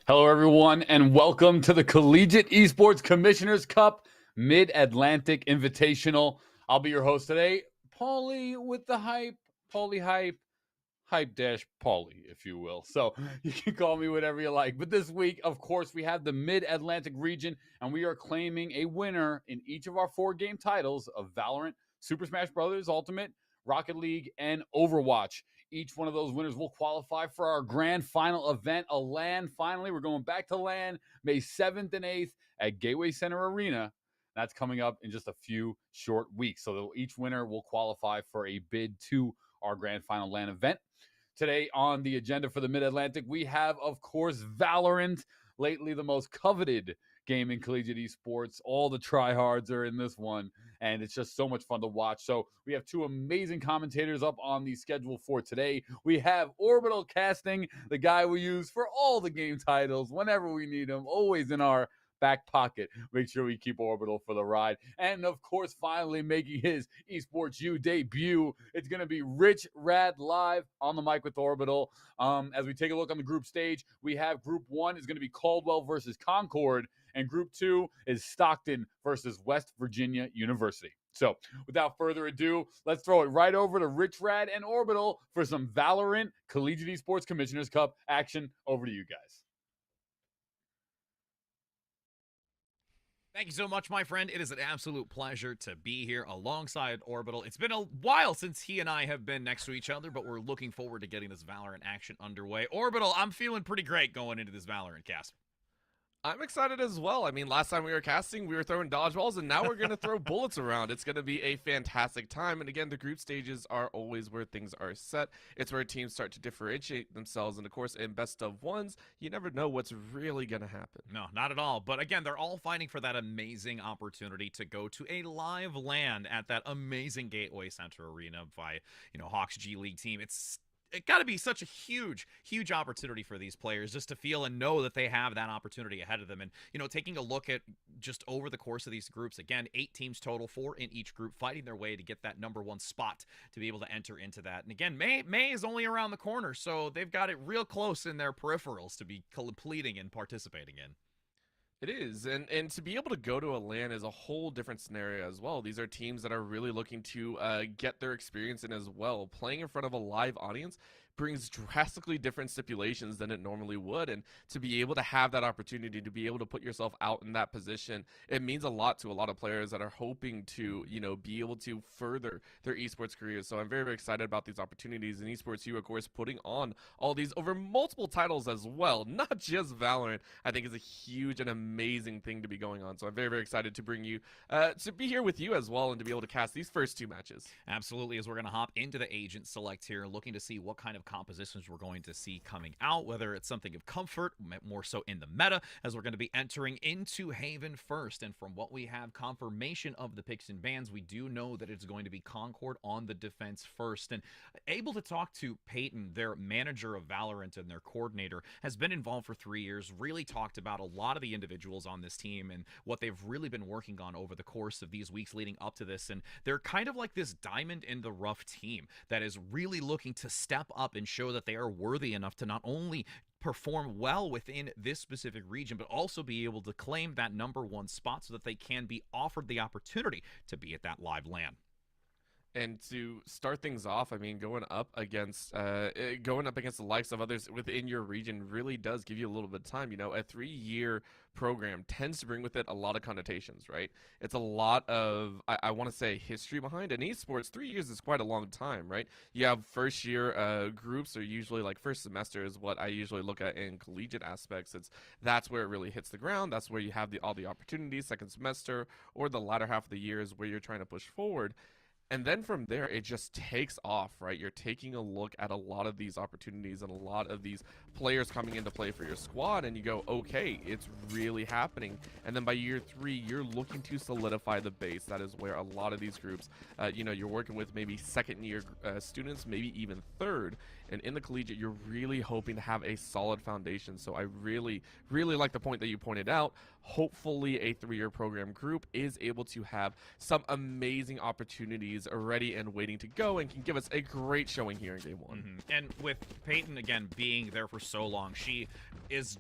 Hello, everyone, and welcome to the Collegiate Esports Commissioners Cup Mid-Atlantic Invitational. I'll be your host today, Paulie with the hype, Paulie hype dash Paulie, if you will. So you can call me whatever you like. But this week, of course, we have the Mid-Atlantic region, and we are claiming a winner in each of our 4-game titles of Valorant, Super Smash Bros. Ultimate, Rocket League, and Overwatch. Each one of those winners will qualify for our grand final event, a LAN. Finally, we're going back to LAN May 7th and 8th at Gateway Center Arena. That's coming up in just a few short weeks. So each winner will qualify for a bid to our grand final LAN event. Today on the agenda for the Mid-Atlantic, we have, of course, Valorant, lately the most coveted game in collegiate esports. All the tryhards are in this one, and it's just so much fun to watch. So we have two amazing commentators up on the schedule for today. We have Orbital Casting, the guy we use for all the game titles whenever we need him, always in our back pocket. Make sure we keep Orbital for the ride. And of course, finally making his Esports U debut, it's going to be Rich Rad live on the mic with Orbital. As we take a look on the group stage, we have Group 1 is going to be Caldwell versus Concord, and Group 2 is Stockton versus West Virginia University. So without further ado, let's throw it right over to Rich Rad and Orbital for some Valorant Collegiate Esports Commissioners Cup action. Over to you guys. Thank you so much, my friend. It is an absolute pleasure to be here alongside Orbital. It's been a while since he and I have been next to each other, but we're looking forward to getting this Valorant action underway. Orbital, I'm feeling pretty great going into this Valorant cast. I'm excited as well. I mean, last time we were casting, we were throwing dodgeballs, and now we're going to throw bullets around. It's going to be a fantastic time. And again, the group stages are always where things are set. It's where teams start to differentiate themselves. And of course, in best of ones, you never know what's really going to happen. No, not at all. But again, they're all fighting for that amazing opportunity to go to a live LAN at that amazing Gateway Center Arena by, Hawks G League team. It's got to be such a huge opportunity for these players just to feel and know that they have that opportunity ahead of them. And, taking a look at just over the course of these groups, again, 8 teams total, 4 in each group, fighting their way to get that #1 spot to be able to enter into that. And again, May is only around the corner, so they've got it real close in their peripherals to be completing and participating in. It is, and to be able to go to a LAN is a whole different scenario as well. These are teams that are really looking to get their experience in as well. Playing in front of a live audience brings drastically different stipulations than it normally would, and to be able to have that opportunity to be able to put yourself out in that position, it means a lot to a lot of players that are hoping to be able to further their esports careers. So I'm very, very excited about these opportunities, and Esports U, of course, putting on all these over multiple titles as well, not just Valorant. I think is a huge and amazing thing to be going on. So I'm very, very excited to bring you to be here with you as well, and to be able to cast these first 2 matches. Absolutely, as we're going to hop into the agent select here, looking to see what kind of compositions we're going to see coming out, whether it's something of comfort, more so in the meta, as we're going to be entering into Haven first. And from what we have confirmation of the picks and bans, we do know that it's going to be Concord on the defense first. And able to talk to Peyton, their manager of Valorant and their coordinator, has been involved for 3 years, really talked about a lot of the individuals on this team and what they've really been working on over the course of these weeks leading up to this. And they're kind of like this diamond in the rough team that is really looking to step up and show that they are worthy enough to not only perform well within this specific region, but also be able to claim that *1 spot so that they can be offered the opportunity to be at that live LAN. And to start things off, I mean, going up against the likes of others within your region really does give you a little bit of time. A 3-year program tends to bring with it a lot of connotations, right? It's a lot of, I want to say, history behind it. In esports, 3 years is quite a long time, right? You have first year groups are usually like first semester is what I usually look at in collegiate aspects. That's where it really hits the ground. That's where you have all the opportunities. Second semester or the latter half of the year is where you're trying to push forward. And then from there, it just takes off, right? You're taking a look at a lot of these opportunities and a lot of these players coming into play for your squad, and you go, okay, it's really happening. And then by year 3, you're looking to solidify the base. That is where a lot of these groups, you're working with maybe second-year students, maybe even third. And in the collegiate, you're really hoping to have a solid foundation. So I really, really like the point that you pointed out. Hopefully a 3-year program group is able to have some amazing opportunities ready and waiting to go and can give us a great showing here in game 1. And with Peyton, again, being there for so long, she is,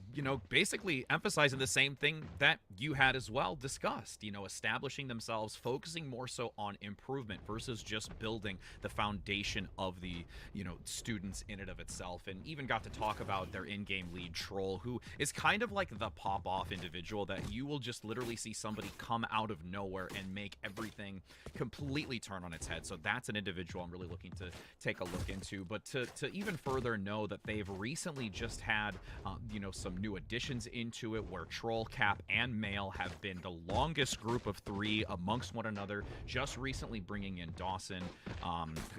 basically emphasizing the same thing that you had as well discussed, establishing themselves, focusing more so on improvement versus just building the foundation of the, students in and of itself. And even got to talk about their in-game lead, Troll, who is kind of like the pop-off individual that you will just literally see somebody come out of nowhere and make everything completely turn on its head. So that's an individual I'm really looking to take a look into. But to even further know that they've recently just had, some new additions into it, where Troll, Cap, and Male have been the longest group of 3 amongst one another, just recently bringing in Dawson,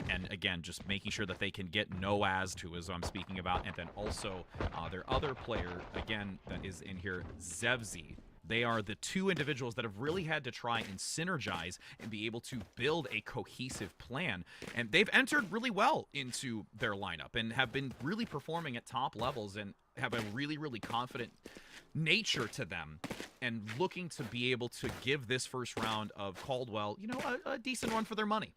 and again, just making sure that they can get Noaz, who is I'm speaking about, and then also their other player, again, that is in here, Zevzi. They are the 2 individuals that have really had to try and synergize and be able to build a cohesive plan. And they've entered really well into their lineup and have been really performing at top levels and have a really, really confident nature to them, and looking to be able to give this first round of Caldwell, a decent run for their money.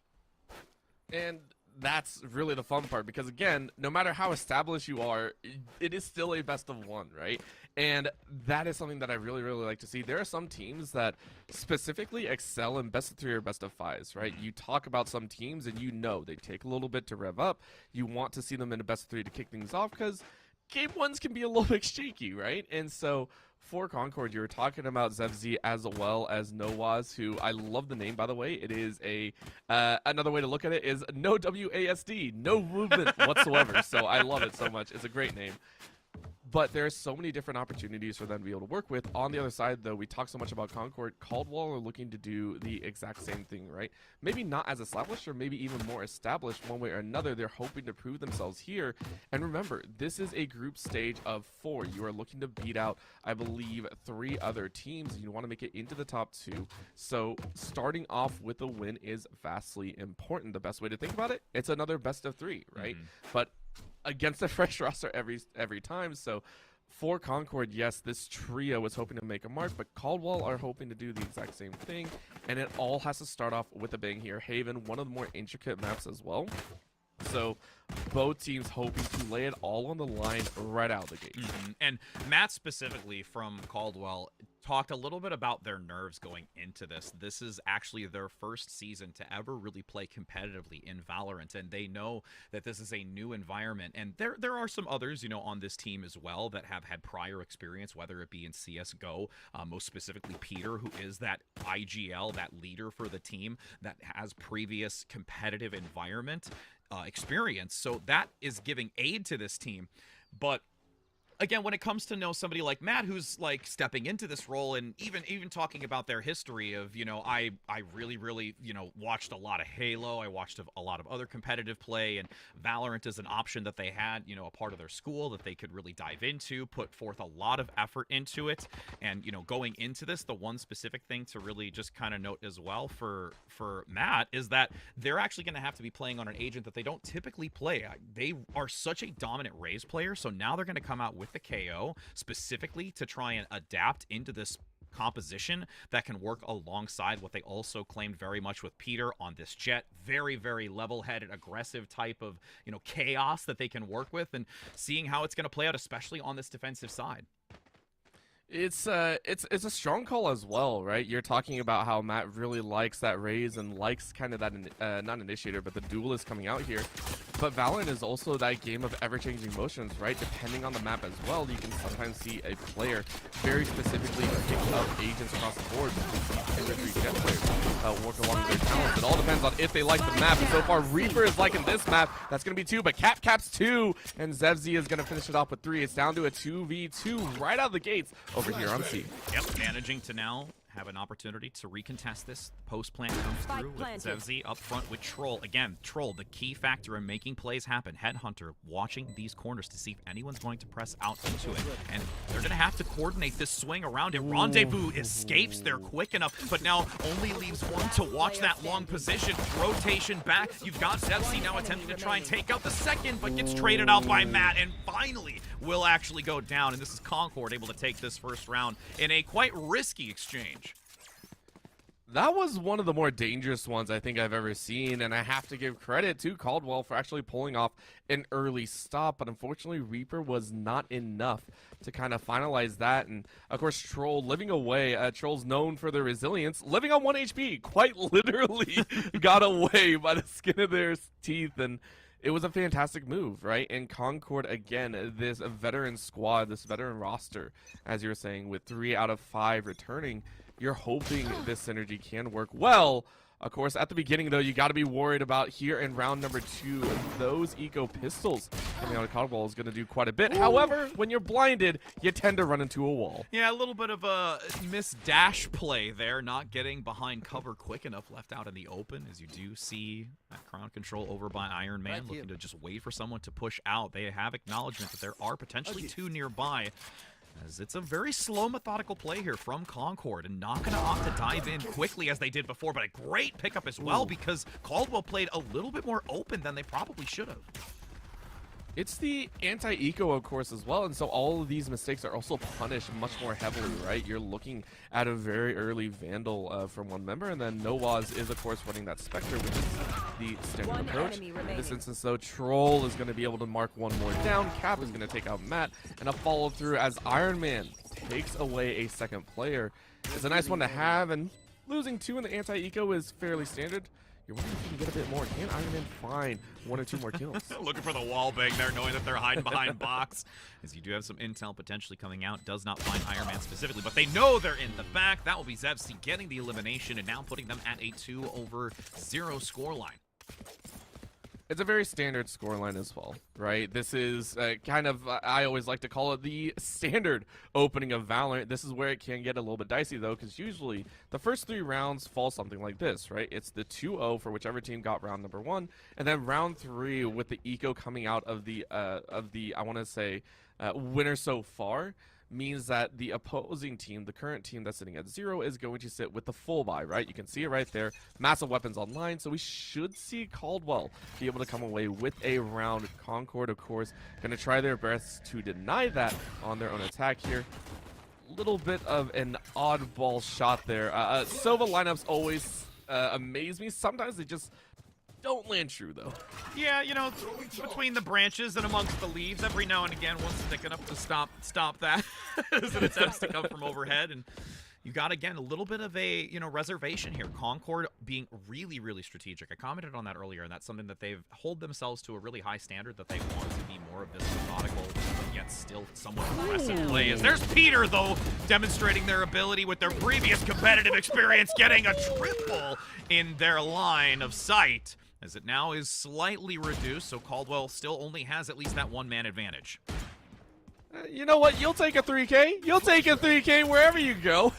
And that's really the fun part, because again, no matter how established you are, it is still a best of 1, right? And that is something that I really, really like to see. There are some teams that specifically excel in best of 3 or best of 5s, right? You talk about some teams and they take a little bit to rev up. You want to see them in a best of 3 to kick things off, because game 1s can be a little bit shaky, right? And so for Concord, you were talking about Zevzi as well as Noaz, who I love the name, by the way. It is another way to look at it is no WASD, no movement whatsoever. So I love it so much. It's a great name. But there's so many different opportunities for them to be able to work with. On the other side, though, we talk so much about Concord. Caldwell are looking to do the exact same thing, right? Maybe not as established, or maybe even more established one way or another. They're hoping to prove themselves here. And remember, this is a group stage of 4. You are looking to beat out, I believe, 3 other teams. You want to make it into the top 2. So starting off with a win is vastly important. The best way to think about it, it's another best of 3, right? But against a fresh roster every time. So for Concord, yes, this trio is hoping to make a mark, but Caldwell are hoping to do the exact same thing, and it all has to start off with a bang here. Haven, one of the more intricate maps as well. So both teams hoping to lay it all on the line right out of the gate. And Matt specifically from Caldwell talked a little bit about their nerves going into this. This is actually their first season to ever really play competitively in Valorant, and they know that this is a new environment. And there are some others, on this team as well that have had prior experience, whether it be in CSGO, most specifically Peter, who is that IGL, that leader for the team that has previous competitive environment experience. So that is giving aid to this team. But again, when it comes to know somebody like Matt, who's like stepping into this role, and even talking about their history of, I really, watched a lot of Halo. I watched a lot of other competitive play, and Valorant is an option that they had, a part of their school that they could really dive into, put forth a lot of effort into it. And, going into this, the one specific thing to really just kind of note as well for Matt is that they're actually going to have to be playing on an agent that they don't typically play. They are such a dominant Raze player, so now they're going to come out with the KO specifically to try and adapt into this composition that can work alongside what they also claimed very much with Peter on this Jet. Very, very level-headed, aggressive type of, chaos that they can work with, and seeing how it's going to play out, especially on this defensive side. It's a strong call as well, right? You're talking about how Matt really likes that Raze and likes kind of that, not initiator, but the duelist coming out here. But Valorant is also that game of ever-changing motions, right? Depending on the map as well, you can sometimes see a player very specifically pick up agents across the board. Infantry Jet players work along their talents. It all depends on if they like the map. And so far, Reaper is liking this map. That's going to be 2, but Cap's 2, and Zevzi is going to finish it off with 3. It's down to a 2v2 right out of the gates over here on C. Yep, managing to now have an opportunity to recontest this. Post plant comes through with Zevzi up front with Troll. Again, Troll, the key factor in making plays happen. Headhunter watching these corners to see if anyone's going to press out into it. And they're going to have to coordinate this swing around it. Rendezvous escapes there quick enough, but now only leaves one to watch that long position. Rotation back. You've got Zevzi now attempting to try and take out the second, but gets traded out by Matt, and finally will actually go down. And this is Concord able to take this first round in a quite risky exchange. That was one of the more dangerous ones I think I've ever seen, and I have to give credit to Caldwell for actually pulling off an early stop, but unfortunately Reaper was not enough to kind of finalize that. And of course Troll living away. Troll's known for their resilience, living on 1 HP, quite literally got away by the skin of their teeth, and it was a fantastic move, right? And Concord, again, this veteran squad, this veteran roster, as you were saying, with 3 out of 5 returning, you're hoping this synergy can work well. Of course, at the beginning, though, you got to be worried about here in round number 2. Those eco pistols coming out of Caldwell is going to do quite a bit. However, when you're blinded, you tend to run into a wall. Yeah, a little bit of a missed dash play there, not getting behind cover quick enough, left out in the open, as you do see that crown control over by Iron Man, looking to just wait for someone to push out. They have acknowledgement that there are potentially 2 nearby, as it's a very slow, methodical play here from Concord, and not going to opt to dive in quickly as they did before, but a great pickup as well, because Caldwell played a little bit more open than they probably should have. It's the anti-eco, of course, as well, and so all of these mistakes are also punished much more heavily, right? You're looking at a very early Vandal from one member, and then Nowaz is, of course, running that Spectre, which is the standard approach. In this instance, though, Troll is going to be able to mark one more down, Cap is going to take out Matt, and a follow-through as Iron Man takes away a second player. It's a nice one to have, and losing 2 in the anti-eco is fairly standard. You're wondering if you can get a bit more. Can Iron Man find 1 or 2 more kills? Looking for the wall bang there, knowing that they're hiding behind box. As you do have some intel potentially coming out. Does not find Iron Man specifically, but they know they're in the back. That will be Zevzi getting the elimination and now putting them at a 2-0 scoreline. It's a very standard scoreline as well, right? This is kind of, I always like to call it the standard opening of Valorant. This is where it can get a little bit dicey, though, because usually the first 3 rounds fall something like this, right? It's the 2-0 for whichever team got round number 1, and then round 3 with the eco coming out of the I want to say, winner so far, means that the opposing team, the current team that's sitting at 0, is going to sit with the full buy, right? You can see it right there. Massive weapons online, so we should see Caldwell be able to come away with a round. Concord, of course, going to try their best to deny that on their own attack here. Little bit of an oddball shot there. Sova lineups always amaze me. Sometimes they just don't land true, though. Yeah, you know, between the branches and amongst the leaves, every now and again, one's thick enough to stop that as it attempts to come from overhead. And you got, again, a little bit of a, you know, reservation here. Concord being really, really strategic. I commented on that earlier, and that's something that they've held themselves to a really high standard, that they want to be more of this methodical, but yet still somewhat aggressive play. As there's Peter, though, demonstrating their ability with their previous competitive experience, getting a triple in their line of sight, as it now is slightly reduced, so Caldwell still only has at least that 1-man advantage. You know what? You'll take a 3K. You'll take a 3K wherever you go.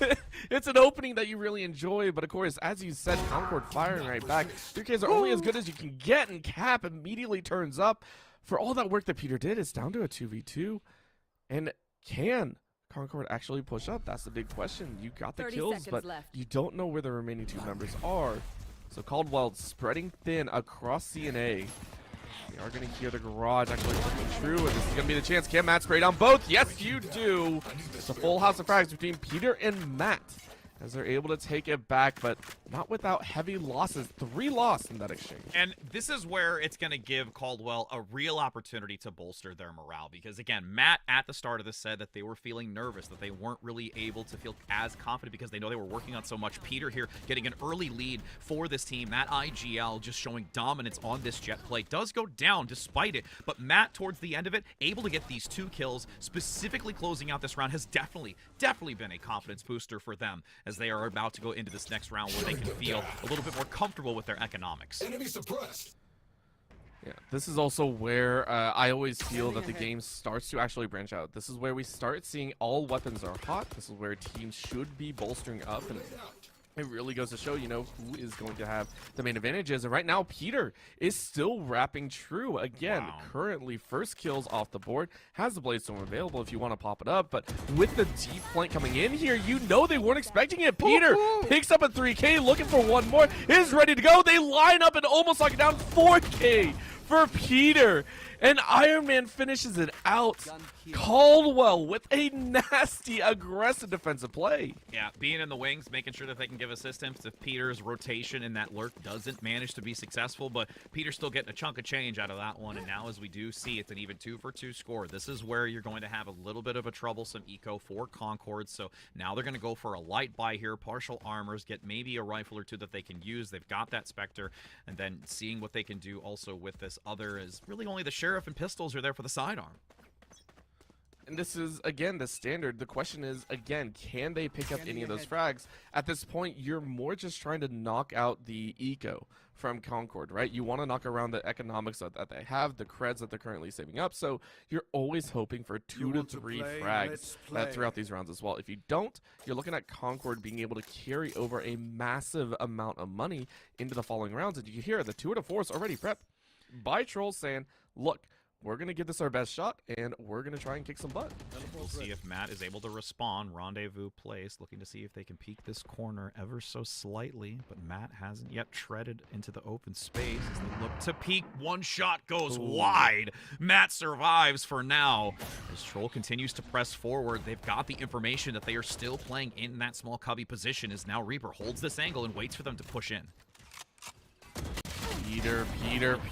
It's an opening that you really enjoy, but of course, as you said, Concord firing right back. 3Ks are only as good as you can get, and Cap immediately turns up. For all that work that Peter did, it's down to a 2v2. And can Concord actually push up? That's the big question. You got the kills, but you don't know where the remaining 2 members are. So Caldwell spreading thin across CNA. They are going to hear the garage actually looking true, and this is going to be the chance. Can Matt spray down both? Yes, you do. It's a full house of frags between Peter and Matt, as they're able to take it back, but not without heavy losses. 3 lost in that exchange. And this is where it's going to give Caldwell a real opportunity to bolster their morale, because again, Matt at the start of this said that they were feeling nervous, that they weren't really able to feel as confident because they know they were working on so much. Peter here getting an early lead for this team. That IGL just showing dominance on this jet play. Does go down despite it, but Matt towards the end of it, able to get these 2 kills, specifically closing out this round, has definitely been a confidence booster for them, as they are about to go into this next round where they can feel a little bit more comfortable with their economics. Enemy suppressed. Yeah, this is also where I always feel that the game starts to actually branch out. This is where we start seeing all weapons are hot. This is where teams should be bolstering up, and it really goes to show, who is going to have the main advantages. And right now, Peter is still wrapping true. Again, currently first kills off the board, has the Bladestone available if you want to pop it up. But with the deep flank coming in here, they weren't expecting it. Peter picks up a 3K, looking for one more, is ready to go. They line up and almost lock it down. 4K for Peter, and Iron Man finishes it out. Caldwell with a nasty, aggressive defensive play. Yeah, being in the wings, making sure that they can give assistance if Peter's rotation in that lurk doesn't manage to be successful, but Peter's still getting a chunk of change out of that one, and now as we do see, it's an even 2-for-2 score. This is where you're going to have a little bit of a troublesome eco for Concord, so now they're going to go for a light buy here, partial armors, get maybe a rifle or two that they can use. They've got that Spectre, and then seeing what they can do also with this other is really only the Sheriff and pistols are there for the sidearm. And this is, again, the standard. The question is, again, can they pick up any of those frags? At this point, you're more just trying to knock out the eco from Concord, right? You want to knock around the economics that they have, the creds that they're currently saving up. So you're always hoping for 2 to 3 frags throughout these rounds as well. If you don't, you're looking at Concord being able to carry over a massive amount of money into the following rounds. And you can hear the 2 out of 4 is already prepped by Trolls saying, look, we're going to give this our best shot, and we're going to try and kick some butt. We'll see if Matt is able to respond. Rendezvous place, looking to see if they can peek this corner ever so slightly, but Matt hasn't yet treaded into the open space as they look to peek. One shot goes wide. Matt survives for now. As Troll continues to press forward, they've got the information that they are still playing in that small cubby position as now Reaper holds this angle and waits for them to push in.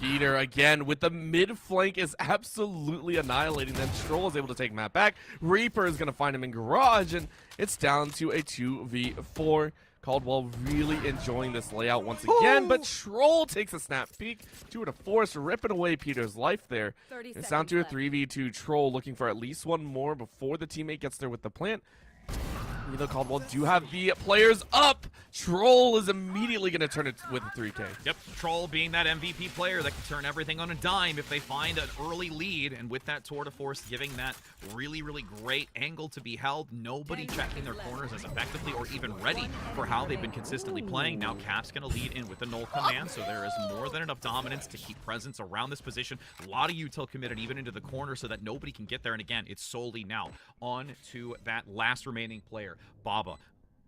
Peter again with the mid flank is absolutely annihilating them. Troll is able to take Matt back. Reaper is going to find him in garage, and it's down to a 2v4. Caldwell really enjoying this layout once again, but Troll takes a snap peek. 2 out of 4, ripping away Peter's life there. It's down to a 3v2. Troll looking for at least one more before the teammate gets there with the plant. Even though Caldwell do have the players up, Troll is immediately going to turn it with a 3K. Yep, Troll being that MVP player that can turn everything on a dime if they find an early lead, and with that tour de force giving that really, really great angle to be held, nobody checking their corners as effectively or even ready for how they've been consistently playing. Now Cap's going to lead in with the null command, so there is more than enough dominance to keep presence around this position. A lot of util committed even into the corner so that nobody can get there, and again, it's solely now on to that last remaining player. Baba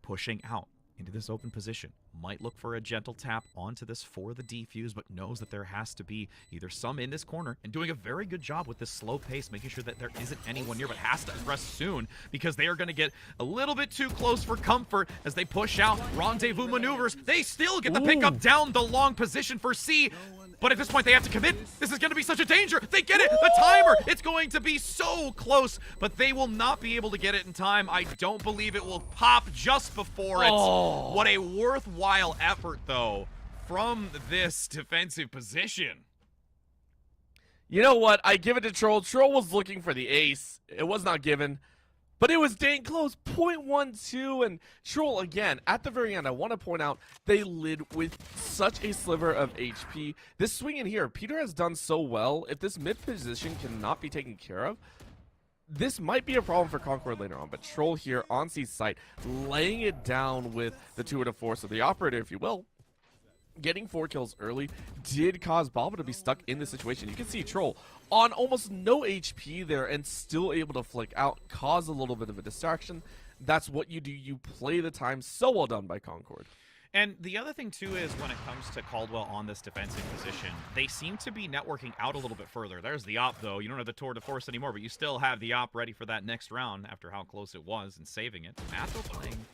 pushing out into this open position. Might look for a gentle tap onto this for the defuse, but knows that there has to be either some in this corner, and doing a very good job with this slow pace, making sure that there isn't anyone near, but has to address soon because they are going to get a little bit too close for comfort as they push out. Rendezvous maneuvers. They still get the pickup down the long position for C. But at this point, they have to commit. This is going to be such a danger. They get it. The timer. It's going to be so close, but they will not be able to get it in time. I don't believe it will pop just before it. What a worthwhile effort, though, from this defensive position. You know what? I give it to Troll. Troll was looking for the ace. It was not given. But it was dang close, 0.12, and Troll, again, at the very end, I want to point out, they lid with such a sliver of HP. This swing in here, Peter has done so well. If this mid position cannot be taken care of, this might be a problem for Concord later on, but Troll here on C's site, laying it down with the 2 out of 4, so the operator, if you will, getting 4 kills early did cause Baba to be stuck in this situation. You can see Troll on almost no HP there and still able to flick out, cause a little bit of a distraction. That's what you do. You play the time. So well done by Concord. And the other thing, too, is when it comes to Caldwell on this defensive position, they seem to be networking out a little bit further. There's the op, though. You don't have the tour de force anymore, but you still have the op ready for that next round after how close it was and saving it. Matho playing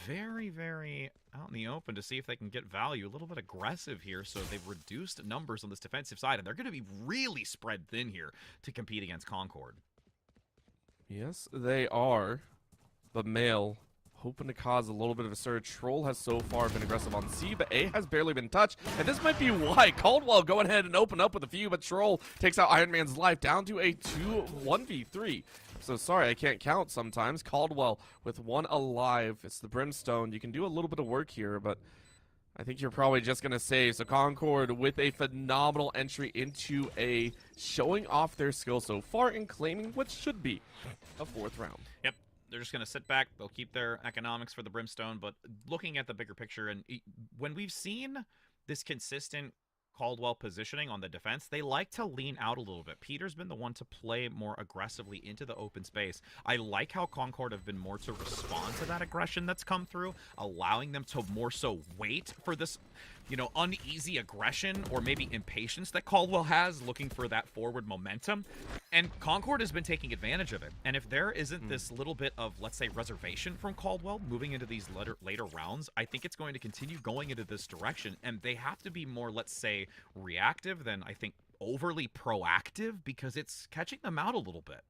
very, very out in the open to see if they can get value. A little bit aggressive here, so they've reduced numbers on this defensive side, and they're going to be really spread thin here to compete against Concord. Yes, they are. But Male hoping to cause a little bit of a surge. Troll has so far been aggressive on C, but A has barely been touched. And this might be why Caldwell go ahead and open up with a few, but Troll takes out Iron Man's life down to a 1v3. So sorry, I can't count sometimes. Caldwell with 1 alive. It's the Brimstone. You can do a little bit of work here, but I think you're probably just going to say, so Concord with a phenomenal entry into a showing off their skills so far and claiming what should be a 4th round. Yep. They're just going to sit back. They'll keep their economics for the Brimstone, but looking at the bigger picture, and when we've seen this consistent Caldwell positioning on the defense, they like to lean out a little bit. Peter's been the one to play more aggressively into the open space. I like how Concord have been more to respond to that aggression that's come through, allowing them to more so wait for this, you know, uneasy aggression or maybe impatience that Caldwell has, looking for that forward momentum. And Concord has been taking advantage of it. And if there isn't this little bit of, let's say, reservation from Caldwell moving into these later rounds, I think it's going to continue going into this direction. And they have to be more, let's say, reactive than, I think, overly proactive, because it's catching them out a little bit.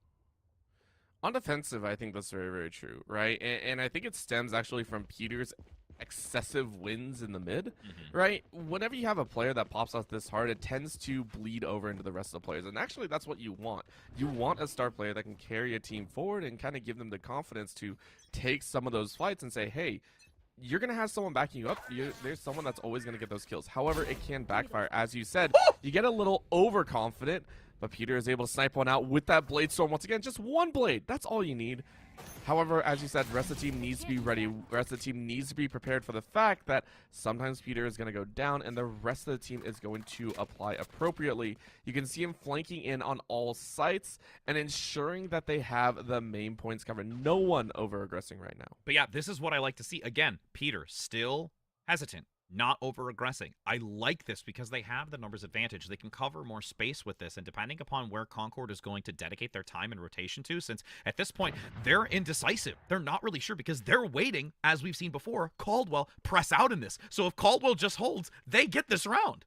On defensive, I think that's very, very true, right? And I think it stems actually from Peter's excessive wins in the mid, right? Whenever you have a player that pops off this hard, it tends to bleed over into the rest of the players. And actually, that's what you want. You want a star player that can carry a team forward and kind of give them the confidence to take some of those fights and say, hey, you're going to have someone backing you up. There's someone that's always going to get those kills. However, it can backfire. As you said, you get a little overconfident, but Peter is able to snipe one out with that Blade Storm. Once again, just one blade. That's all you need. However, as you said, the rest of the team needs to be ready. The rest of the team needs to be prepared for the fact that sometimes Peter is going to go down and the rest of the team is going to apply appropriately. You can see him flanking in on all sites and ensuring that they have the main points covered. No one over-aggressing right now. But yeah, this is what I like to see. Again, Peter still hesitant, not over-aggressing. I like this because they have the numbers advantage. They can cover more space with this, and depending upon where Concord is going to dedicate their time and rotation to, since at this point, they're indecisive. They're not really sure because they're waiting, as we've seen before, Caldwell press out in this. So if Caldwell just holds, they get this round.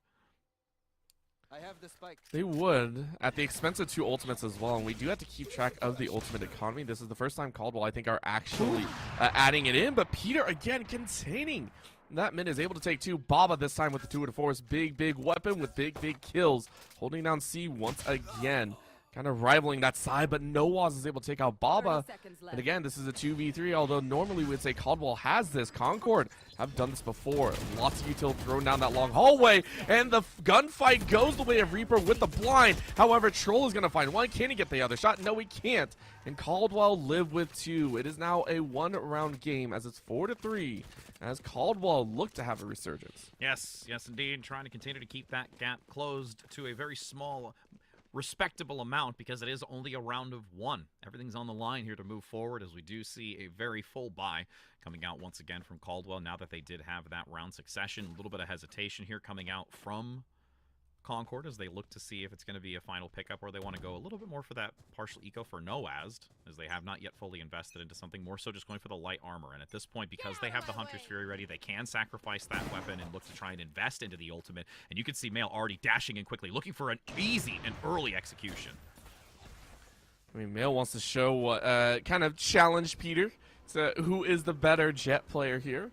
I have the spike. They would, at the expense of 2 ultimates as well, and we do have to keep track of the ultimate economy. This is the first time Caldwell, I think, are actually adding it in, but Peter, again, containing that mid, is able to take 2. Baba this time with the 2 of the force. Big, big weapon with big, big kills. Holding down C once again. Kind of rivaling that side, but Noaz is able to take out Baba. And again, this is a 2v3, although normally we'd say Caldwell has this. Concord have done this before. Lots of util thrown down that long hallway, and the gunfight goes the way of Reaper with the blind. However, Troll is going to find one. Can he get the other shot? No, he can't. And Caldwell live with 2. It is now a 1-round game as it's 4-3, as Caldwell look to have a resurgence. Yes, yes, indeed. Trying to continue to keep that gap closed to a very small, respectable amount, because it is only a round of 1. Everything's on the line here to move forward, as we do see a very full buy coming out once again from Caldwell now that they did have that round succession. A little bit of hesitation here coming out from Concord as they look to see if it's going to be a final pickup, or they want to go a little bit more for that partial eco for Noaz, as they have not yet fully invested into something, more so just going for the light armor. And at this point, because they have the Hunter's Fury ready, they can sacrifice that weapon and look to try and invest into the ultimate. And you can see Mail already dashing in quickly, looking for an easy and early execution. I mean, Mail wants to show what kind of challenge Peter to who is the better jet player here.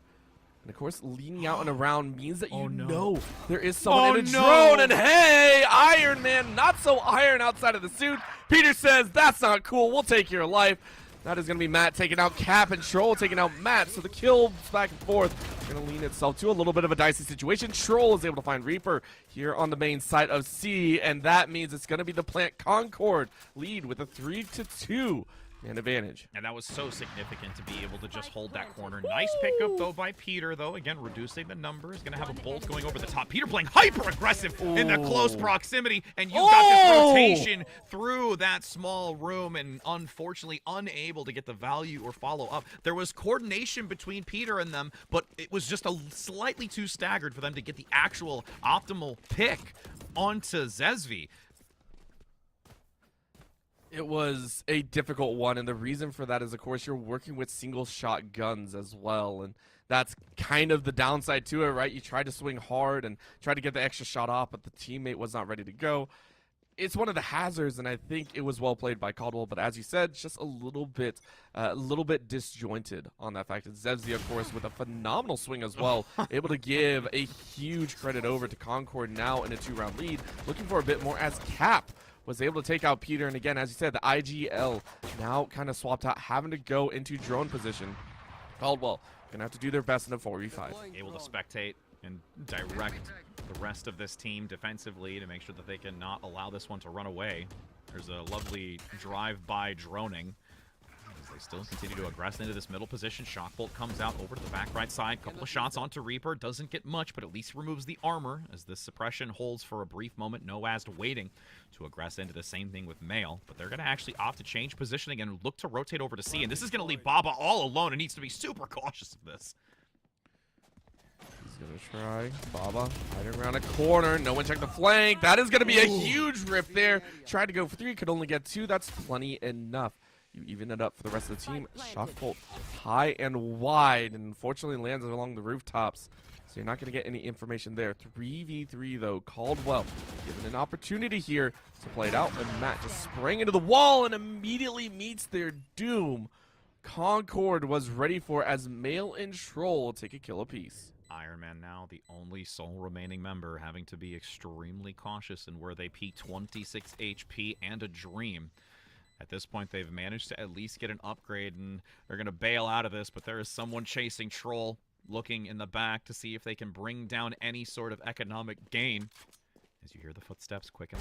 And of course, leaning out and around means that you know there is someone in a drone. And hey, Iron Man, not so iron outside of the suit. Peter says, that's not cool. We'll take your life. That is going to be Matt taking out Cap, and Troll taking out Matt. So the kills back and forth going to lean itself to a little bit of a dicey situation. Troll is able to find Reaper here on the main side of C, and that means it's going to be the Plant Concord lead with a 3-2. And advantage. And that was so significant to be able to just hold that corner. Nice pickup, though, by Peter, though. Again, reducing the numbers. Going to have a bolt going over the top. Peter playing hyper-aggressive in the close proximity. And you've got this rotation through that small room, and unfortunately unable to get the value or follow up. There was coordination between Peter and them, but it was just a slightly too staggered for them to get the actual optimal pick onto Zezvi. It was a difficult one, and the reason for that is, of course, you're working with single-shot guns as well, and that's kind of the downside to it, right? You try to swing hard and try to get the extra shot off, but the teammate was not ready to go. It's one of the hazards, and I think it was well played by Caldwell, but as you said, just a little bit disjointed on that fact. And Zevzi, of course, with a phenomenal swing as well, able to give a huge credit over to Concord now in a 2-round lead, looking for a bit more as Cap was able to take out Peter. And again, as you said, the IGL now kind of swapped out, having to go into drone position. Caldwell gonna have to do their best in a 4v5. Able to spectate and direct the rest of this team defensively to make sure that they can not allow this one to run away. There's a lovely drive-by droning as they still continue to aggress into this middle position. Shockbolt comes out over to the back right side. Couple of shots onto Reaper. Doesn't get much, but at least removes the armor as this suppression holds for a brief moment. Noaz waiting to aggress into the same thing with Mail, but they're going to actually opt to change positioning and look to rotate over to C, and this is going to leave Baba all alone and needs to be super cautious of this. He's going to try. Baba hiding around a corner. No one checked the flank. That is going to be a huge rip there. Tried to go for 3, could only get 2. That's plenty enough. You even it up for the rest of the team. Shockbolt high and wide, and unfortunately lands along the rooftops. So you're not going to get any information there. 3v3 though. Caldwell given an opportunity here to play it out, and Matt just sprang into the wall and immediately meets their doom. Concord was ready for as Mail and Troll take a kill apiece. Iron Man now the only sole remaining member, having to be extremely cautious in where they peak. 26 HP and a dream. At this point, they've managed to at least get an upgrade, and they're going to bail out of this, but there is someone chasing Troll, looking in the back to see if they can bring down any sort of economic gain. As you hear the footsteps quicken,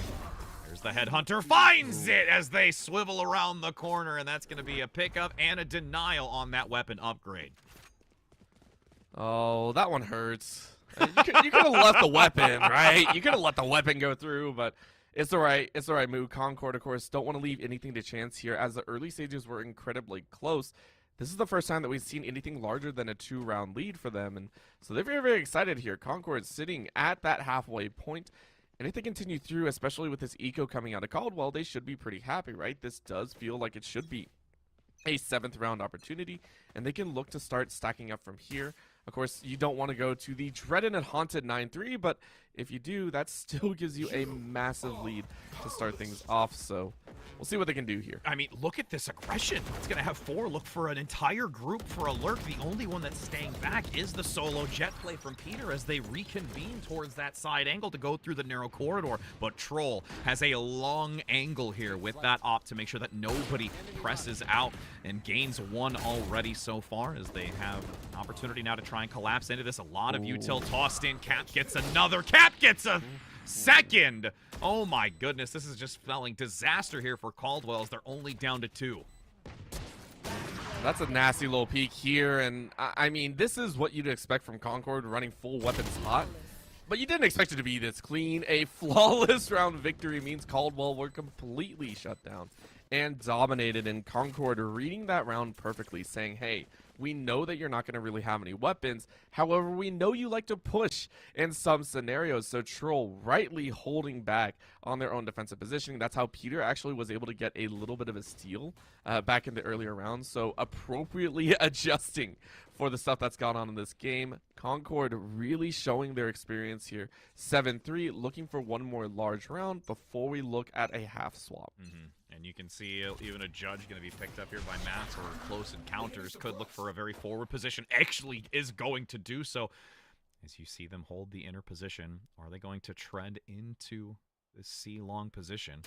there's the headhunter, finds it as they swivel around the corner, and that's going to be a pickup and a denial on that weapon upgrade. Oh, that one hurts. You could have left the weapon, right? You could have let the weapon go through, but it's the right move. Concord, of course, don't want to leave anything to chance here, as the early stages were incredibly close. This is the first time that we've seen anything larger than a 2-round lead for them, and so they're very, very excited here. Concord sitting at that halfway point, and if they continue through, especially with this eco coming out of Caldwell, they should be pretty happy, right? This does feel like it should be a 7th round opportunity, and they can look to start stacking up from here. Of course, you don't want to go to the dreaded and haunted 9-3, but if you do, that still gives you a massive lead to start things off, so we'll see what they can do here. I mean, look at this aggression. It's going to have 4 look for an entire group for a lurk. The only one that's staying back is the solo jet play from Peter as they reconvene towards that side angle to go through the narrow corridor. But Troll has a long angle here with that op to make sure that nobody presses out, and gains 1 already so far as they have an opportunity now to try and collapse into this. A lot of util tossed in. Cap gets another. Cap gets a second. Oh my goodness, this is just spelling disaster here for Caldwell as they're only down to 2. That's a nasty little peek here, and I mean, this is what you'd expect from Concord, running full weapons hot. But you didn't expect it to be this clean. A flawless round victory means Caldwell were completely shut down and dominated, and Concord reading that round perfectly, saying, hey, we know that you're not going to really have any weapons. However, we know you like to push in some scenarios. So Troll rightly holding back on their own defensive positioning. That's how Peter actually was able to get a little bit of a steal back in the earlier rounds. So appropriately adjusting for the stuff that's gone on in this game. Concord really showing their experience here. 7-3, looking for one more large round before we look at a half swap. And you can see even a judge going to be picked up here by Matt for close encounters. Could look for a very forward position. Actually is going to do so. As you see them hold the inner position, are they going to tread into the C-long position?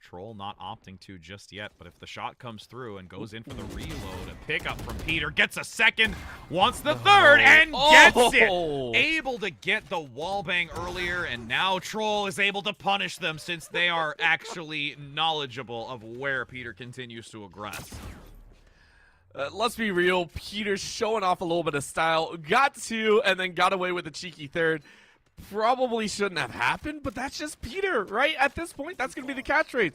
Troll not opting to just yet, but if the shot comes through and goes in for the reload, a pickup from Peter, gets a second, wants the third, and gets it! Able to get the wallbang earlier, and now Troll is able to punish them since they are actually knowledgeable of where Peter continues to aggress. Let's be real, Peter's showing off a little bit of style, got 2, and then got away with a cheeky third. Probably shouldn't have happened, but that's just Peter, right? At this point, that's going to be the catchphrase.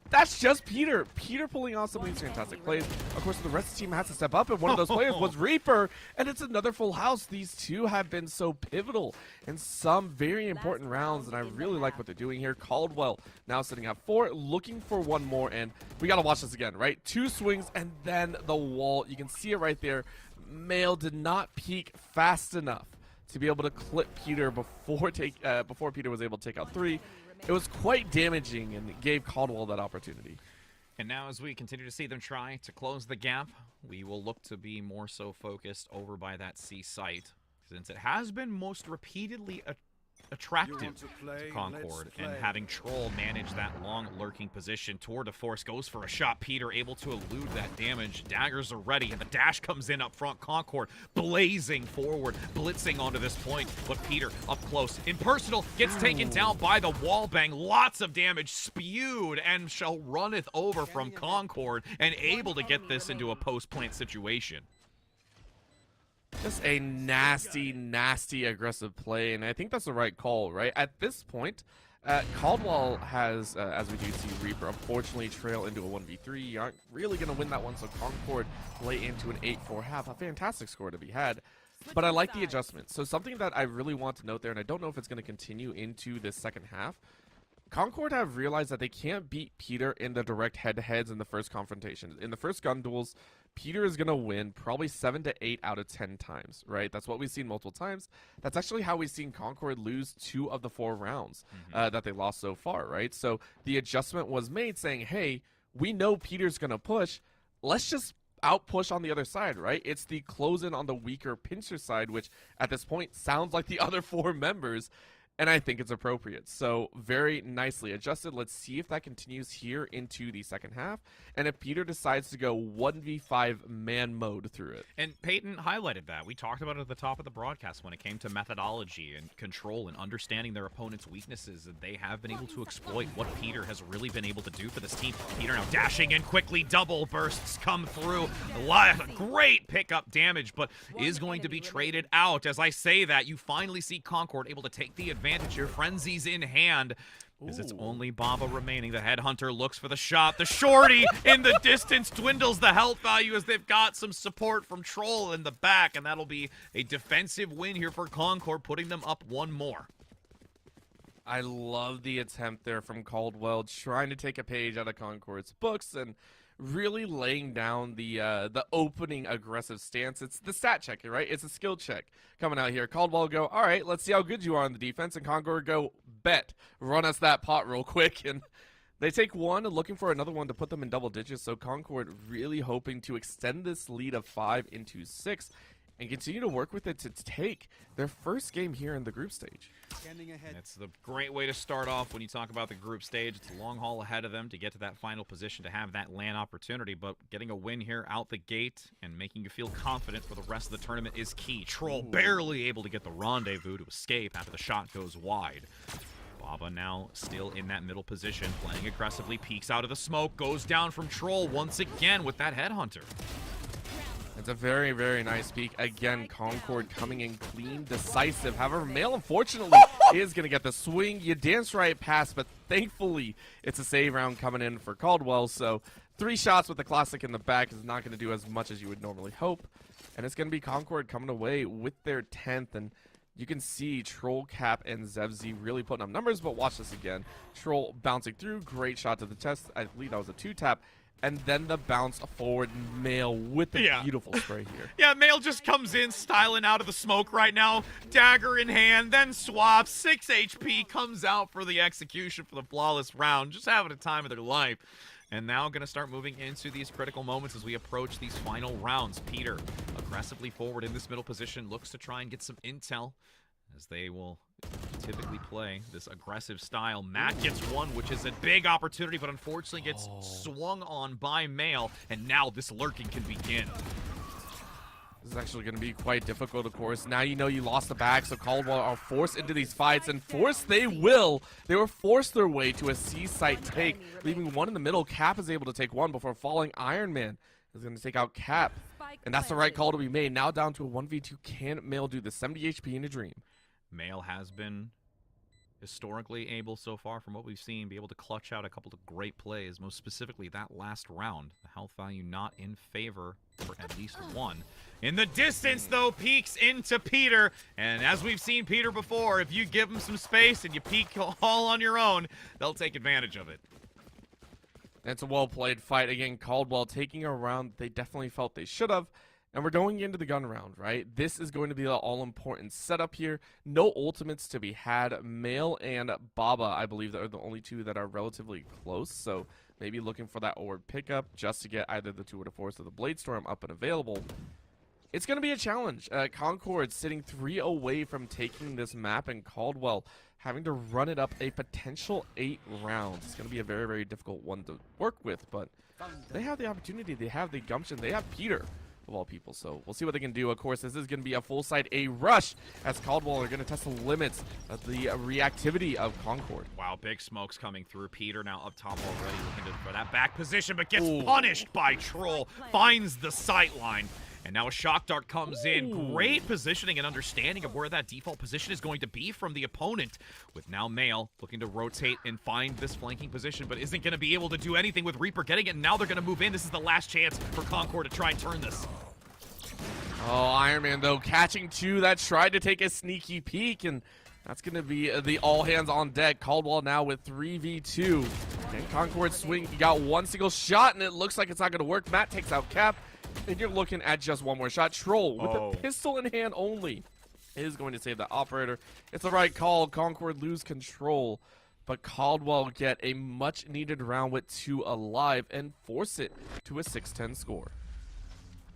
That's just Peter. Peter pulling off some of these fantastic plays. Of course, the rest of the team has to step up, and one of those players was Reaper, and it's another full house. These two have been so pivotal in some very important rounds, and I really like what they're doing here. Caldwell now sitting at 4, looking for one more, and we got to watch this again, right? 2 swings, and then the wall. You can see it right there. Mail did not peak fast enough to be able to clip Peter before Peter was able to take out 3. It was quite damaging, and it gave Caldwell that opportunity. And now as we continue to see them try to close the gap, we will look to be more so focused over by that C site, since it has been most repeatedly attractive to Concord, and having Troll manage that long lurking position. Tour de Force goes for a shot. Peter able to elude that damage. Daggers are ready, and the dash comes in up front. Concord blazing forward, blitzing onto this point, but Peter up close. Impersonal gets taken down by the wall bang. Lots of damage spewed, and shall runneth over from Concord, and able to get this into a post-plant situation. Just a nasty, nasty aggressive play, and I think that's the right call, right? At this point, Caldwell has, as we do see Reaper, unfortunately trail into a 1v3. You aren't really going to win that one, so Concord play into an 8-4 half. A fantastic score to be had, but I like the adjustment. So something that I really want to note there, and I don't know if it's going to continue into this second half, Concord have realized that they can't beat Peter in the direct head-to-heads in the first confrontation. In the first gun duels, Peter is going to win probably 7 to 8 out of 10 times, right? That's what we've seen multiple times. That's actually how we've seen Concord lose 2 of the 4 rounds that they lost so far, right? So the adjustment was made saying, hey, we know Peter's going to push. Let's just out-push on the other side, right? It's the close-in on the weaker pincer side, which at this point sounds like the other 4 members. And I think it's appropriate. So very nicely adjusted. Let's see if that continues here into the second half. And if Peter decides to go 1v5 man mode through it. And Peyton highlighted that. We talked about it at the top of the broadcast when it came to methodology and control and understanding their opponent's weaknesses. And they have been able to exploit what Peter has really been able to do for this team. Peter now dashing in quickly. Double bursts come through. A lot of great pickup damage, but is going to be traded out. As I say that, you finally see Concord able to take the advantage. Your frenzy's in hand. As it's only Baba remaining. The headhunter looks for the shot. The shorty in the distance dwindles the health value as they've got some support from Troll in the back, and that'll be a defensive win here for Concord, putting them up 1 more. I love the attempt there from Caldwell, trying to take a page out of Concord's books and really laying down the opening aggressive stance. It's the stat check, right? It's a skill check coming out here. Caldwell go, all right, let's see how good you are on the defense. And Concord go, bet, run us that pot real quick. And they take 1 and looking for another one to put them in double digits. So Concord really hoping to extend this lead of 5 into 6 and continue to work with it to take their first game here in the group stage. It's the great way to start off when you talk about the group stage. It's a long haul ahead of them to get to that final position, to have that LAN opportunity, but getting a win here out the gate and making you feel confident for the rest of the tournament is key. Troll barely able to get the rendezvous to escape after the shot goes wide. Baba now still in that middle position, playing aggressively, peeks out of the smoke, goes down from Troll once again with that headhunter. It's a very, very nice peek. Again, Concord coming in clean, decisive. However, Male, unfortunately, is going to get the swing. You dance right past, but thankfully, it's a save round coming in for Caldwell. So 3 shots with the classic in the back is not going to do as much as you would normally hope. And it's going to be Concord coming away with their 10th. And you can see Troll, Cap, and Zevzi really putting up numbers, but watch this again. Troll bouncing through, great shot to the chest. I believe that was a 2-tap. And then the bounce forward, Male with the beautiful spray here. Yeah, Male just comes in, styling out of the smoke right now. Dagger in hand, then swaps. 6 HP, comes out for the execution for the flawless round. Just having a time of their life. And now going to start moving into these critical moments as we approach these final rounds. Peter, aggressively forward in this middle position, looks to try and get some intel, as they will typically play this aggressive style. Matt gets 1, which is a big opportunity, but unfortunately gets swung on by Male, and now this lurking can begin. This is actually going to be quite difficult, of course. Now you know you lost the back, so Caldwell are forced into these fights, and forced they will. They were forced their way to a C-site take, leaving 1 in the middle. Cap is able to take 1 before falling. Iron Man is going to take out Cap, and that's the right call to be made. Now down to a 1v2. Can Male do the 70 HP in a dream? Male has been historically able so far, from what we've seen, be able to clutch out a couple of great plays, most specifically that last round. The health value not in favor for at least 1. In the distance, though, peeks into Peter, and as we've seen Peter before, if you give them some space and you peek all on your own, they'll take advantage of it. It's a well-played fight. Again, Caldwell taking a round they definitely felt they should have. And we're going into the gun round, right? This is going to be the all-important setup here. No ultimates to be had. Male and Baba, I believe, are the only 2 that are relatively close. So maybe looking for that forward pickup just to get either the 2 or the 4 or the Blade Storm up and available. it's going to be a challenge. Concord sitting 3 away from taking this map, and Caldwell having to run it up a potential 8 rounds. It's going to be a very, very difficult one to work with, but they have the opportunity. They have the gumption. They have Peter, of all people, so we'll see what they can do. Of course, this is going to be a full side A rush, as Caldwell are going to test the limits of the reactivity of Concord. Wow, big smokes coming through. Peter now up top already, looking for that back position, but gets punished by Troll. Finds the sight line. And now a shock dart comes in. Great positioning and understanding of where that default position is going to be from the opponent. With now Mail looking to rotate and find this flanking position, but isn't going to be able to do anything with Reaper getting it. And now they're going to move in. This is the last chance for Concord to try and turn this. Oh, Iron Man, though, catching 2 that tried to take a sneaky peek, and that's going to be the all hands on deck. Caldwell now with 3v2. And Concord swing, you got 1 single shot, and it looks like it's not going to work. Matt takes out Cap. And you're looking at just 1 more shot. Troll with a pistol in hand only is going to save the operator. It's the right call. Concord lose control, but Caldwell get a much needed round with 2 alive and force it to a 6-10 score.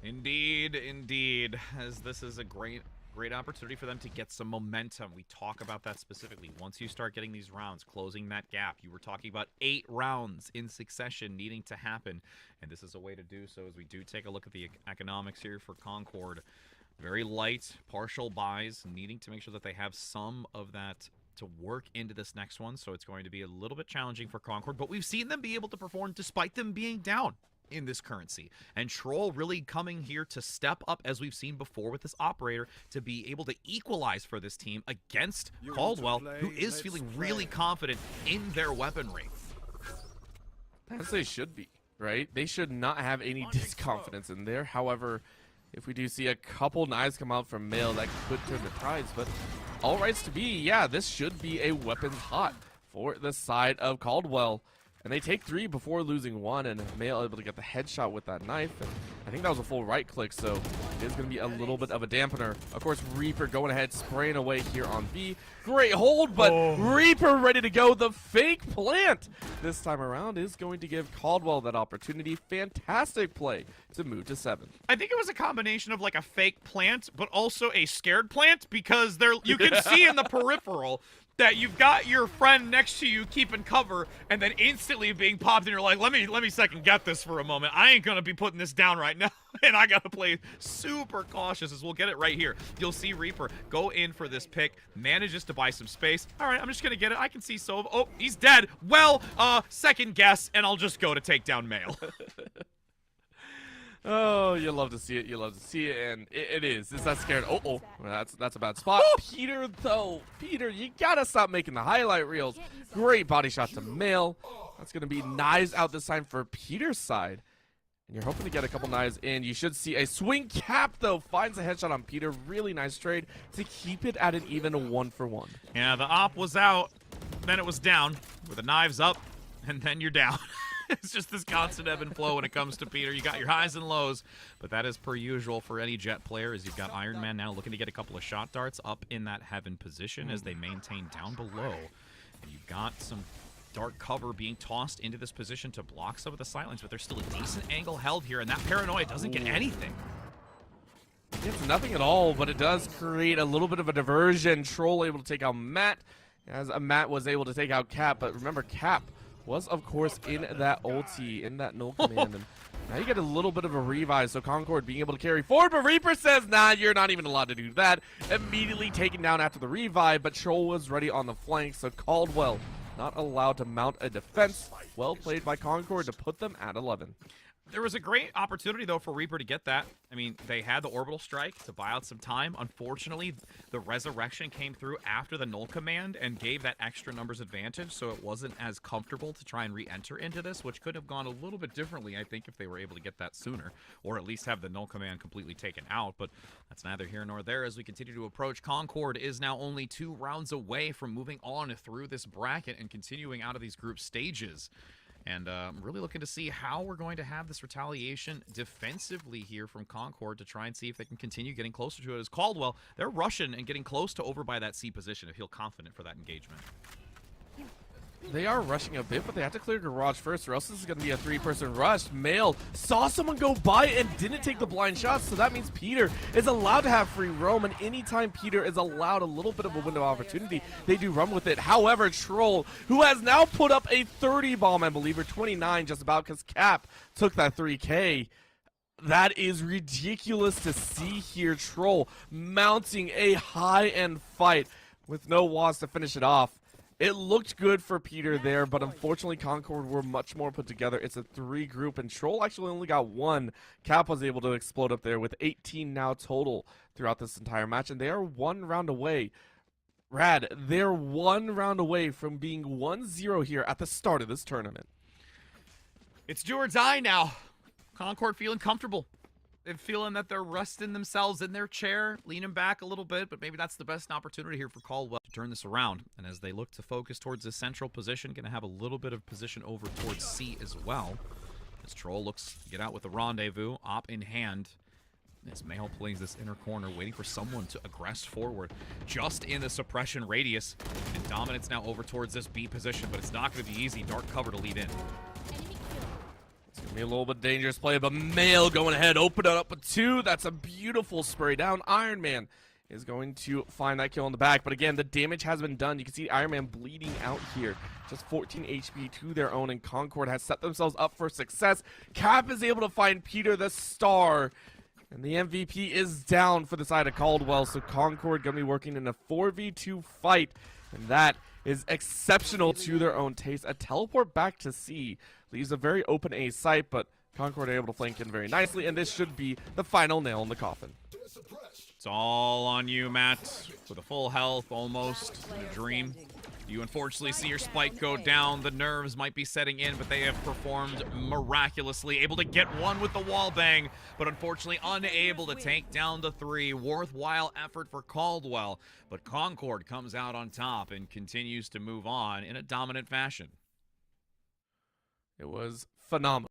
Indeed, indeed, as this is a great opportunity for them to get some momentum. We talk about that specifically. Once you start getting these rounds, closing that gap, you were talking about 8 rounds in succession needing to happen, and this is a way to do so. As we do take a look at the economics here for Concord, very light partial buys, needing to make sure that they have some of that to work into this next one, so it's going to be a little bit challenging for Concord, but we've seen them be able to perform despite them being down in this currency. And Troll really coming here to step up, as we've seen before with this operator, to be able to equalize for this team against Caldwell, who is feeling really confident in their weaponry. As they should be, right? They should not have any disconfidence in there. However, if we do see a couple knives come out from Mail, that could turn the tides. But all rights to be, yeah, this should be a weapons hot for the side of Caldwell. And they take 3 before losing 1, and Mail able to get the headshot with that knife. And I think that was a full right click, so it is going to be a little bit of a dampener. Of course, Reaper going ahead, spraying away here on B. Great hold, but Reaper ready to go. The fake plant this time around is going to give Caldwell that opportunity. Fantastic play to move to 7. I think it was a combination of like a fake plant, but also a scared plant, because you can see in the peripheral that you've got your friend next to you keeping cover, and then instantly being popped, and you're like, let me second get this for a moment. I ain't gonna be putting this down right now, and I gotta play super cautious, as we'll get it right here. You'll see Reaper go in for this pick, manages to buy some space. All right, I'm just gonna get it. I can see Sova. Oh, he's dead. Well, second guess, and I'll just go to take down Mail. Oh, you love to see it. You love to see it, and it is. It's that scared. Well, that's a bad spot. Peter, though. Peter, you gotta stop making the highlight reels. Great body shot to Mail. That's gonna be knives out this time for Peter's side. And you're hoping to get a couple knives in. You should see a swing. Cap, though, finds a headshot on Peter. Really nice trade to keep it at an even 1-for-1. Yeah, the op was out, then it was down, with the knives up, and then you're down. It's just this constant ebb and flow when it comes to Peter. You got your highs and lows, but that is per usual for any Jet player, as you've got Iron Man now looking to get a couple of shot darts up in that heaven position as they maintain down below. And you've got some dark cover being tossed into this position to block some of the sightlines, but there's still a decent angle held here, and that paranoia doesn't get anything. It's nothing at all, but it does create a little bit of a diversion. Troll able to take out Matt, as Matt was able to take out Cap, but remember, Cap was, of course, in that ulti, in that null command. And now you get a little bit of a revive, so Concord being able to carry forward, but Reaper says, nah, you're not even allowed to do that. Immediately taken down after the revive, but Troll was ready on the flank, so Caldwell not allowed to mount a defense. Well played by Concord to put them at 11. There was a great opportunity, though, for Reaper to get that. I mean, they had the orbital strike to buy out some time. Unfortunately, the resurrection came through after the null command and gave that extra numbers advantage, so it wasn't as comfortable to try and re-enter into this, which could have gone a little bit differently, I think, if they were able to get that sooner, or at least have the null command completely taken out. But that's neither here nor there as we continue to approach. Concord is now only 2 rounds away from moving on through this bracket and continuing out of these group stages. And I'm really looking to see how we're going to have this retaliation defensively here from Concord to try and see if they can continue getting closer to it. As Caldwell, they're rushing and getting close to over by that C position to feel confident for that engagement. They are rushing a bit, but they have to clear garage first, or else this is going to be a three-person rush. Male saw someone go by and didn't take the blind shot, so that means Peter is allowed to have free roam, and anytime Peter is allowed a little bit of a window of opportunity, they do run with it. However, Troll, who has now put up a 30 bomb, I believe, or 29 just about, because Cap took that 3K. That is ridiculous to see here. Troll mounting a high-end fight with no walls to finish it off. It looked good for Peter there, but unfortunately Concord were much more put together. It's a 3 group, and Troll actually only got 1. Cap was able to explode up there with 18 now total throughout this entire match, and they are 1 round away. Rad, they're 1 round away from being 1-0 here at the start of this tournament. It's do or die now. Concord feeling comfortable. They're feeling that they're resting themselves in their chair, leaning back a little bit, but maybe that's the best opportunity here for Caldwell to turn this around. And as they look to focus towards the central position, going to have a little bit of position over towards C as well. As Troll looks to get out with the rendezvous, op in hand. As Mayhel plays this inner corner, waiting for someone to aggress forward, just in the suppression radius. And Dominance now over towards this B position, but it's not going to be easy. Dark cover to lead in. Be a little bit dangerous play, but Male going ahead, open it up with 2. That's a beautiful spray down. Iron Man is going to find that kill in the back, but again, the damage has been done. You can see Iron Man bleeding out here. Just 14 HP to their own, and Concord has set themselves up for success. Cap is able to find Peter the Star, and the MVP is down for the side of Caldwell, so Concord going to be working in a 4v2 fight, and that is exceptional to their own taste. A teleport back to C leaves a very open A site, but Concord are able to flank in very nicely, and this should be the final nail in the coffin. It's all on you, Matt. With a full health, almost. A dream. You unfortunately see your spike go down. The nerves might be setting in, but they have performed miraculously. Able to get 1 with the wall bang, but unfortunately unable to take down the 3. Worthwhile effort for Caldwell, but Concord comes out on top and continues to move on in a dominant fashion. It was phenomenal,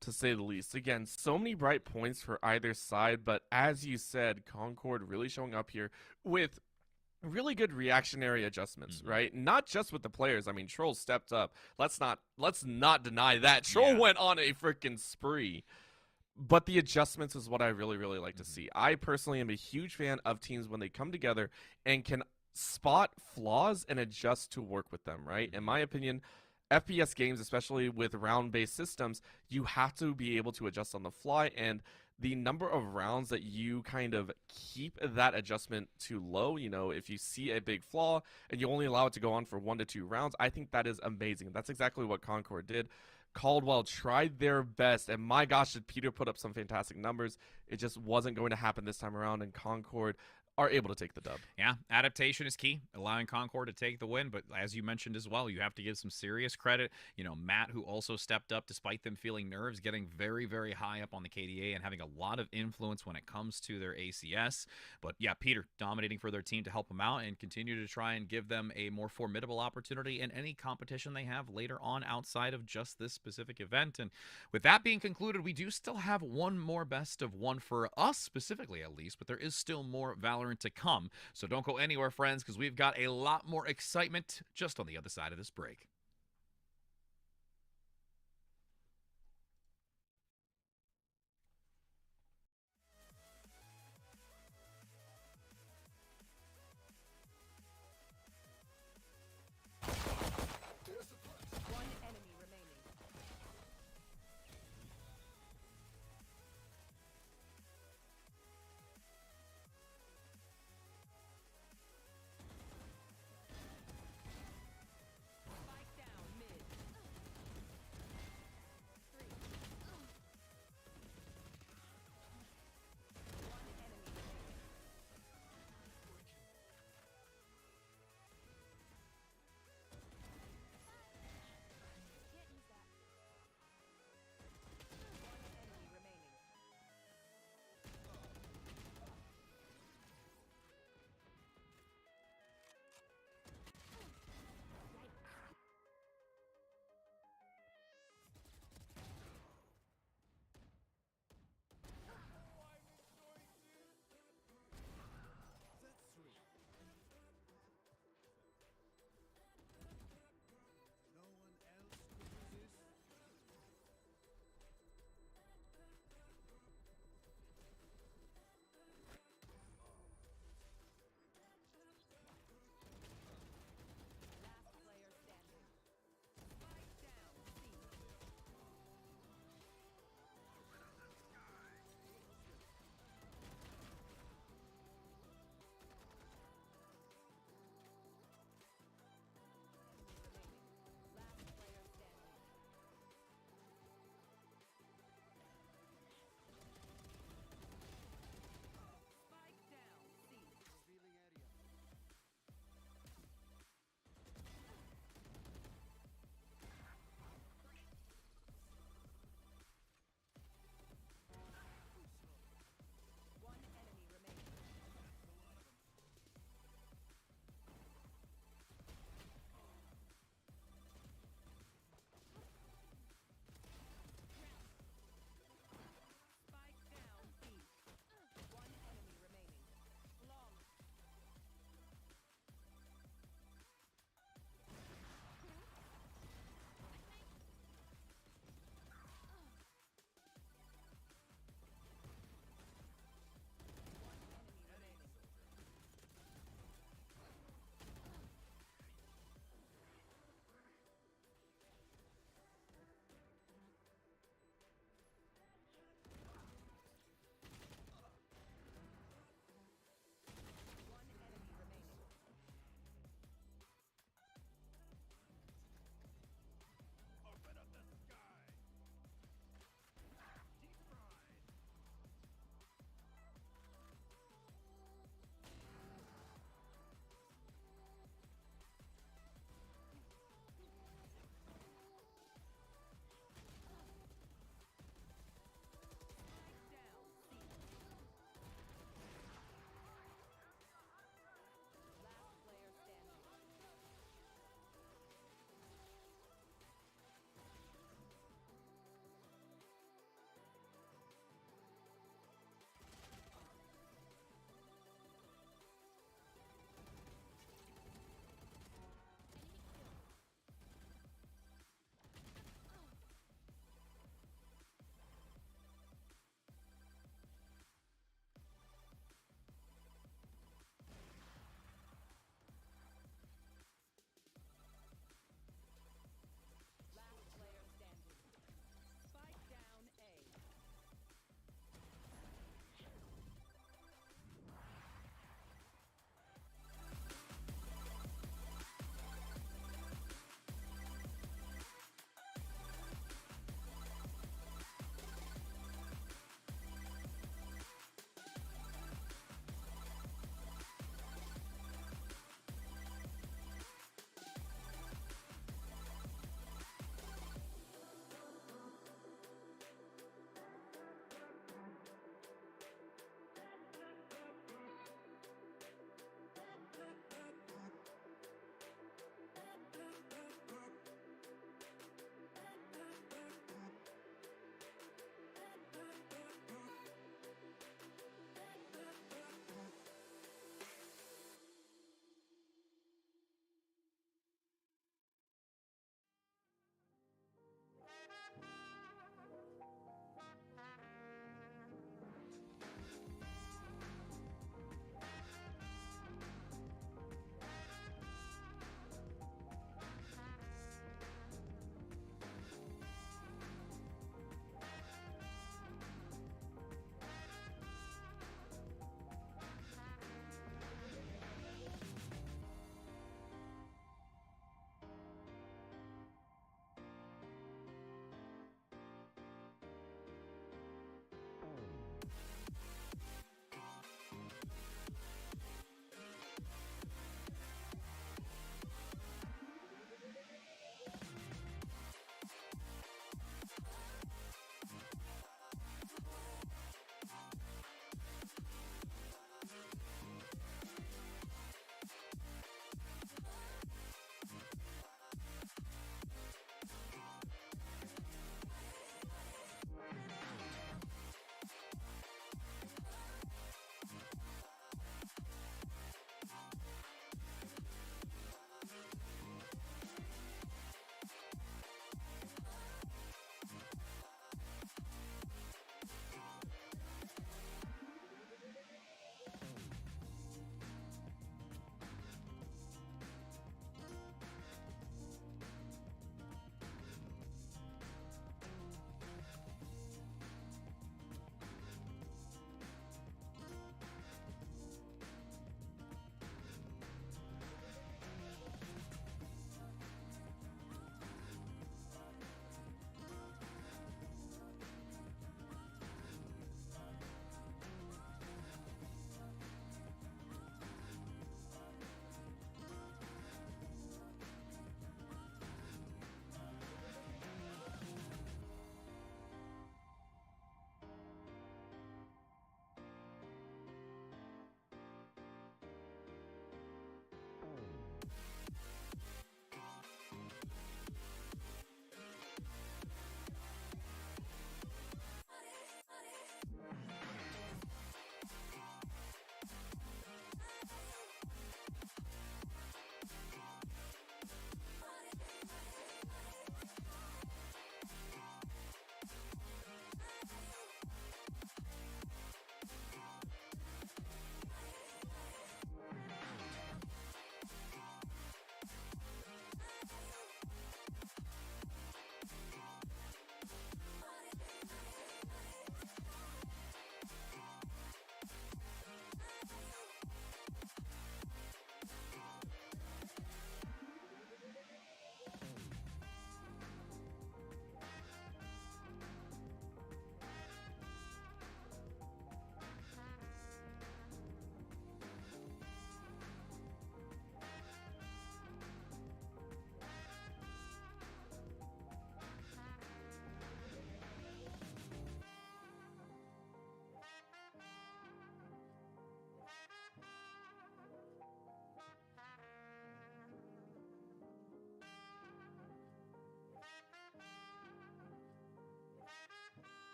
to say the least. Again, so many bright points for either side, but as you said, Concord really showing up here with really good reactionary adjustments, right? Not just with the players. I mean, Troll stepped up. Let's not deny that. Troll went on a freaking spree. But the adjustments is what I really, really like to see. I personally am a huge fan of teams when they come together and can spot flaws and adjust to work with them, right? In my opinion, FPS games, especially with round-based systems, you have to be able to adjust on the fly, and the number of rounds that you kind of keep that adjustment to low, you know, if you see a big flaw and you only allow it to go on for 1 to 2 rounds, I think that is amazing. That's exactly what Concord did. Caldwell tried their best, and my gosh, did Peter put up some fantastic numbers. It just wasn't going to happen this time around, and Concord are able to take the dub. Yeah, adaptation is key, allowing Concord to take the win, but as you mentioned as well, you have to give some serious credit. You know, Matt, who also stepped up despite them feeling nerves, getting very, very high up on the KDA and having a lot of influence when it comes to their ACS. But yeah, Peter dominating for their team to help them out and continue to try and give them a more formidable opportunity in any competition they have later on outside of just this specific event. And with that being concluded, we do still have one more best of one for us specifically, at least, but there is still more Valorant to come. So don't go anywhere, friends, because we've got a lot more excitement just on the other side of this break.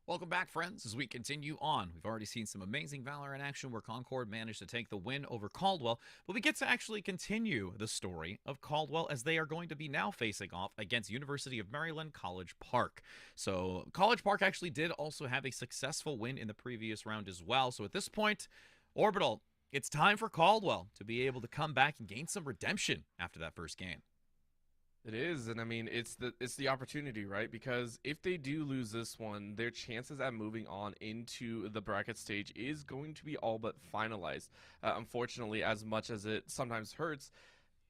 Welcome back, friends, as we continue on. We've already seen some amazing Valor in action where Concord managed to take the win over Caldwell, but we get to actually continue the story of Caldwell as they are going to be now facing off against University of Maryland College Park. So College Park actually did also have a successful win in the previous round as well. So at this point, Orbital, it's time for Caldwell to be able to come back and gain some redemption after that first game. It is, and I mean, it's the opportunity, right? Because if they do lose this one, their chances at moving on into the bracket stage is going to be all but finalized. Unfortunately, as much as it sometimes hurts,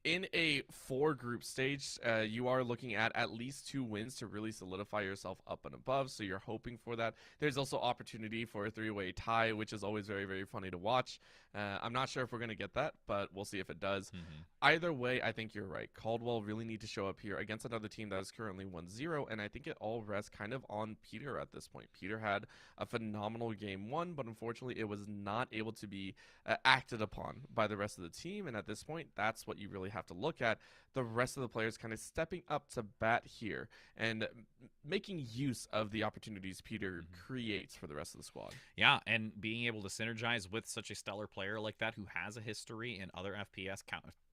in a 4-group stage, you are looking at least 2 wins to really solidify yourself up and above, so you're hoping for that. There's also opportunity for a 3-way tie, which is always very, very funny to watch. I'm not sure if we're going to get that, but we'll see if it does. Either way, I think you're right. Caldwell really need to show up here against another team that is currently 1-0, and I think it all rests kind of on Peter at this point. Peter had a phenomenal game 1, but unfortunately it was not able to be acted upon by the rest of the team, and at this point, that's what you really have to look at. The rest of the players kind of stepping up to bat here and making use of the opportunities Peter creates for the rest of the squad. Yeah, and being able to synergize with such a stellar player like that who has a history in other FPS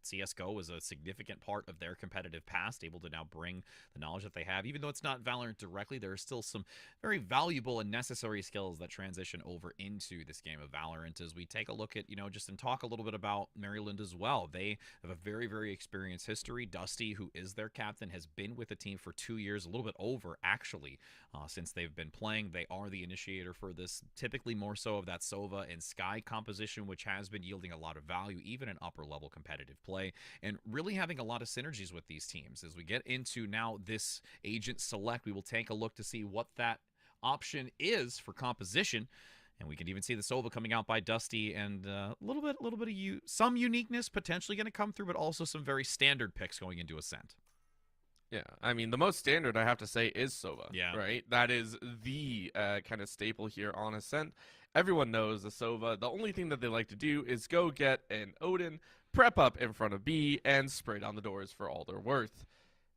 CSGO was a significant part of their competitive past, able to now bring the knowledge that they have. Even though it's not Valorant directly, there are still some very valuable and necessary skills that transition over into this game of Valorant as we take a look at, just and talk a little bit about Maryland as well. They have a very, very experienced history. Dusty, who is their captain, has been with the team for 2 years, a little bit over, actually, since they've been playing. They are the initiator for this, typically more so of that Sova and Sky composition, which has been yielding a lot of value, even in upper-level competitive play. And really having a lot of synergies with these teams. As we get into now this Agent Select, we will take a look to see what that option is for composition. And we can even see the Sova coming out by Dusty, and a little bit of some uniqueness potentially going to come through, but also some very standard picks going into Ascent. Yeah, I mean, the most standard, I have to say, is Sova. Yeah. Right? That is the kind of staple here on Ascent. Everyone knows the Sova. The only thing that they like to do is go get an Odin, prep up in front of B, and spray down the doors for all they're worth.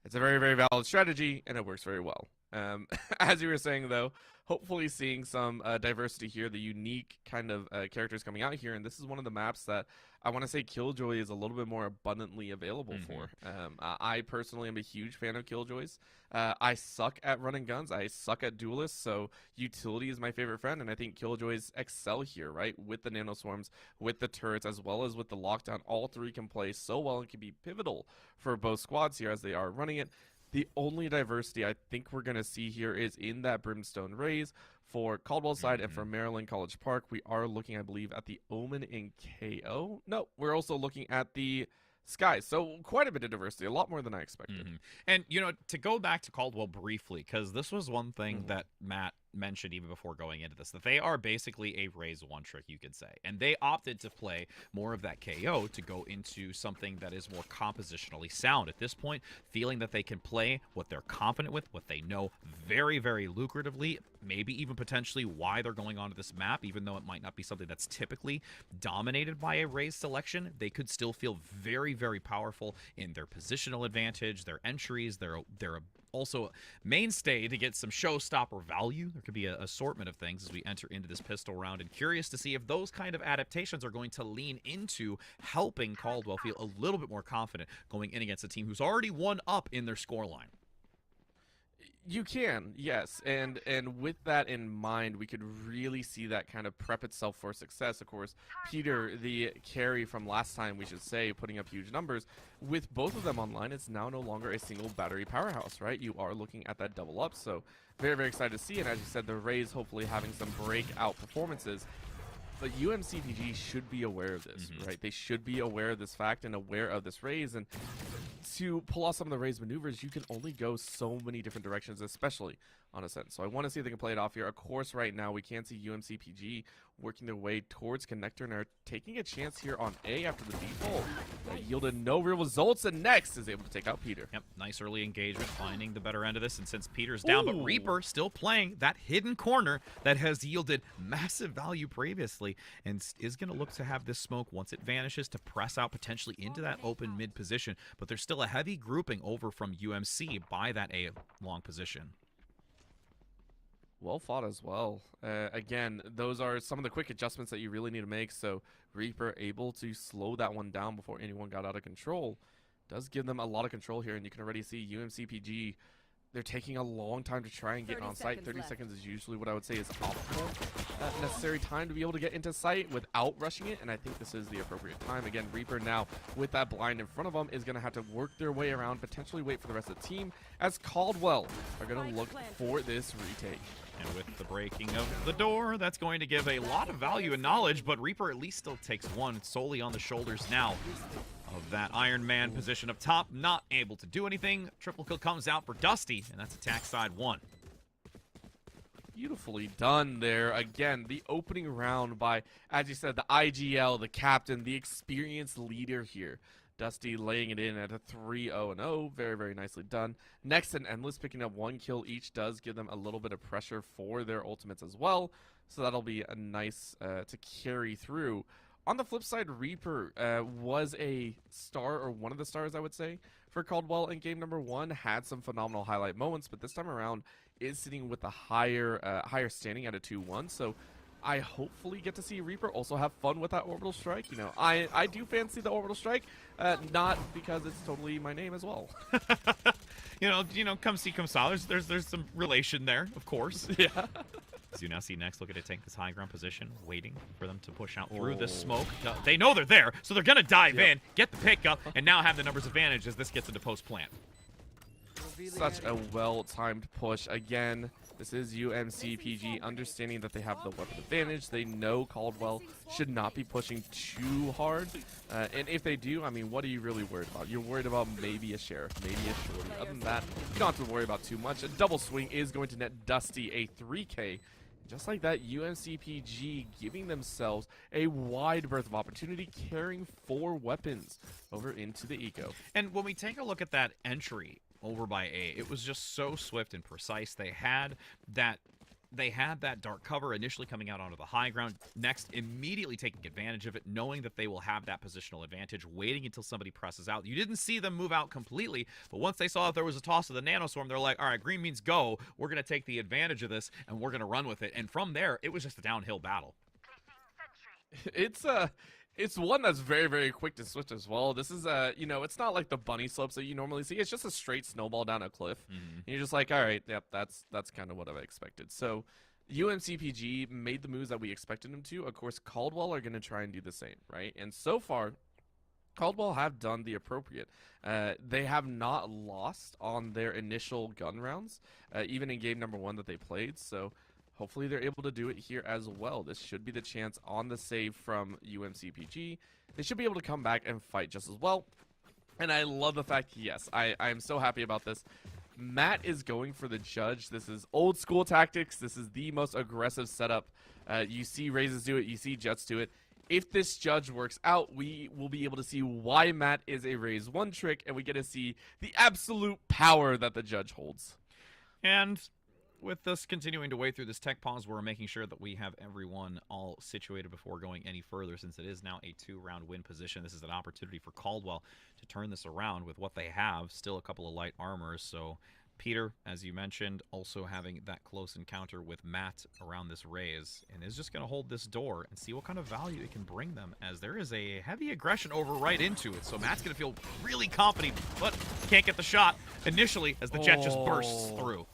It's a very, very valid strategy, and it works very well. As you were saying, though, hopefully seeing some diversity here, the unique kind of characters coming out here, and this is one of the maps that I want to say Killjoy is a little bit more abundantly available for. I personally am a huge fan of Killjoys. I suck at running guns. I suck at duelists, so utility is my favorite friend, and I think Killjoys excel here, right? With the nanoswarms, with the turrets, as well as with the lockdown. All 3 can play so well and can be pivotal for both squads here as they are running it. The only diversity I think we're going to see here is in that Brimstone Rays for Caldwell's side, and for Maryland College Park, we are looking, I believe, at the Omen in KO. No, we're also looking at the Sky. So quite a bit of diversity, a lot more than I expected. And, to go back to Caldwell briefly, because this was one thing that Matt mentioned even before going into this, that they are basically a Raise one trick, you could say. And they opted to play more of that KO to go into something that is more compositionally sound. At this point, feeling that they can play what they're confident with, what they know very, very lucratively, maybe even potentially why they're going onto this map, even though it might not be something that's typically dominated by a Raise selection, they could still feel very, very powerful in their positional advantage, their entries, their also mainstay to get some showstopper value. There could be an assortment of things as we enter into this pistol round, and curious to see if those kind of adaptations are going to lean into helping Caldwell feel a little bit more confident going in against a team who's already one up in their scoreline. You can, yes, and with that in mind, we could really see that kind of prep itself for success. Of course, Peter, the carry from last time, we should say, putting up huge numbers. With both of them online, it's now no longer a single battery powerhouse, right? You are looking at that double up, so very, very excited to see. And as you said, the Rays hopefully having some breakout performances. But UMCPG should be aware of this, right? They should be aware of this fact and aware of this Raise. And to pull off some of the Raise maneuvers, you can only go so many different directions, especially on Ascent. So I want to see if they can play it off here. Of course, right now, we can see UMCPG working their way towards Connector and are taking a chance here on A after the default. That yielded no real results, and next is able to take out Peter. Yep, nice early engagement, finding the better end of this, and since Peter's down, but Reaper still playing that hidden corner that has yielded massive value previously, and is going to look to have this smoke once it vanishes to press out potentially into that open mid position, but there's still a heavy grouping over from UMC by that A long position. Well fought as well. Again, those are some of the quick adjustments that you really need to make. So Reaper able to slow that one down before anyone got out of control. Does give them a lot of control here, and you can already see UMCPG. They're taking a long time to try and get on site. 30 seconds is usually what I would say is optimal. Necessary time to be able to get into site without rushing it, and I think this is the appropriate time. Again, Reaper now with that blind in front of them is going to have to work their way around, potentially wait for the rest of the team, as Caldwell are going to look for this retake. And with the breaking of the door, that's going to give a lot of value and knowledge, but Reaper at least still takes one solely on the shoulders now of that Iron Man position up top. Not able to do anything. Triple kill comes out for Dusty, and that's attack side 1. Beautifully done there. Again, the opening round by, as you said, the IGL, the captain, the experienced leader here. Dusty laying it in at a 3-0-0. Very, very nicely done. Next and Endless picking up 1 kill each does give them a little bit of pressure for their ultimates as well. So that'll be a nice to carry through. On the flip side, Reaper was a star, or one of the stars, I would say, for Caldwell in game number 1. Had some phenomenal highlight moments, but this time around is sitting with a higher standing at a 2-1. So I hopefully get to see Reaper also have fun with that orbital strike. You know, I do fancy the orbital strike, not because it's totally my name as well. you know, come see, come saw. There's some relation there, of course. Yeah. As you now see next, looking to take this high ground position, waiting for them to push out through this smoke. They know they're there, so they're going to dive in, get the pickup, and now have the numbers advantage as this gets into post plant. Such a well-timed push. Again, this is UMCPG, understanding that they have the weapon advantage. They know Caldwell should not be pushing too hard. And if they do, I mean, what are you really worried about? You're worried about maybe a sheriff, maybe a shorty. Other than that, you don't have to worry about too much. A double swing is going to net Dusty a 3K. Just like that, UMCPG giving themselves a wide berth of opportunity, carrying 4 weapons over into the eco. And when we take a look at that entry over by A, it was just so swift and precise. They had that dark cover initially coming out onto the high ground. Next, immediately taking advantage of it, knowing that they will have that positional advantage, waiting until somebody presses out. You didn't see them move out completely, but once they saw that there was a toss of the nanoswarm, they're like, all right, green means go. We're going to take the advantage of this, and we're going to run with it. And from there, it was just a downhill battle. It's one that's very, very quick to switch as well. This is, you know, it's not like the bunny slopes that you normally see. It's just a straight snowball down a cliff. And you're just like, all right, yep, that's kind of what I expected. So UMCPG made the moves that we expected them to. Of course, Caldwell are going to try and do the same, right? And so far, Caldwell have done the appropriate. They have not lost on their initial gun rounds, even in game number 1 that they played. So hopefully they're able to do it here as well. This should be the chance on the save from UMCPG. They should be able to come back and fight just as well. And I love the fact, yes, I am so happy about this. Matt is going for the judge. This is old school tactics. This is the most aggressive setup. You see Razes do it. You see Jets do it. If this judge works out, we will be able to see why Matt is a Raise 1 trick, and we get to see the absolute power that the judge holds. And with us continuing to wade through this tech pause, we're making sure that we have everyone all situated before going any further, since it is now a 2-round win position. This is an opportunity for Caldwell to turn this around with what they have. Still a couple of light armors. So Peter, as you mentioned, also having that close encounter with Matt around this raise, and is just going to hold this door and see what kind of value it can bring them, as there is a heavy aggression over right into it. So Matt's going to feel really confident, but can't get the shot initially as the jet just bursts through.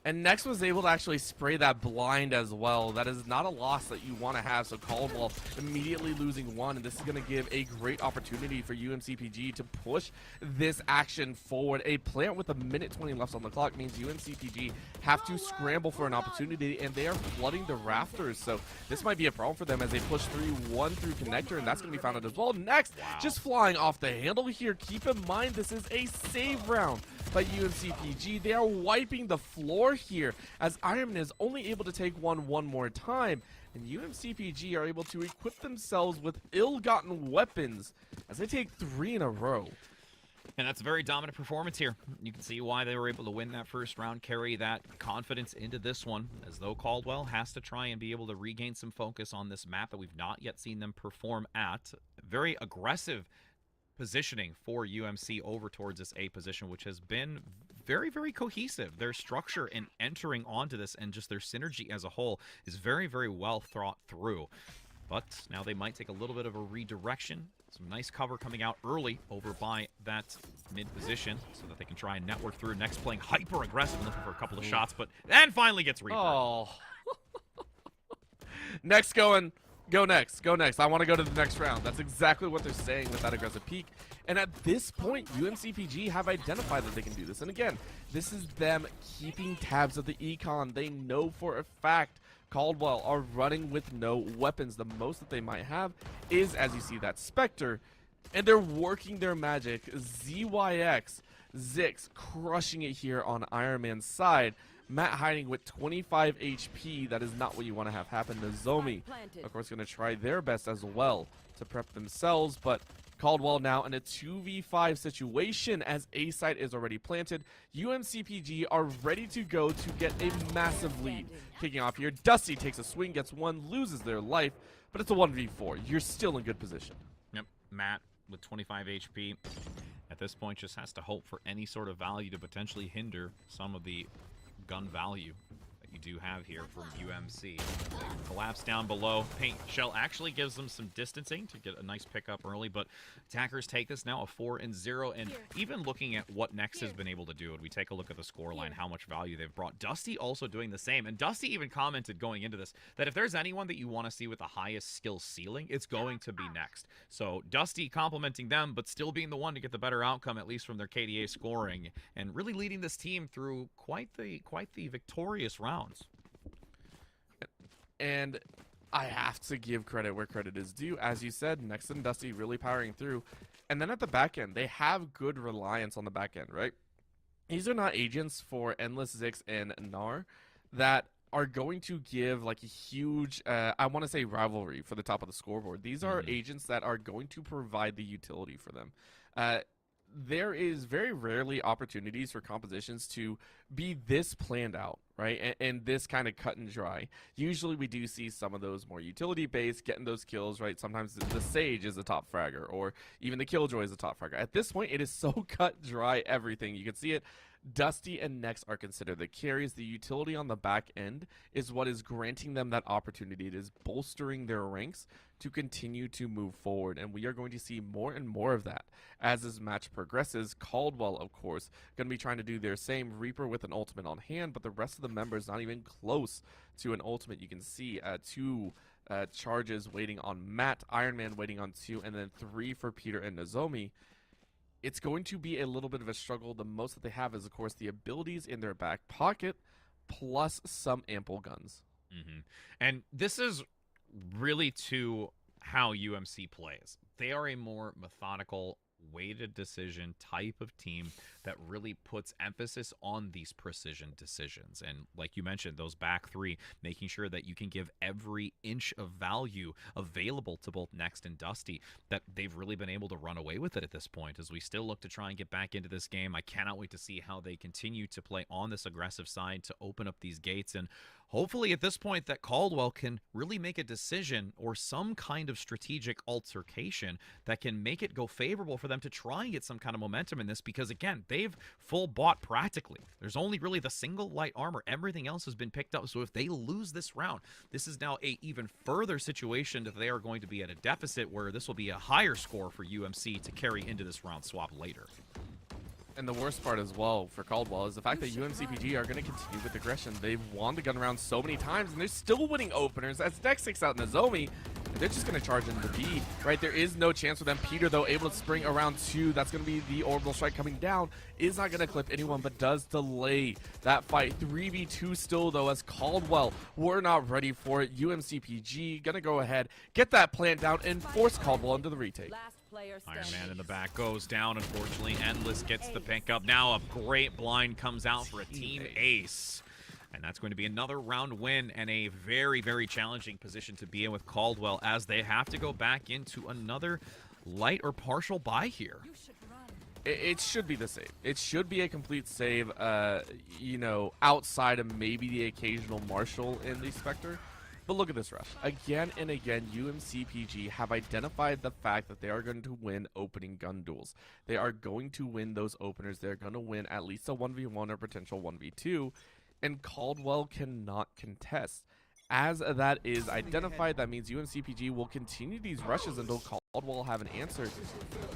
And Next was able to actually spray that blind as well. That is not a loss that you want to have. So Caldwell immediately losing 1, and this is going to give a great opportunity for UMCPG to push this action forward. A plant with 1:20 left on the clock means UMCPG have to scramble for an opportunity, and they are flooding the rafters. So this might be a problem for them as they push 3-1 through connector, and that's going to be found out as well. Next, just flying off the handle here. Keep in mind, this is a save round by UMCPG. They are wiping the floor here as Ironman is only able to take one more time, and UMCPG are able to equip themselves with ill-gotten weapons as they take 3 in a row. And that's a very dominant performance here. You can see why they were able to win that first round, carry that confidence into this one, as though Caldwell has to try and be able to regain some focus on this map that we've not yet seen them perform at. Very aggressive positioning for UMC over towards this A position, which has been very, very cohesive. Their structure in entering onto this and just their synergy as a whole is very, very well thought through. But now they might take a little bit of a redirection. Some nice cover coming out early over by that mid position so that they can try and network through. Next playing hyper aggressive, looking for a couple of shots, but then finally gets Reaper. Oh. Next going. Go next. Go next. I want to go to the next round. That's exactly what they're saying with that aggressive peak. And at this point, UMCPG have identified that they can do this. And again, this is them keeping tabs of the econ. They know for a fact Caldwell are running with no weapons. The most that they might have is, as you see, that Spectre. And they're working their magic. ZYX, Zix crushing it here on Iron Man's side. Matt hiding with 25 HP. That is not what you want to have happen. Nozomi, of course, going to try their best as well to prep themselves. But Caldwell now in a 2v5 situation as A site is already planted. UMCPG are ready to go to get a massive lead. Kicking off here, Dusty takes a swing, gets one, loses their life, but it's a 1v4. You're still in good position. Yep, Matt with 25 HP. At this point, just has to hope for any sort of value to potentially hinder some of the gun value that you do have here from UMC. They collapse down below. Paint Shell actually gives them some distancing to get a nice pickup early, but attackers take this now a 4-0, and even looking at what Next has been able to do, and we take a look at the scoreline, how much value they've brought. Dusty also doing the same, and Dusty even commented going into this that if there's anyone that you want to see with the highest skill ceiling, it's going to be Next. So Dusty complimenting them, but still being the one to get the better outcome, at least from their KDA scoring, and really leading this team through quite the victorious rounds. And I have to give credit where credit is due. As you said, Next and Dusty really powering through. And then at the back end, they have good reliance on the back end, right? These are not agents for Endless, Zix, and Nar that are going to give like a huge, I want to say rivalry for the top of the scoreboard. These are agents that are going to provide the utility for them. There is very rarely opportunities for compositions to be this planned out, right? And this kind of cut and dry. Usually we do see some of those more utility-based, getting those kills, right? Sometimes the Sage is a top fragger, or even the Killjoy is a top fragger. At this point, it is so cut dry, everything. You can see it. Dusty and Next are considered the carries. The utility on the back end is what is granting them that opportunity. It is bolstering their ranks to continue to move forward, and we are going to see more and more of that as this match progresses. Caldwell, of course, going to be trying to do their same. Reaper with an ultimate on hand, but the rest of the members not even close to an ultimate. You can see two charges waiting on Matt, Iron Man waiting on 2, and then 3 for Peter and Nozomi. It's going to be a little bit of a struggle. The most that they have is, of course, the abilities in their back pocket, plus some ample guns. And this is really to how UMC plays. They are a more methodical, weighted decision type of team that really puts emphasis on these precision decisions. And like you mentioned, those back three, making sure that you can give every inch of value available to both Next and Dusty, that they've really been able to run away with it at this point as we still look to try and get back into this game. I cannot wait to see how they continue to play on this aggressive side to open up these gates, and hopefully at this point that Caldwell can really make a decision or some kind of strategic altercation that can make it go favorable for them to try and get some kind of momentum in this, because again, they've full bought practically. There's only really the single light armor. Everything else has been picked up. So if they lose this round, this is now a even further situation that they are going to be at a deficit, where this will be a higher score for UMC to carry into this round swap later. And the worst part as well for Caldwell is the fact that UMCPG are going to continue with aggression. They've won the gun round so many times, and they're still winning openers. As Dex takes out Nozomi, they're just going to charge into B, right? There is no chance for them. Peter, though, able to spring around 2. That's going to be the orbital strike coming down. Is not going to clip anyone, but does delay that fight. 3v2 still, though, as Caldwell were not ready for it. UMCPG going to go ahead, get that plant down, and force Caldwell into the retake. Iron Man in the back goes down, unfortunately. Endless gets the pick up. Now a great blind comes out for a team ace. And that's going to be another round win and a very, very challenging position to be in with Caldwell, as they have to go back into another light or partial buy here. It should be the save. It should be a complete save, you know, outside of maybe the occasional Marshall in the Spectre. But look at this rush. Again and again, UMCPG have identified the fact that they are going to win opening gun duels. They are going to win those openers. They're going to win at least a 1v1 or potential 1v2. And Caldwell cannot contest. As that is identified, that means UMCPG will continue these rushes until Caldwell will have an answer.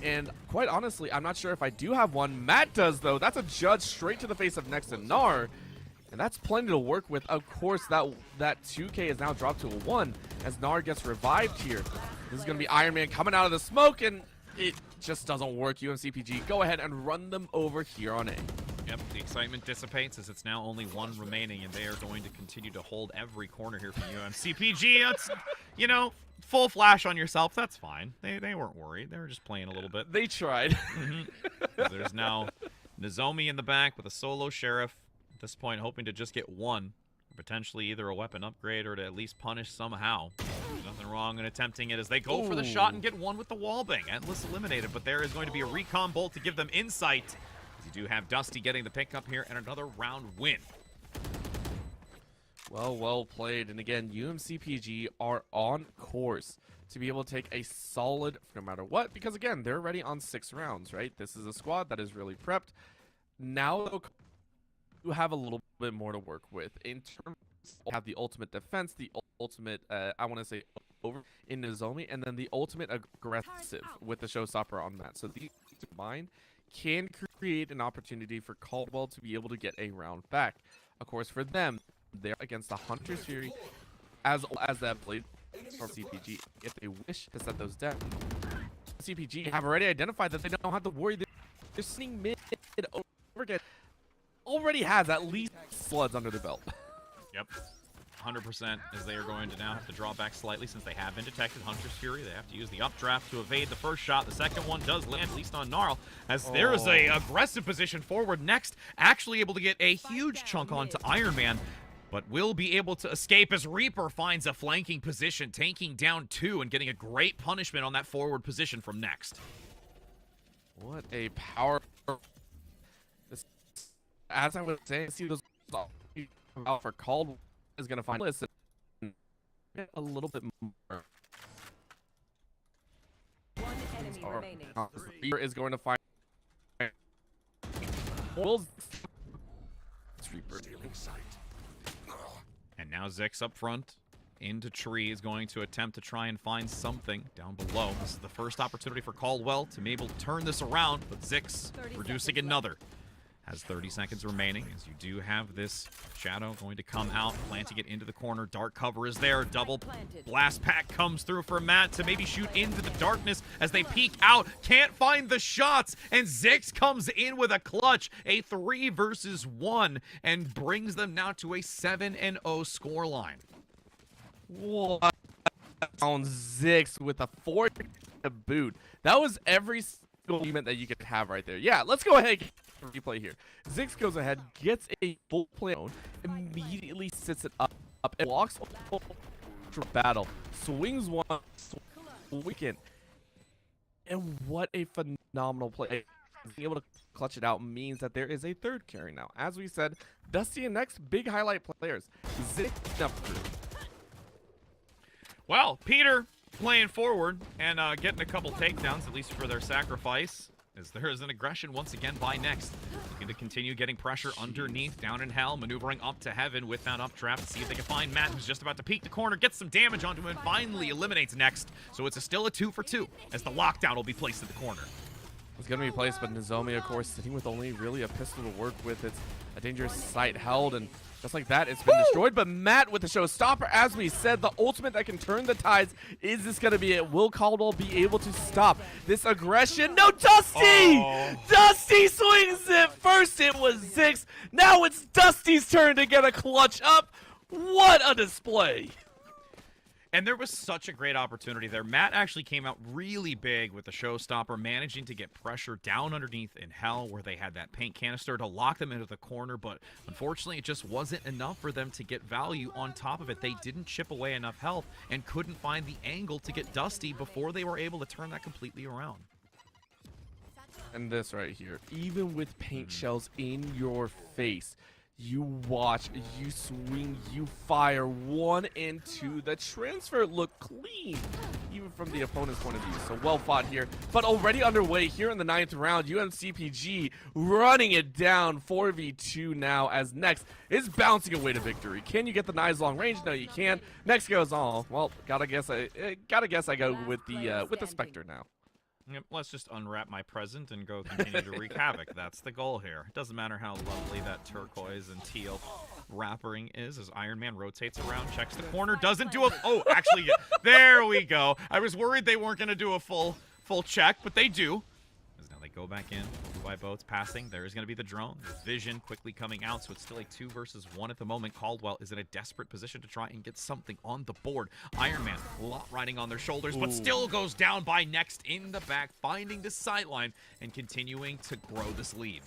And quite honestly, I'm not sure if I do have one. Matt does, though. That's a judge straight to the face of next to Gnar. And that's plenty to work with. Of course, that 2K is now dropped to a 1 as Gnar gets revived here. This is going to be Iron Man coming out of the smoke, and it just doesn't work. UMCPG, go ahead and run them over here on A. Yep, the excitement dissipates as it's now only 1 remaining, and they are going to continue to hold every corner here from UMCPG. That's, you know, full flash on yourself. That's fine. They weren't worried. They were just playing a little bit. They tried. There's now Nozomi in the back with a solo sheriff. At this point, hoping to just get 1, potentially either a weapon upgrade or to at least punish somehow. There's nothing wrong in attempting it as they go for the shot and get 1 with the wallbang. Endless eliminated, but there is going to be a recon bolt to give them insight. You do have Dusty getting the pickup here and another round win. Well played. And again, UMCPG are on course to be able to take a solid no matter what, because again, they're already on 6 rounds, right? This is a squad that is really prepped. Now you have a little bit more to work with in terms of have the ultimate defense, the ultimate, I want to say, over in Nozomi, and then the ultimate aggressive with the showstopper on that. So these combined can create an opportunity for Caldwell to be able to get a round back. Of course, for them, they're against the Hunter's Fury as that blade from CPG. If they wish to set those down, CPG have already identified that they don't have to worry. They're sitting mid over again. Already has at least sludge under the belt. Yep. 100% as they are going to now have to draw back slightly since they have been detected. Hunter's Fury, they have to use the updraft to evade the first shot. The second one does land, at least on Gnarl, as there is a aggressive position forward next, actually able to get a huge chunk onto Iron Man, but will be able to escape as Reaper finds a flanking position, taking down 2 and getting a great punishment on that forward position from next. What a power. As I was saying, see those out for Caldwell is going to find this a little bit more. One enemy remaining. Reaper is going to find Reaper. And now Zix up front into tree is going to attempt to try and find something down below. This is the first opportunity for Caldwell to be able to turn this around, but Zix reducing another. Has 30 seconds remaining as you do have this shadow going to come out, planting it into the corner. Dark cover is there. Double blast pack comes through for Matt to maybe shoot into the darkness as they peek out. Can't find the shots, and Zix comes in with a clutch, a 3 versus 1, and brings them now to a 7-0 scoreline. What? On Zix with a 4 to boot. That was every single event that you could have right there. Yeah, let's go ahead. Replay here. Zix goes ahead, gets a full play on, immediately sits it up and walks for battle, swings one, weekend, and what a phenomenal play. Being able to clutch it out means that there is a third carry now. As we said, Dusty and next big highlight players. Zix up through. Well, Peter playing forward and getting a couple takedowns, at least for their sacrifice. As there is an aggression once again by Next. Looking to continue getting pressure underneath, down in hell, maneuvering up to heaven with that updraft to see if they can find Matt, who's just about to peek the corner, gets some damage onto him, and finally eliminates Next. So it's still a 2 for 2, as the lockdown will be placed at the corner. It's going to be placed, but Nozomi, of course, sitting with only really a pistol to work with. It's a dangerous sight held, and just like that, it's been destroyed. But Matt with the showstopper, as we said, the ultimate that can turn the tides. Is this going to be it? Will Caldwell be able to stop this aggression? No, Dusty! Oh. Dusty swings it. First it was Zix. Now it's Dusty's turn to get a clutch up. What a display. And there was such a great opportunity there. Matt actually came out really big with the showstopper, managing to get pressure down underneath in hell where they had that paint canister to lock them into the corner, but unfortunately it just wasn't enough for them to get value on top of it. They didn't chip away enough health and couldn't find the angle to get Dusty before they were able to turn that completely around. And this right here, even with paint shells in your face, You watch, you swing, you fire. 1 and 2. The transfer looked clean, even from the opponent's point of view. So well fought here. But already underway here in the 9th round, UMCPG running it down 4v2 now as Next is bouncing away to victory. Can you get the knives long range? No, you can't. Next goes on. Well, gotta guess I go with the Spectre now. Yep, let's just unwrap my present and go continue to wreak havoc. That's the goal here. It doesn't matter how lovely that turquoise and teal wrappering is as Iron Man rotates around, checks the corner, doesn't do a... Oh, actually, there we go. I was worried they weren't going to do a full check, but they do. As now they go back in, 2 by boats passing. There is going to be the drone. The vision quickly coming out, so it's still a 2 versus 1 at the moment. Caldwell is in a desperate position to try and get something on the board. Iron Man, a lot riding on their shoulders, but still goes down by Next in the back, finding the sideline and continuing to grow this lead.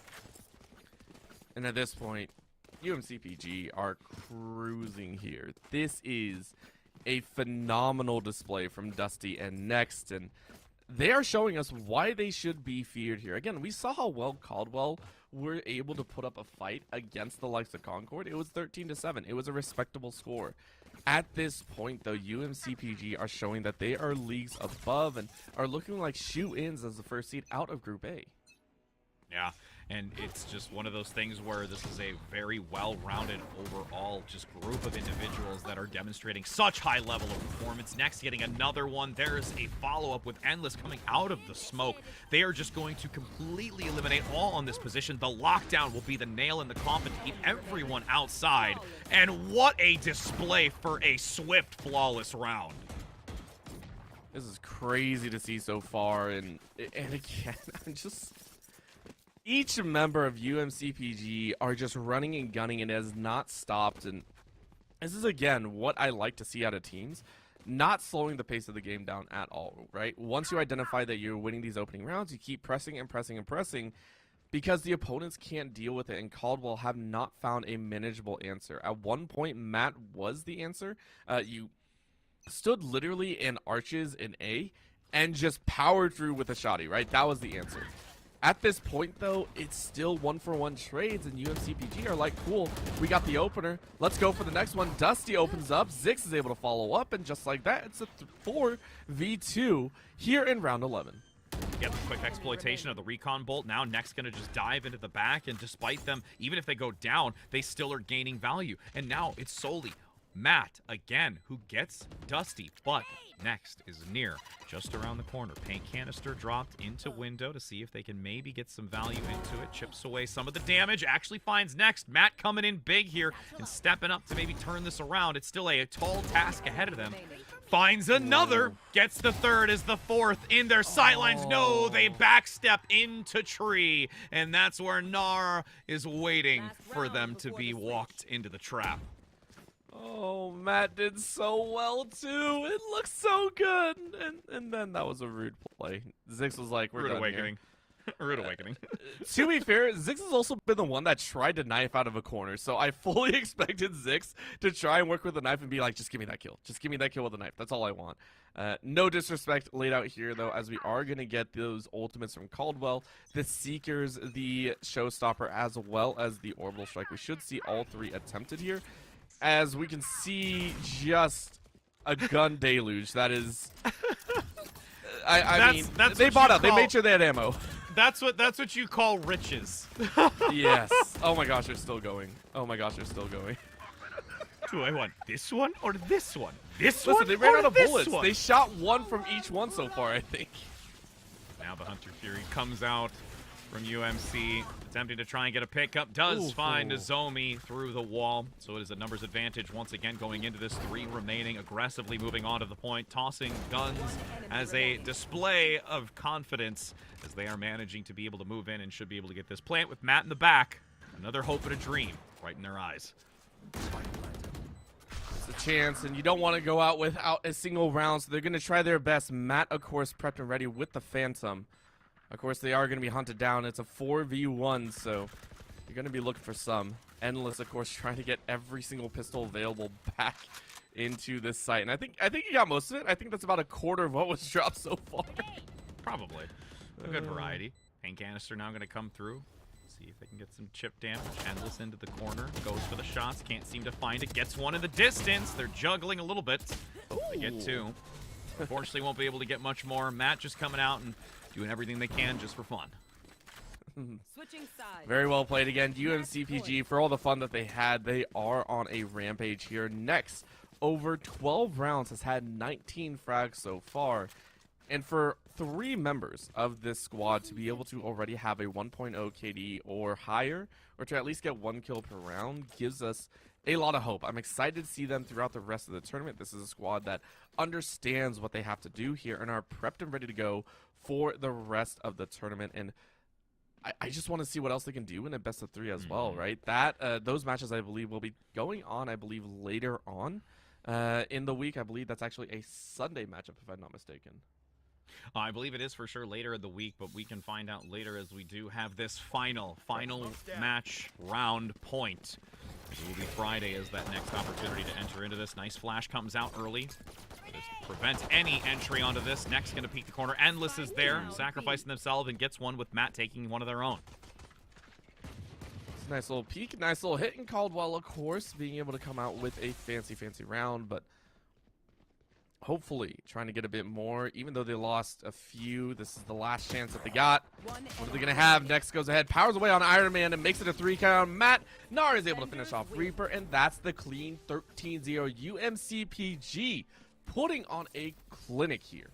And at this point, UMCPG are cruising here. This is a phenomenal display from Dusty and Next, and they are showing us why they should be feared here. Again, we saw how well Caldwell were able to put up a fight against the likes of Concord. It was 13-7. It was a respectable score. At this point, though, UMCPG are showing that they are leagues above and are looking like shoe-ins as the first seed out of Group A. Yeah, and it's just one of those things where this is a very well-rounded overall just group of individuals that are demonstrating such high level of performance. Next, getting another one. There's a follow-up with Endless coming out of the smoke. They are just going to completely eliminate all on this position. The lockdown will be the nail in the coffin to keep everyone outside. And what a display for a swift, flawless round. This is crazy to see so far, and again, I'm just... Each member of UMCPG are just running and gunning, and it has not stopped. And this is, again, what I like to see out of teams. Not slowing the pace of the game down at all, right? Once you identify that you're winning these opening rounds, you keep pressing and pressing and pressing because the opponents can't deal with it, and Caldwell have not found a manageable answer. At one point, Matt was the answer. You stood literally in arches in A and just powered through with a shotty, right? That was the answer. At this point, though, it's still 1-for-1 trades, and UMCPG are like, cool, we got the opener. Let's go for the next one. Dusty opens up. Zix is able to follow up, and just like that, it's a 4v2 here in round 11. Get the quick exploitation of the recon bolt. Now Next going to just dive into the back, and despite them, even if they go down, they still are gaining value. And now it's solely Matt, again, who gets Dusty, but Next is near, just around the corner. Paint canister dropped into window to see if they can maybe get some value into it. Chips away some of the damage, actually finds Next. Matt coming in big here and stepping up to maybe turn this around. It's still a tall task ahead of them. Finds another, gets the third, is the fourth in their sightlines. No, they backstep into tree, and that's where Nar is waiting for them to be walked into the trap. Oh, Matt did so well, too. It looks so good. And then that was a rude play. Zix was like, we're Rude done awakening. Rude awakening. To be fair, Zix has also been the one that tried to knife out of a corner. So I fully expected Zix to try and work with a knife and be like, just give me that kill. Just give me that kill with a knife. That's all I want. No disrespect laid out here, though, as we are going to get those ultimates from Caldwell, the Seekers, the Showstopper, as well as the Orbital Strike. We should see all 3 attempted here. As we can see, just a gun deluge. That is, I mean, they bought out. They made sure they had ammo. That's what you call riches. Yes. Oh my gosh, they're still going. Oh my gosh, they're still going. Do I want this one or this one? This Listen, one. they ran or out of this bullets. one? They shot 1 from each one so far, I think. Now the Hunter Fury comes out from UMC, attempting to try and get a pickup. Does find Zomi through the wall, so it is a numbers advantage once again going into this. 3 remaining, aggressively moving on to the point, tossing guns as a display of confidence as they are managing to be able to move in and should be able to get this plant with Matt in the back. Another hope and a dream right in their eyes. It's a chance, and you don't want to go out without a single round, so they're going to try their best. Matt, of course, prepped and ready with the Phantom. Of course, they are going to be hunted down. It's a 4v1, so you're going to be looking for some. Endless, of course, trying to get every single pistol available back into this site. And I think you got most of it. I think that's about a quarter of what was dropped so far. Probably. A good variety. Paint canister now going to come through. See if they can get some chip damage. Endless into the corner. Goes for the shots. Can't seem to find it. Gets one in the distance. They're juggling a little bit. Hope they get two. Unfortunately, won't be able to get much more. Matt just coming out and doing everything they can just for fun. Switching sides. Very well played again. UMCPG, for all the fun that they had, they are on a rampage here. Next, over 12 rounds, has had 19 frags so far. And for 3 members of this squad to be able to already have a 1.0 KD or higher, or to at least get 1 kill per round, gives us a lot of hope. I'm excited to see them throughout the rest of the tournament. This is a squad that understands what they have to do here and are prepped and ready to go for the rest of the tournament. And I just want to see what else they can do in a best of 3 as well, right? Those matches, I believe, will be going on, I believe, later on in the week. I believe that's actually a Sunday matchup, if I'm not mistaken. I believe it is for sure later in the week, but we can find out later as we do have this final match round point. It will be Friday as that next opportunity to enter into this. Nice flash comes out early. This prevents any entry onto this. Next going to peek the corner. Endless is there, sacrificing themselves and gets one with Matt taking one of their own. It's a nice little peek, nice little hit, and Caldwell, of course, being able to come out with a fancy round, but hopefully trying to get a bit more. Even though they lost a few, this is the last chance that they got. What are they going to have? Next goes ahead, powers away on Iron Man and makes it a 3 count. Matt Nar is able to finish off Reaper, and that's the clean 13-0 UMCPG, putting on a clinic here.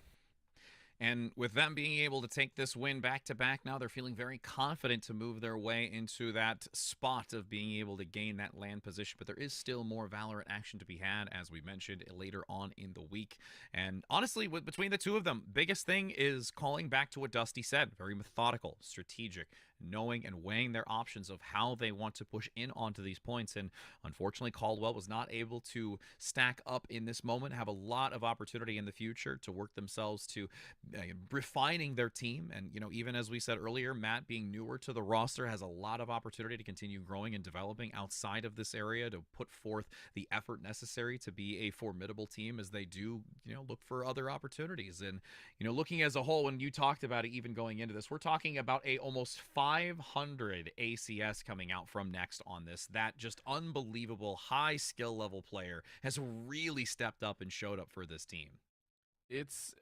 And with them being able to take this win back-to-back, now they're feeling very confident to move their way into that spot of being able to gain that land position. But there is still more Valorant action to be had, as we mentioned, later on in the week. And honestly, between the two of them, biggest thing is calling back to what Dusty said. Very methodical, strategic, knowing and weighing their options of how they want to push in onto these points. And unfortunately, Caldwell was not able to stack up in this moment, have a lot of opportunity in the future to work themselves to refining their team. And, you know, even as we said earlier, Matt being newer to the roster has a lot of opportunity to continue growing and developing outside of this area to put forth the effort necessary to be a formidable team as they do, you know, look for other opportunities. And, you know, looking as a whole, when you talked about it, even going into this, we're talking about a almost 500 ACS coming out from Next on this. That just unbelievable high skill level player has really stepped up and showed up for this team. It's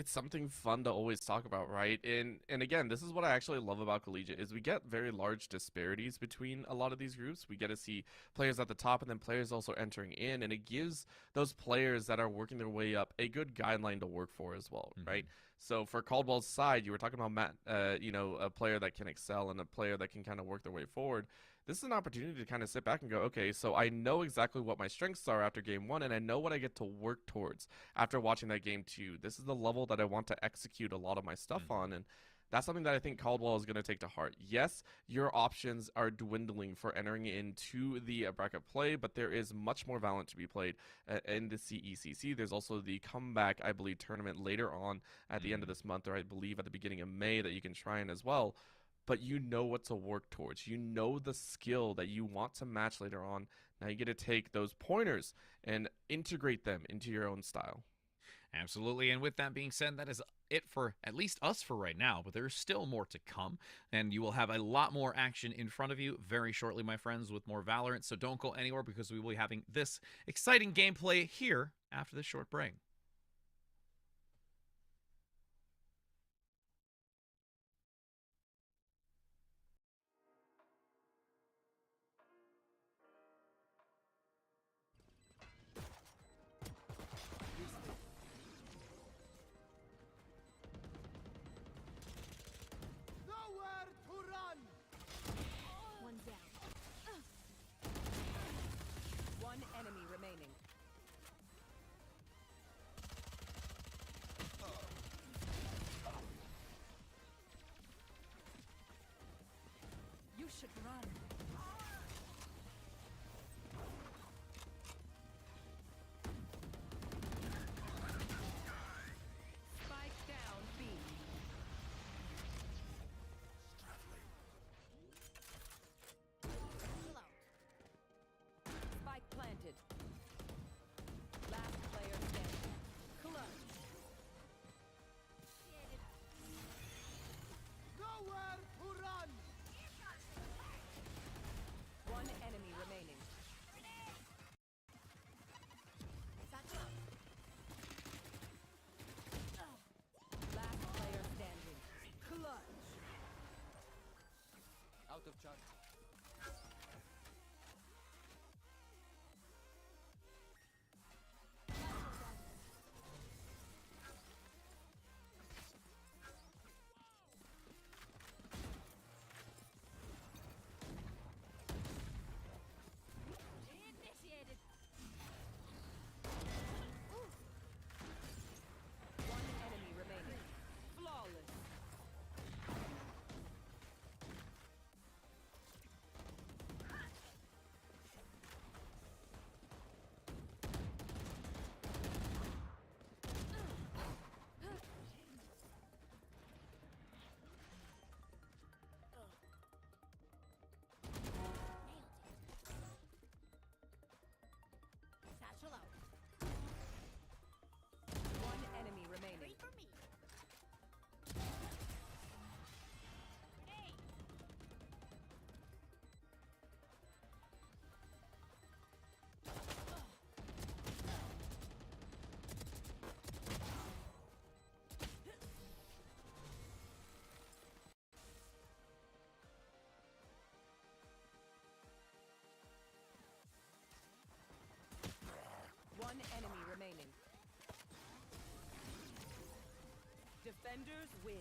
something fun to always talk about, right? And again, this is what I actually love about collegiate is we get very large disparities between a lot of these groups. We get to see players at the top and then players also entering in, and it gives those players that are working their way up a good guideline to work for as well, right? So for Caldwell's side, you were talking about Matt, you know, a player that can excel and a player that can kind of work their way forward. This is an opportunity to kind of sit back and go, okay, so I know exactly what my strengths are after game 1, and I know what I get to work towards after watching that game 2. This is the level that I want to execute a lot of my stuff on, and that's something that I think Caldwell is going to take to heart. Yes, your options are dwindling for entering into the bracket play, but there is much more Valorant to be played in the CECC. There's also the comeback, I believe, tournament later on at the end of this month, or I believe at the beginning of May, that you can try in as well. But you know what to work towards. You know the skill that you want to match later on. Now you get to take those pointers and integrate them into your own style. Absolutely. And with that being said, that is it for at least us for right now, but there's still more to come, and you will have a lot more action in front of you very shortly, my friends, with more Valorant. So don't go anywhere, because we will be having this exciting gameplay here after this short break. One enemy remaining. You should run. Spike down B. Spike planted. Last player standing. Clutch. Nowhere to run. out of charge. Initiated. One enemy remaining. Flawless. Satchel out. One enemy remaining. Wait for me. Hey. One enemy remaining. Defenders win.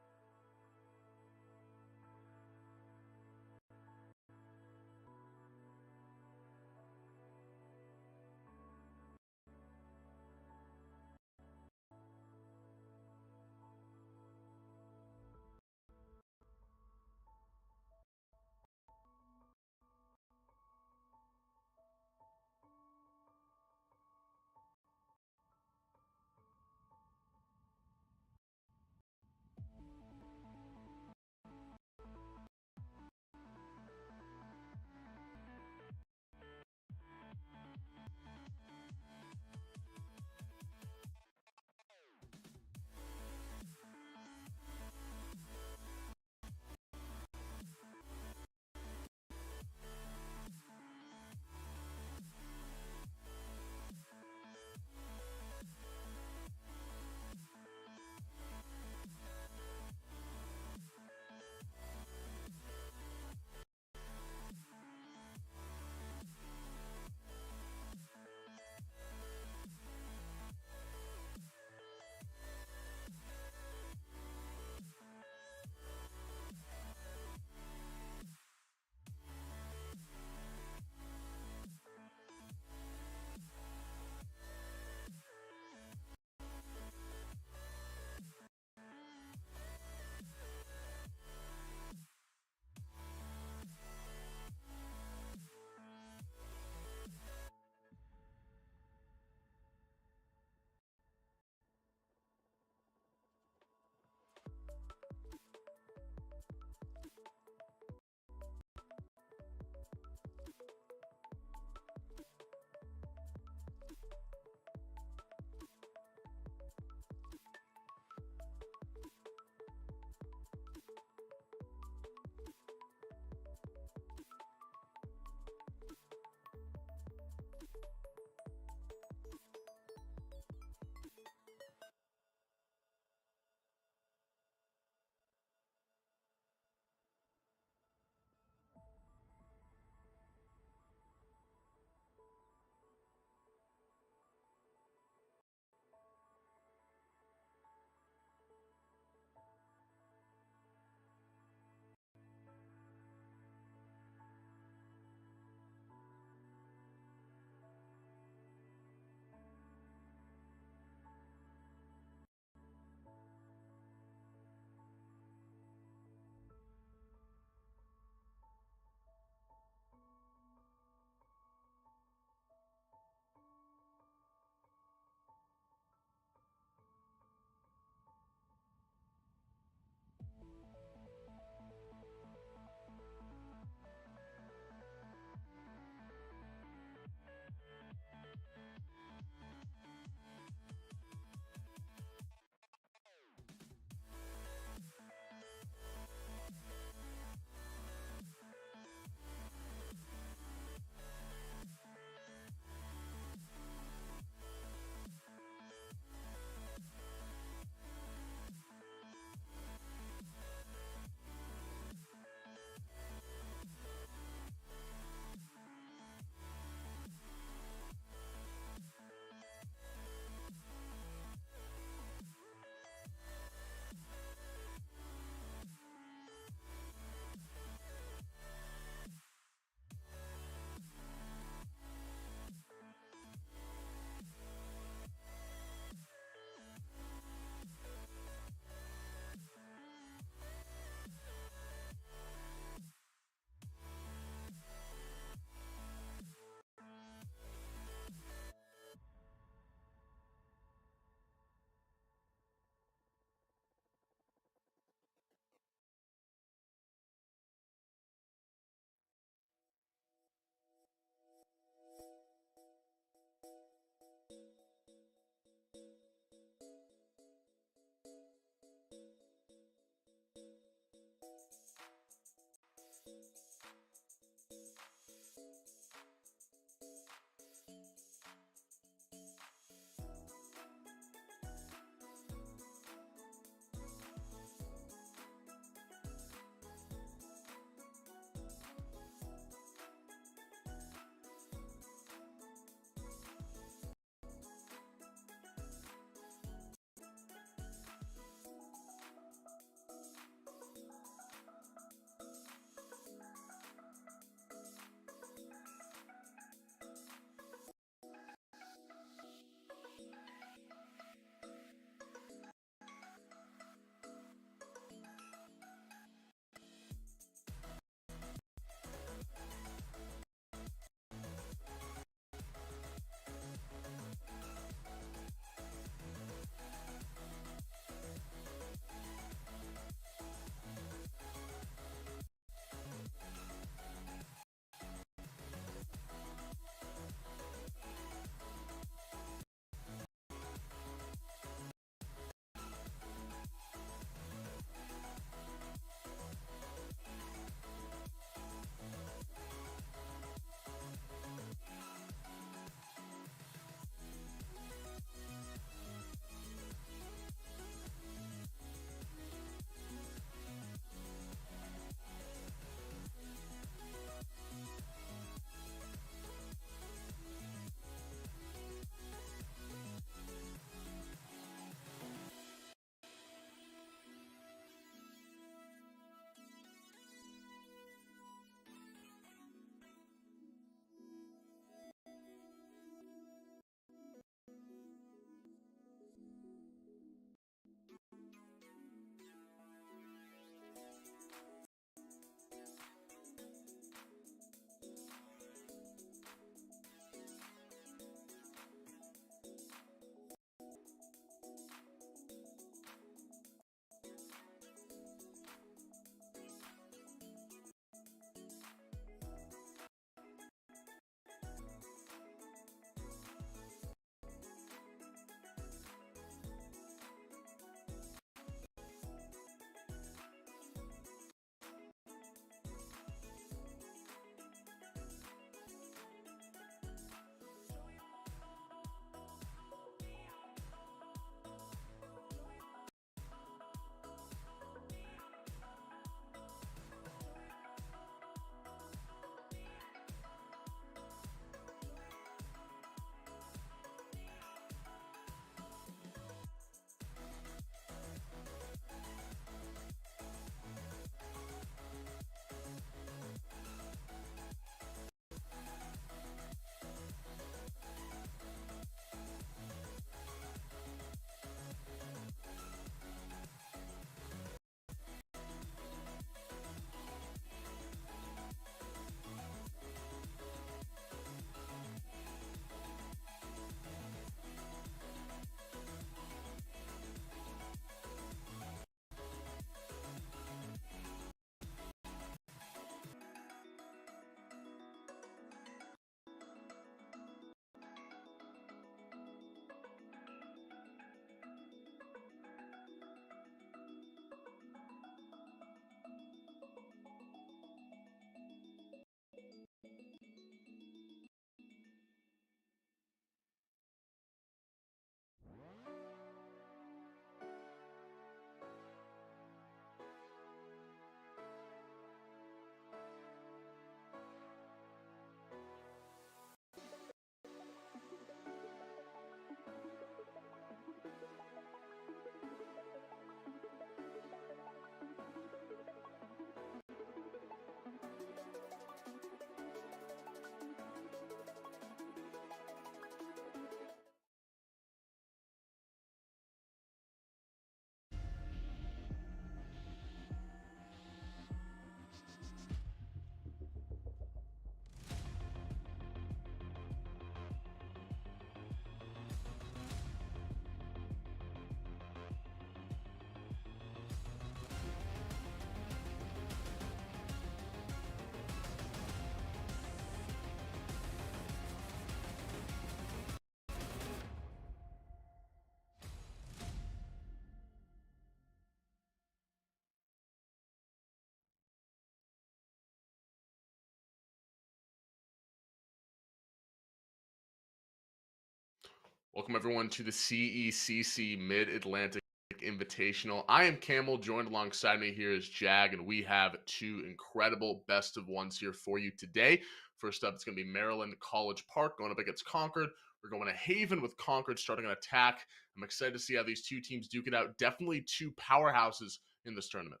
Welcome everyone to the CECC Mid-Atlantic Invitational. I am Camel, joined alongside me here is Jag, and we have two incredible best of ones here for you today. First up, it's going to be Maryland College Park going up against Concord. We're going to Haven with Concord starting an attack. I'm excited to see how these two teams duke it out. Definitely two powerhouses in this tournament.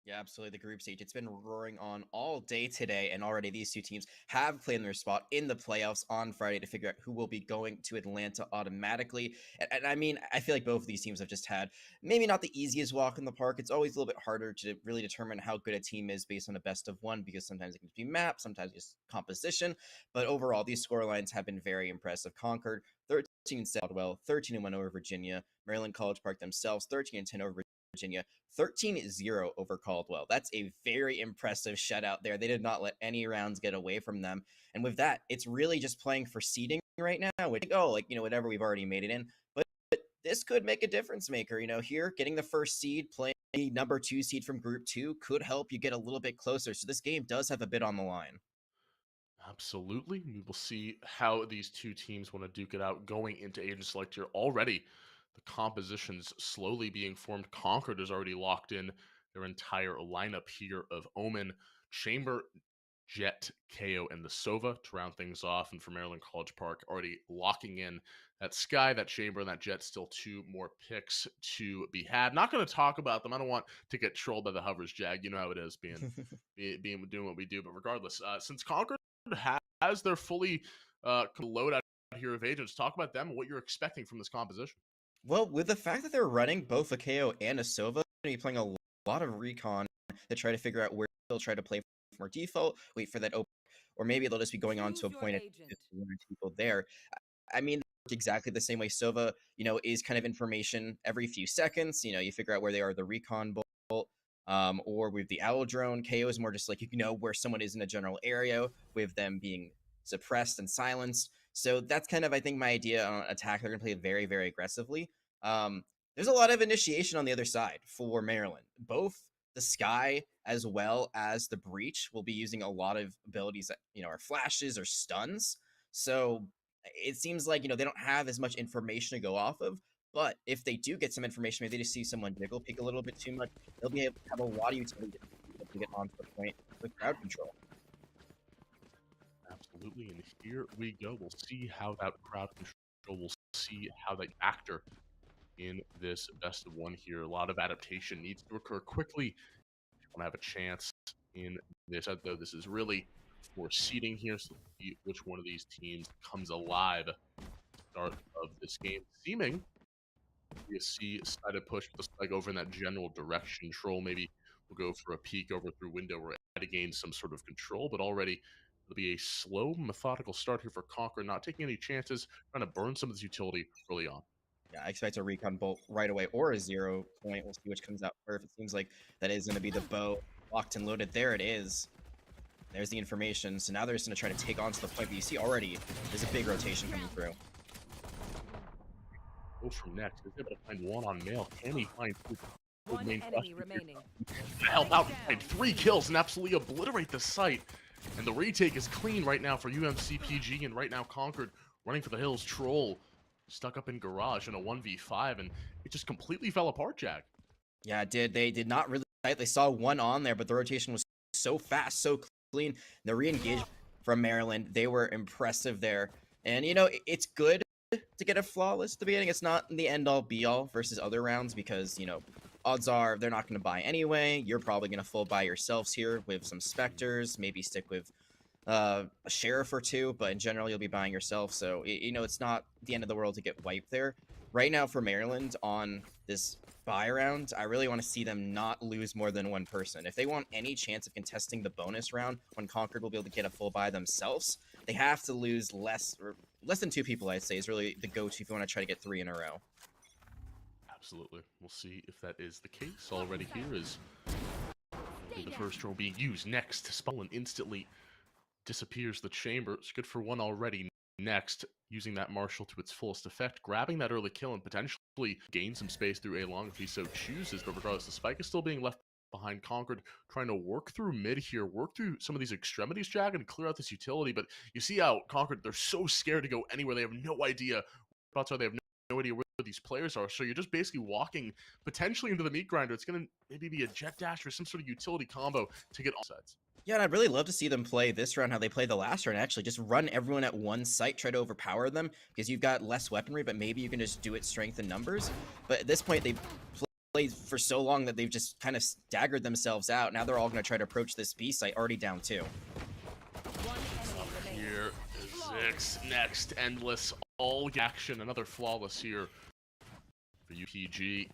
Yeah, absolutely. The group stage, it's been roaring on all day today, and already these two teams have claimed their spot in the playoffs on Friday to figure out who will be going to Atlanta automatically. And I mean, I feel like both of these teams have just had maybe not the easiest walk in the park. It's always a little bit harder to really determine how good a team is based on a best of one, because sometimes it can be map, sometimes just composition. But overall, these score lines have been very impressive. Concord, 13-7 Caldwell, 13-1 over Virginia. Maryland College Park themselves, 13-10 over Virginia, 13-0 over Caldwell. That's a very impressive shutout there. They did not let any rounds get away from them. And with that, it's really just playing for seeding right now. Whatever we've already made it in. But this could make a difference maker. Here, getting the first seed, playing the number 2 seed from Group 2 could help you get a little bit closer. So this game does have a bit on the line. Absolutely. We will see how these two teams want to duke it out going into Agent Select here already. The compositions slowly being formed. Concord is already locked in their entire lineup here of Omen, Chamber, Jet, KO, and the Sova to round things off. And for Maryland College Park, already locking in that Sky, that Chamber, and that Jet. Still two more picks to be had. Not going to talk about them. I don't want to get trolled by the hovers, Jag. You know how it is being doing what we do. But regardless, since Concord has their fully loadout here of agents, talk about them and what you're expecting from this composition. Well, with the fact that they're running both a KO and a Sova, they're going to be playing a lot of recon to try to figure out where they'll try to play more default, wait for that open, or maybe they'll just be going on to a point of people there. I mean, exactly the same way Sova, is kind of information every few seconds. You figure out where they are, the recon bolt, or with the owl drone. KO is more just like, where someone is in a general area with them being suppressed and silenced. So that's kind of, I think, my idea on attack. They're going to play very, very aggressively. There's a lot of initiation on the other side for Maryland. Both the Sky as well as the Breach will be using a lot of abilities that, are flashes or stuns. So it seems like, they don't have as much information to go off of. But if they do get some information, maybe they just see someone jiggle peek a little bit too much, they'll be able to have a lot of utility to get onto the point with crowd control. Absolutely, and here we go. We'll see how that crowd control, we'll see how they factor in this best of one here. A lot of adaptation needs to occur quickly if you want to have a chance in this, though this is really for seeding here, so we'll see which one of these teams comes alive at the start of this game. Seeming you see side push with the spike over in that general direction. Troll maybe will go for a peek over through window where to gain some sort of control, but already it'll be a slow, methodical start here for Concord, not taking any chances, trying to burn some of this utility early on. Yeah, I expect a recon bolt right away or a 0 point. We'll see which comes out first. It seems like that is going to be the bow locked and loaded. There it is. There's the information. So now they're just going to try to take on to the point. But you see already there's a big rotation coming through. Go from next. He's able to find one on Mail. Can he find One enemy remaining. help out? Find 3 kills and absolutely obliterate the site. And the retake is clean right now for UMCPG, and right now Concord running for the hills. Troll stuck up in garage in a 1v5, and it just completely fell apart, Jag. Yeah, it did. They did not really fight. They saw one on there, but the rotation was so fast, so clean. The re-engage from Maryland, they were impressive there. And, it's good to get a flawless at the beginning. It's not the end-all, be-all versus other rounds because, odds are they're not going to buy anyway. You're probably going to full buy yourselves here with some Spectres, maybe stick with a Sheriff or 2, but in general, you'll be buying yourself. So, it's not the end of the world to get wiped there. Right now for Maryland on this buy round, I really want to see them not lose more than one person. If they want any chance of contesting the bonus round, when Concord will be able to get a full buy themselves, they have to lose less than 2 people, I'd say, is really the go-to if you want to try to get 3 in a row. Absolutely. We'll see if that is the case. Already here is the first roll being used. Next, Spallin instantly disappears the chamber. It's good for 1 already. Next, using that Marshal to its fullest effect, grabbing that early kill and potentially gain some space through A-Long if he so chooses. But regardless, the spike is still being left behind. Concord trying to work through mid here, work through some of these extremities, Jag, and clear out this utility. But you see how Concord, they're so scared to go anywhere. They have no idea spots are. They have no idea where these players are. So you're just basically walking potentially into the meat grinder. It's going to maybe be a jet dash or some sort of utility combo to get all sides. Yeah, and I'd really love to see them play this round how they played the last round, actually. Just run everyone at one site, try to overpower them, because you've got less weaponry, but maybe you can just do it strength and numbers. But at this point, they've played for so long that they've just kind of staggered themselves out. Now they're all going to try to approach this B site, already down 2. Here is Zix next. Endless all action. Another flawless here for UPG.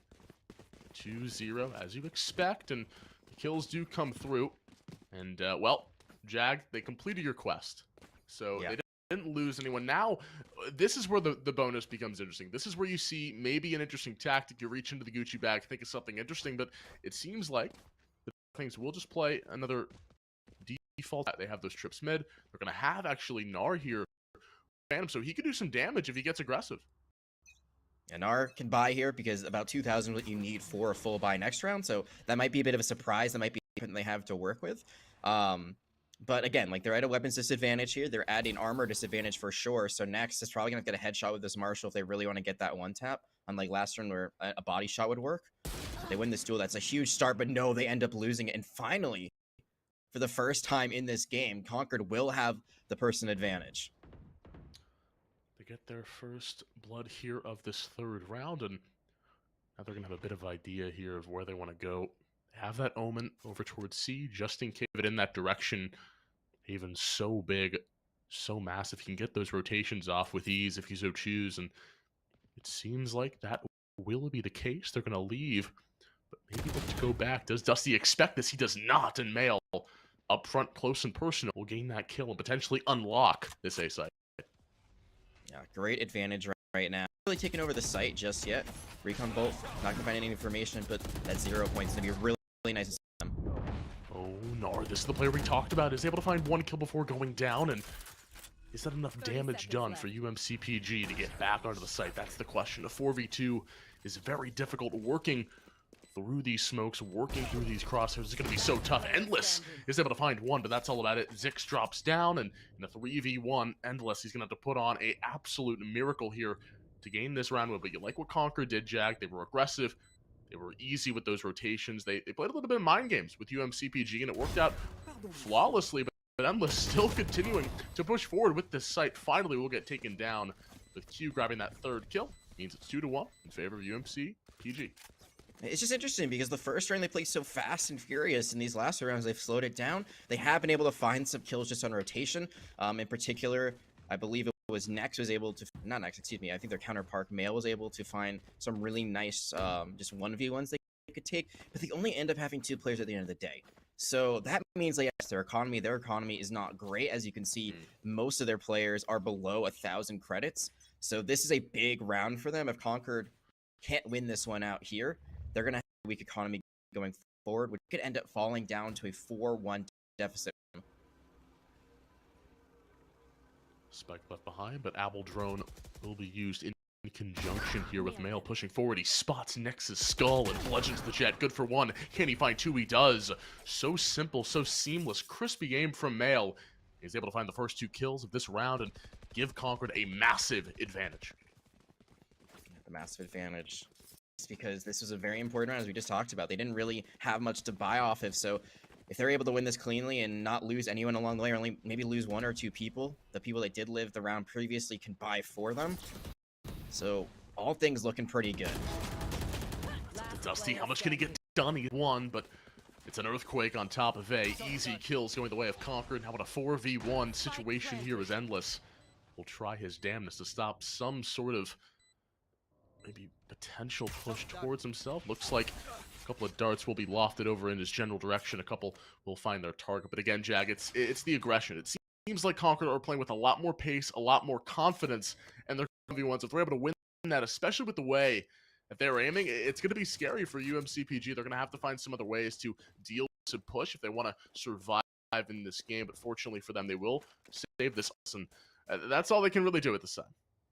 2-0, as you expect, and the kills do come through. And, well, Jag, they completed your quest. So Yeah. they didn't lose anyone. Now, this is where the bonus becomes interesting. This is where you see maybe an interesting tactic. You reach into the Gucci bag, think of something interesting, but it seems like the things will just play another default. They have those trips mid. They're going to have, actually, Gnar here. Phantom, so he could do some damage if he gets aggressive. And Gnar can buy here because about 2,000 what you need for a full buy next round. So that might be a bit of a surprise. That might be something they have to work with. But again, like they're at a weapons disadvantage here. They're adding armor disadvantage for sure. So next is probably going to get a headshot with this Marshall if they really want to get that one tap. Unlike last round where a body shot would work. If they win this duel, that's a huge start. But no, they end up losing it. And finally, for the first time in this game, Concord will have the person advantage. They get their first blood here of this third round, and now they're going to have a bit of idea here of where they want to go. They have that Omen over towards C, just in case it in that direction. Haven's so big, so massive. He can get those rotations off with ease if you so choose, and it seems like that will be the case. They're going to leave, but maybe look to go back. Does Dusty expect this? He does not, and Mail up front, close and personal, will gain that kill and potentially unlock this A site. Yeah, great advantage right now. Not really taking over the site just yet. Recon Bolt, not gonna find any information, but that 0 points gonna be really nice to see them. Oh, Gnar, this is the player we talked about. Is able to find one kill before going down, and is that enough damage done for UMCPG to get back onto the site? That's the question. A 4v2 is very difficult. Working through these smokes, working through these crosshairs is going to be so tough. Endless is able to find one, but that's all about it. Zix drops down, and in a 3v1, Endless, he's going to have to put on an absolute miracle here to gain this round win. But you like what Concord did, Jag. They were aggressive. They were easy with those rotations. They played a little bit of mind games with UMCPG, and it worked out flawlessly. But Endless still continuing to push forward with this site. Finally, will get taken down with Q grabbing that third kill. Means it's 2-1 in favor of UMCPG. It's just interesting because the first round they played so fast and furious. In these last rounds, they've slowed it down. They have been able to find some kills just on rotation. In particular, I believe it was Nex was able to, not Nex, excuse me, I think their counterpart Male was able to find some really nice just 1v1s they could take, but they only end up having 2 players at the end of the day. So that means that yes, their economy is not great. As you can see, most of their players are below 1,000 credits. So this is a big round for them. If Concord can't win this one out here, they're going to have a weak economy going forward, which could end up falling down to a 4-1 deficit. Spike left behind, but Apple Drone will be used in conjunction here with Mail pushing forward. He spots Nex's skull and bludgeons the jet. Good for 1. Can he find 2? He does. So simple, so seamless. Crispy game from Mail. He's able to find the first 2 kills of this round and give Concord a massive advantage. The massive advantage. Because this was a very important round, as we just talked about. They didn't really have much to buy off of, so if they're able to win this cleanly and not lose anyone along the way, or only maybe lose 1 or 2 people, the people that did live the round previously can buy for them. So all things looking pretty good. Dusty, how much can he get done? He won, but it's an earthquake on top of A. Easy kills going the way of Concord. How about a 4v1 situation here is Endless. Will try his damnness to stop some sort of maybe potential push towards himself. Looks like a couple of darts will be lofted over in his general direction. A couple will find their target. But again, Jag, it's the aggression. It seems like Concord are playing with a lot more pace, a lot more confidence, and they're going to be ones. If they're able to win that, especially with the way that they're aiming, it's going to be scary for UMCPG. They're going to have to find some other ways to deal with push if they want to survive in this game. But fortunately for them, they will save this. And that's all they can really do at the side.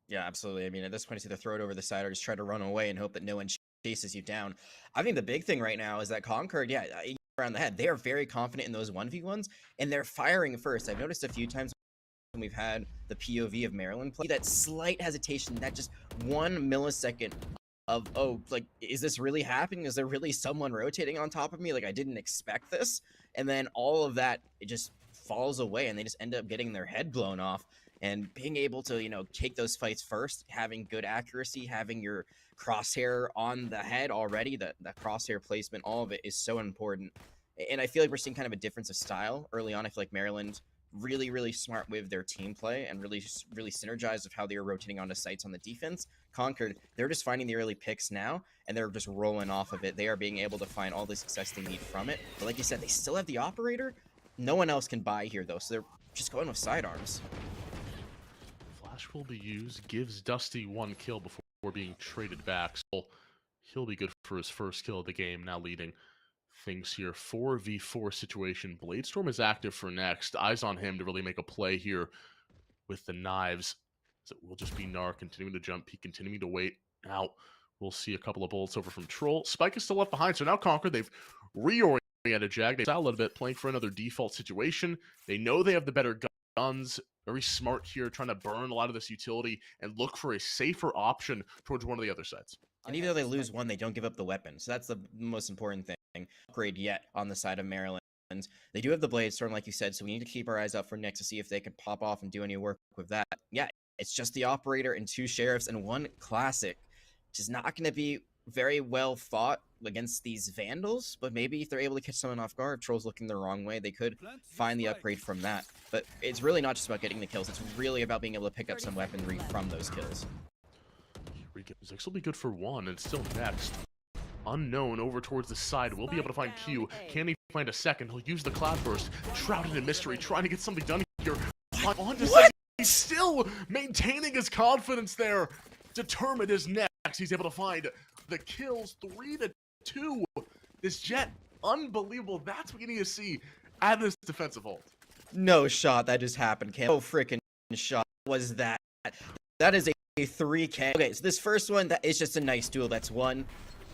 Yeah, absolutely. I mean, at this point, it's either throw it over the side or just try to run away and hope that no one chases you down. I think the big thing right now is that Concord, yeah, around the head, they are very confident in those 1v1s, and they're firing first. I've noticed a few times we've had the POV of Maryland play, that slight hesitation, that just 1 millisecond of, oh, like, is this really happening? Is there really someone rotating on top of me? Like, I didn't expect this. And then all of that, it just falls away, and they just end up getting their head blown off. And being able to, you know, take those fights first, having good accuracy, having your crosshair on the head already, that crosshair placement, all of it is so important. And I feel like we're seeing kind of a difference of style early on. I feel like Maryland really smart with their team play and really synergized of how they were rotating onto sites on the defense. Concord, they're just finding the early picks now, and they're just rolling off of it. They are being able to find all the success they need from it. But like you said, they still have the operator. No one else can buy here, though, so they're just going with sidearms. Flash will be used, gives Dusty 1 kill before being traded back. So he'll be good for his first kill of the game, now leading things here. 4v4 situation. Bladestorm is active for next. Eyes on him to really make a play here with the knives. So it will just be Gnar continuing to jump, he continuing to wait. Now we'll see a couple of bullets over from Troll. Spike is still left behind, so now Concord, they've reoriented Jag. They style a little bit, playing for another default situation. They know they have the better guns. Very smart here, trying to burn a lot of this utility and look for a safer option towards one of the other sides. And even though they lose one, they don't give up the weapon. So that's the most important thing. Upgrade yet on the side of Maryland. They do have the Bladestorm, like you said, so we need to keep our eyes out for next to see if they can pop off and do any work with that. Yeah, it's just the operator and 2 sheriffs and 1 classic, which is not going to be very well fought against these Vandals, but maybe if they're able to catch someone off guard, if Troll's looking the wrong way, they could find the upgrade from that. But it's really not just about getting the kills, it's really about being able to pick up some weaponry from those kills. Zix will be good for 1, and still next. Unknown over towards the side, will be able to find Q. Can he find a second? He'll use the Cloud Burst. Shrouded in mystery, trying to get something done here. On to Zix. He's still maintaining his confidence there. Determined is next. He's able to find the kills, 3-2. This Jet, unbelievable. That's what you need to see at this defensive hold. No shot that just happened, Cam. No freaking shot was that. That is a 3K. Okay, so this first one, that is just a nice duel. That's 1.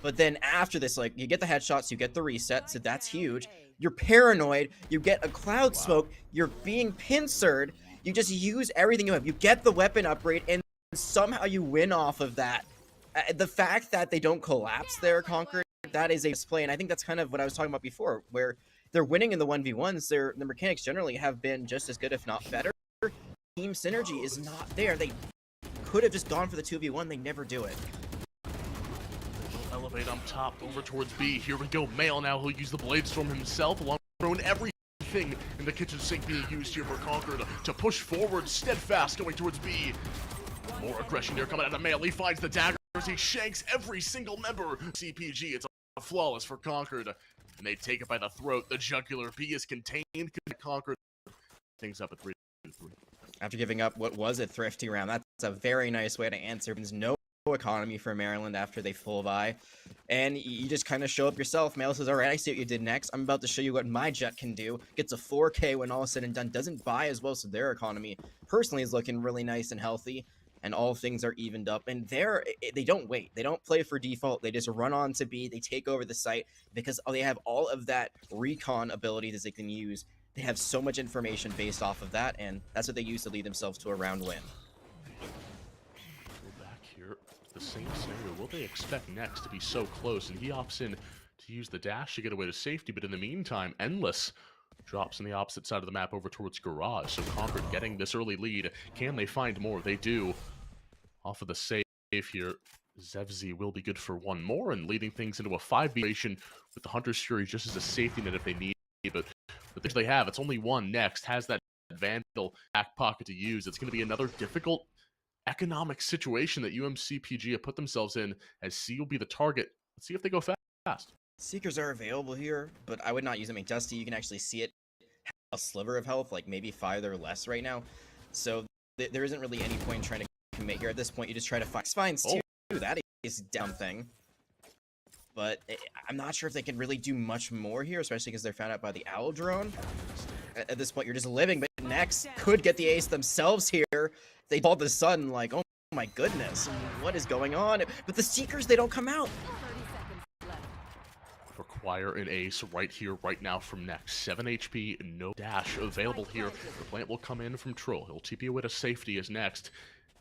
But then after this, like, you get the headshots, you get the reset, so that's huge. You're paranoid, you get a cloud smoke, you're being pincered, you just use everything you have. You get the weapon upgrade, and somehow you win off of that. The fact that they don't collapse there, Concord, that is a display, and I think that's kind of what I was talking about before, where they're winning in the 1v1s, their mechanics generally have been just as good, if not better. Team synergy is not there. They could have just gone for the 2v1, they never do it. Elevate on top, over towards B. Here we go. Mail now. He'll use the Bladestorm himself, along with everything in the kitchen sink being used here for Concord to push forward. Steadfast going towards B. More aggression here coming out of Mail. He finds the daggers. He shanks every single member. CPG. It's a flawless for Concord, and they take it by the throat. The jugular. B is contained. Concord things up at 3-3. After giving up what was a thrifty round, that's a very nice way to answer. There's no economy for Maryland after they full buy, and you just kind of show up yourself. Mail says, all right, I see what you did next. I'm about to show you what my Jet can do. Gets a 4K when all is said and done. Doesn't buy as well, so their economy personally is looking really nice and healthy, and all things are evened up. And they don't wait. They don't play for default. They just run on to B. They take over the site because they have all of that recon ability that they can use. They have so much information based off of that, and that's what they use to lead themselves to a round win. We're back here. The same scenario. Will they expect next to be so close? And he opts in to use the dash to get away to safety, but in the meantime, Endless drops on the opposite side of the map over towards Garage. So Concord getting this early lead. Can they find more? They do. Off of the save here, Zevzi will be good for 1 more and leading things into a 5v situation with the Hunter's Fury just as a safety net if they need. But they have, it's only 1 next, has that Vandal back pocket to use. It's going to be another difficult economic situation that UMCPG have put themselves in, as C will be the target. Let's see if they go fast. Seekers are available here, but I would not use them. I mean, Dusty, you can actually see it, a sliver of health, like maybe 5 or less right now. So there isn't really any point in trying to commit here. At this point, you just try to find spines too. That is down thing. But I'm not sure if they can really do much more here, especially because they're found out by the Owl drone. At this point, you're just living, but next could get the ace themselves here. They called the sun, like, oh my goodness, what is going on? But the Seekers, they don't come out. For Acquire an ace right here, right now from next. 7 HP, no dash available here. The plant will come in from Troll. He'll TP away to safety as next.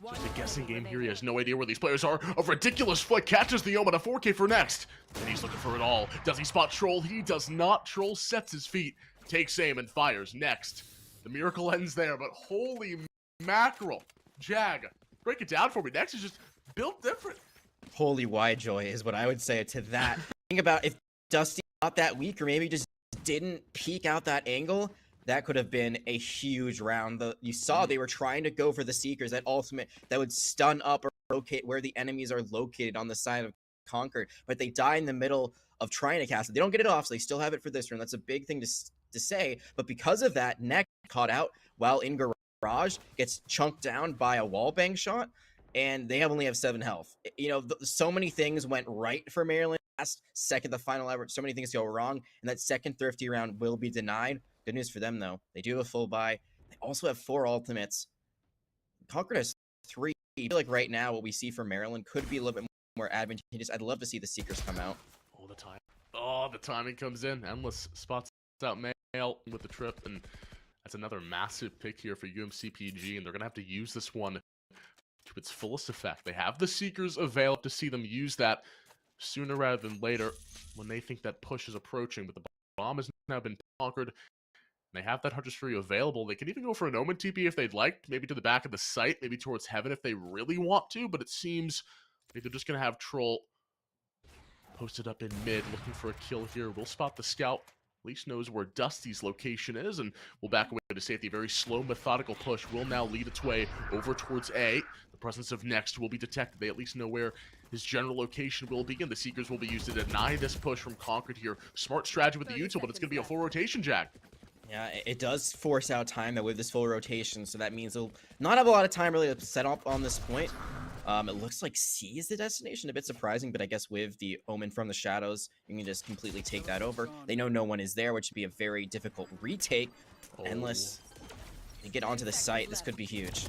Just a guessing game here. He has no idea where these players are. A ridiculous flick catches the Omen, a 4K for next. And he's looking for it all. Does he spot Troll? He does not. Troll sets his feet, takes aim, and fires next. The miracle ends there, but holy mackerel. Jag, break it down for me. Next is just built different. Holy wide joy is what I would say to that. Think about if Dusty got that weak, or maybe just didn't peek out that angle, that could have been a huge round. You saw they were trying to go for the Seekers, that ultimate that would stun up or locate where the enemies are located on the side of Concord, but they die in the middle of trying to cast it. They don't get it off, so they still have it for this round. That's a big thing to say, but because of that, Neck caught out while in Garage, gets chunked down by a wallbang shot, and they only have 7 health. You know, so many things went right for Maryland. Last second, the final hour, so many things go wrong, and that second thrifty round will be denied. Good news for them, though. They do have a full buy. They also have 4 ultimates. Concord has 3. I feel like right now what we see for Maryland could be a little bit more advantageous. I'd love to see the Seekers come out. All the time. Oh, the timing comes in. Endless spots out Mail with the trip, and that's another massive pick here for UMCPG, and they're going to have to use this one to its fullest effect. They have the Seekers available to see them use that sooner rather than later when they think that push is approaching, but the bomb has now been conquered. They have that Hunter's Fury available. They can even go for an Omen TP if they'd like, maybe to the back of the site, maybe towards Heaven if they really want to, but it seems like they're just going to have Troll posted up in mid, looking for a kill here. We'll spot the scout. At least knows where Dusty's location is, and we'll back away to safety. Very slow, methodical push will now lead its way over towards A. The presence of Next will be detected. They at least know where his general location will begin. The Seekers will be used to deny this push from Concord here. Smart strategy with the util, but it's going to be a full rotation, Jack. Yeah, it does force out time though with this full rotation, so that means they'll not have a lot of time really to set up on this point. It looks like C is the destination, a bit surprising, but I guess with the Omen from the shadows, you can just completely take that over. They know no one is there, which would be a very difficult retake. Endless, they get onto the site, this could be huge.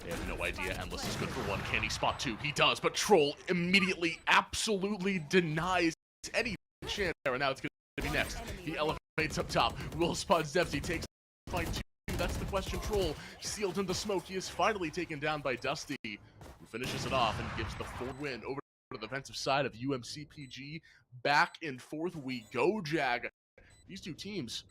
They have no idea. Endless is good for 1. Can he spot 2? He does, but Troll immediately, absolutely denies any chance there, and now it's going to be Next. He elevates up top. Will spots Dempsey, takes fight 2. That's the question. Troll sealed in the smoke. He is finally taken down by Dusty, who finishes it off and gives the full win over to the defensive side of UMCPG. Back and forth we go, Jag. These two teams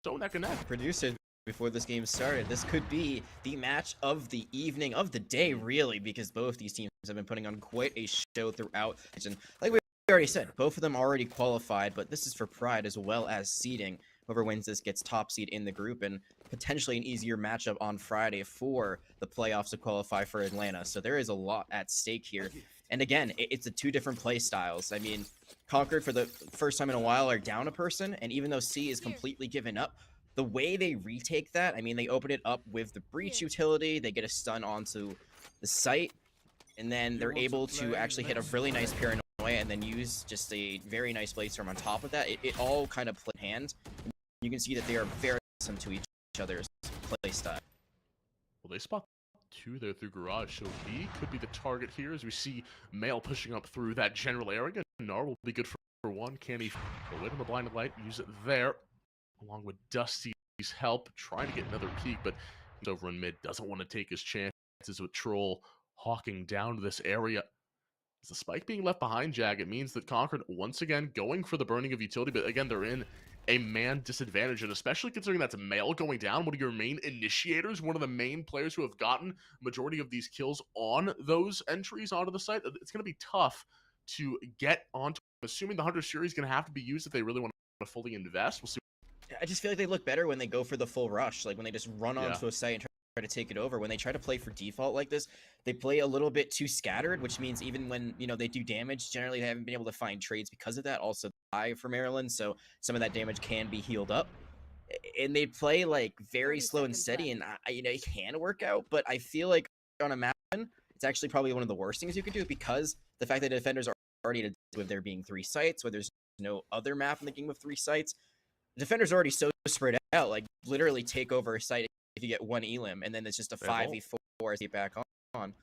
so neck and neck. Producer, before this game started, this could be the match of the evening, of the day, really, because both these teams have been putting on quite a show throughout. And like we already said, both of them already qualified, but this is for pride as well as seeding. Whoever wins this gets top seed in the group, and potentially an easier matchup on Friday for the playoffs to qualify for Atlanta. So there is a lot at stake here. And again, it's the 2 different play styles. I mean, Concord for the first time in a while are down a person, and even though C is completely given up, the way they retake that, I mean, they open it up with the breach utility, they get a stun onto the site, and then they're able to actually hit a really nice paranoia and then use just a very nice blade storm on top of that. It all kind of play hand. You can see that they are very awesome to each other's play style. Well, they spot 2 there through Garage, so he could be the target here as we see Mail pushing up through that general area. Nar will be good for 1. Can he wait on the blinded light, use it there, along with Dusty's help, trying to get another peek, but he's over in mid, doesn't want to take his chances with Troll hawking down to this area. As the spike being left behind, Jag, it means that Concord once again going for the burning of utility, but again, they're in a man disadvantage, and especially considering that's Mail going down, one of your main initiators, one of the main players who have gotten majority of these kills on those entries onto the site. It's going to be tough to get onto. Assuming the Hunter's Fury is going to have to be used if they really want to fully invest. We'll see. I just feel like they look better when they go for the full rush, like when they just run onto a site and try to take it over. When they try to play for default like this, they play a little bit too scattered, which means even when, you know, they do damage, generally they haven't been able to find trades because of that. Also high for Maryland, so some of that damage can be healed up. And they play like very slow and steady, and you know, it can work out, but I feel like on a map, it's actually probably one of the worst things you could do, because the fact that defenders are already with there being 3 sites, where there's no other map in the game with 3 sites. Defenders are already so spread out, like literally take over a site if you get 1 elim, and then it's just a 5v4 as you get back on.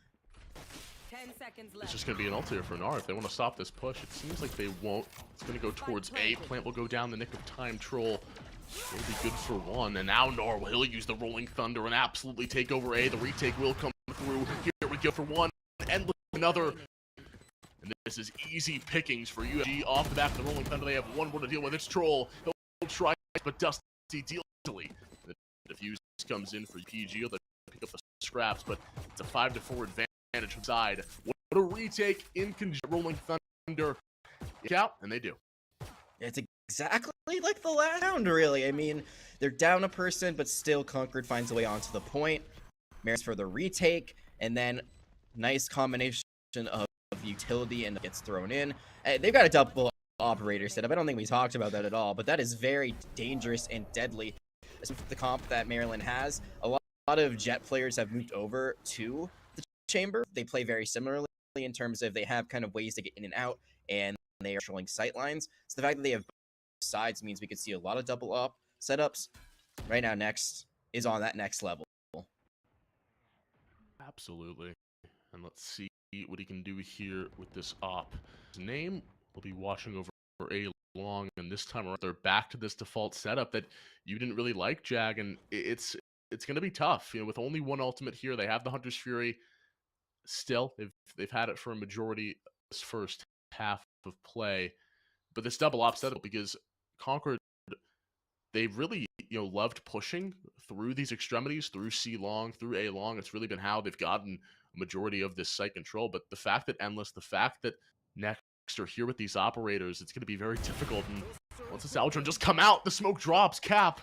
seconds it's left. just going to be an ult here for Gnar if they want to stop this push. It seems like they won't. It's going to go towards A. Plant will go down the nick of time. Troll will be good for one. And now Gnar will use the Rolling Thunder and absolutely take over A. The retake will come through. Here we go for one. Endless another. And this is easy pickings for UMG off the back of the Rolling Thunder. They have one more to deal with. It's Troll. He'll try, but Dusty deals easily. The defuse comes in for PG. They'll pick up the scraps, but it's a 5-4 advantage from side. What a retake in conjunction. Rolling Thunder. Out, and they do. It's exactly like the last round, really. I mean, they're down a person, but still Concord finds a way onto the point. Merits for the retake, and then nice combination of utility and gets thrown in. They've got a double operator setup. I don't think we talked about that at all, but that is very dangerous and deadly. The comp that Maryland has, a lot of Jet players have moved over to the chamber. They play very similarly in terms of they have kind of ways to get in and out, and they are controlling sight lines. So the fact that they have both sides means we could see a lot of double op setups. Right now, Next is on that next level. Absolutely. And let's see what he can do here with this op. His name will be watching over for A long, and this time around they're back to this default setup that you didn't really like, Jag, and it's going to be tough. You know, with only one ultimate here, they have the Hunter's Fury. Still, they've had it for a majority of this first half of play, but this double op setup, because Concord, they really, you know, loved pushing through these extremities, through C long, through A long. It's really been how they've gotten a majority of this site control. But the fact that Endless, the fact that Next are here with these operators, it's going to be very difficult. And once this Aldrin just come out, the smoke drops. Cap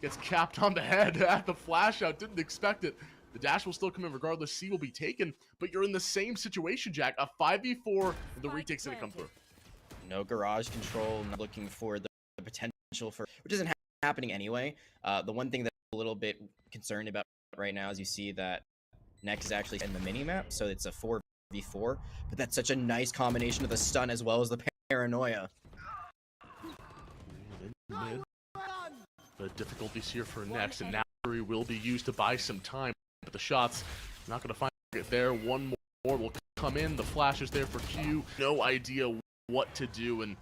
gets capped on the head at the flash out. Didn't expect it. The dash will still come in regardless. C will be taken, but you're in the same situation, Jack. A 5v4, and the retake's going to come through. No garage control, not looking for the potential for, which isn't happening anyway. The one thing that I'm a little bit concerned about right now is you see that Next is actually in the mini-map, so it's a 4v4, but that's such a nice combination of the stun as well as the paranoia. Mid. The difficulties here for Next, and now he will be used to buy some time, but the shots not going to find it there. One more will come in. The flash is there for Q. No idea what to do, and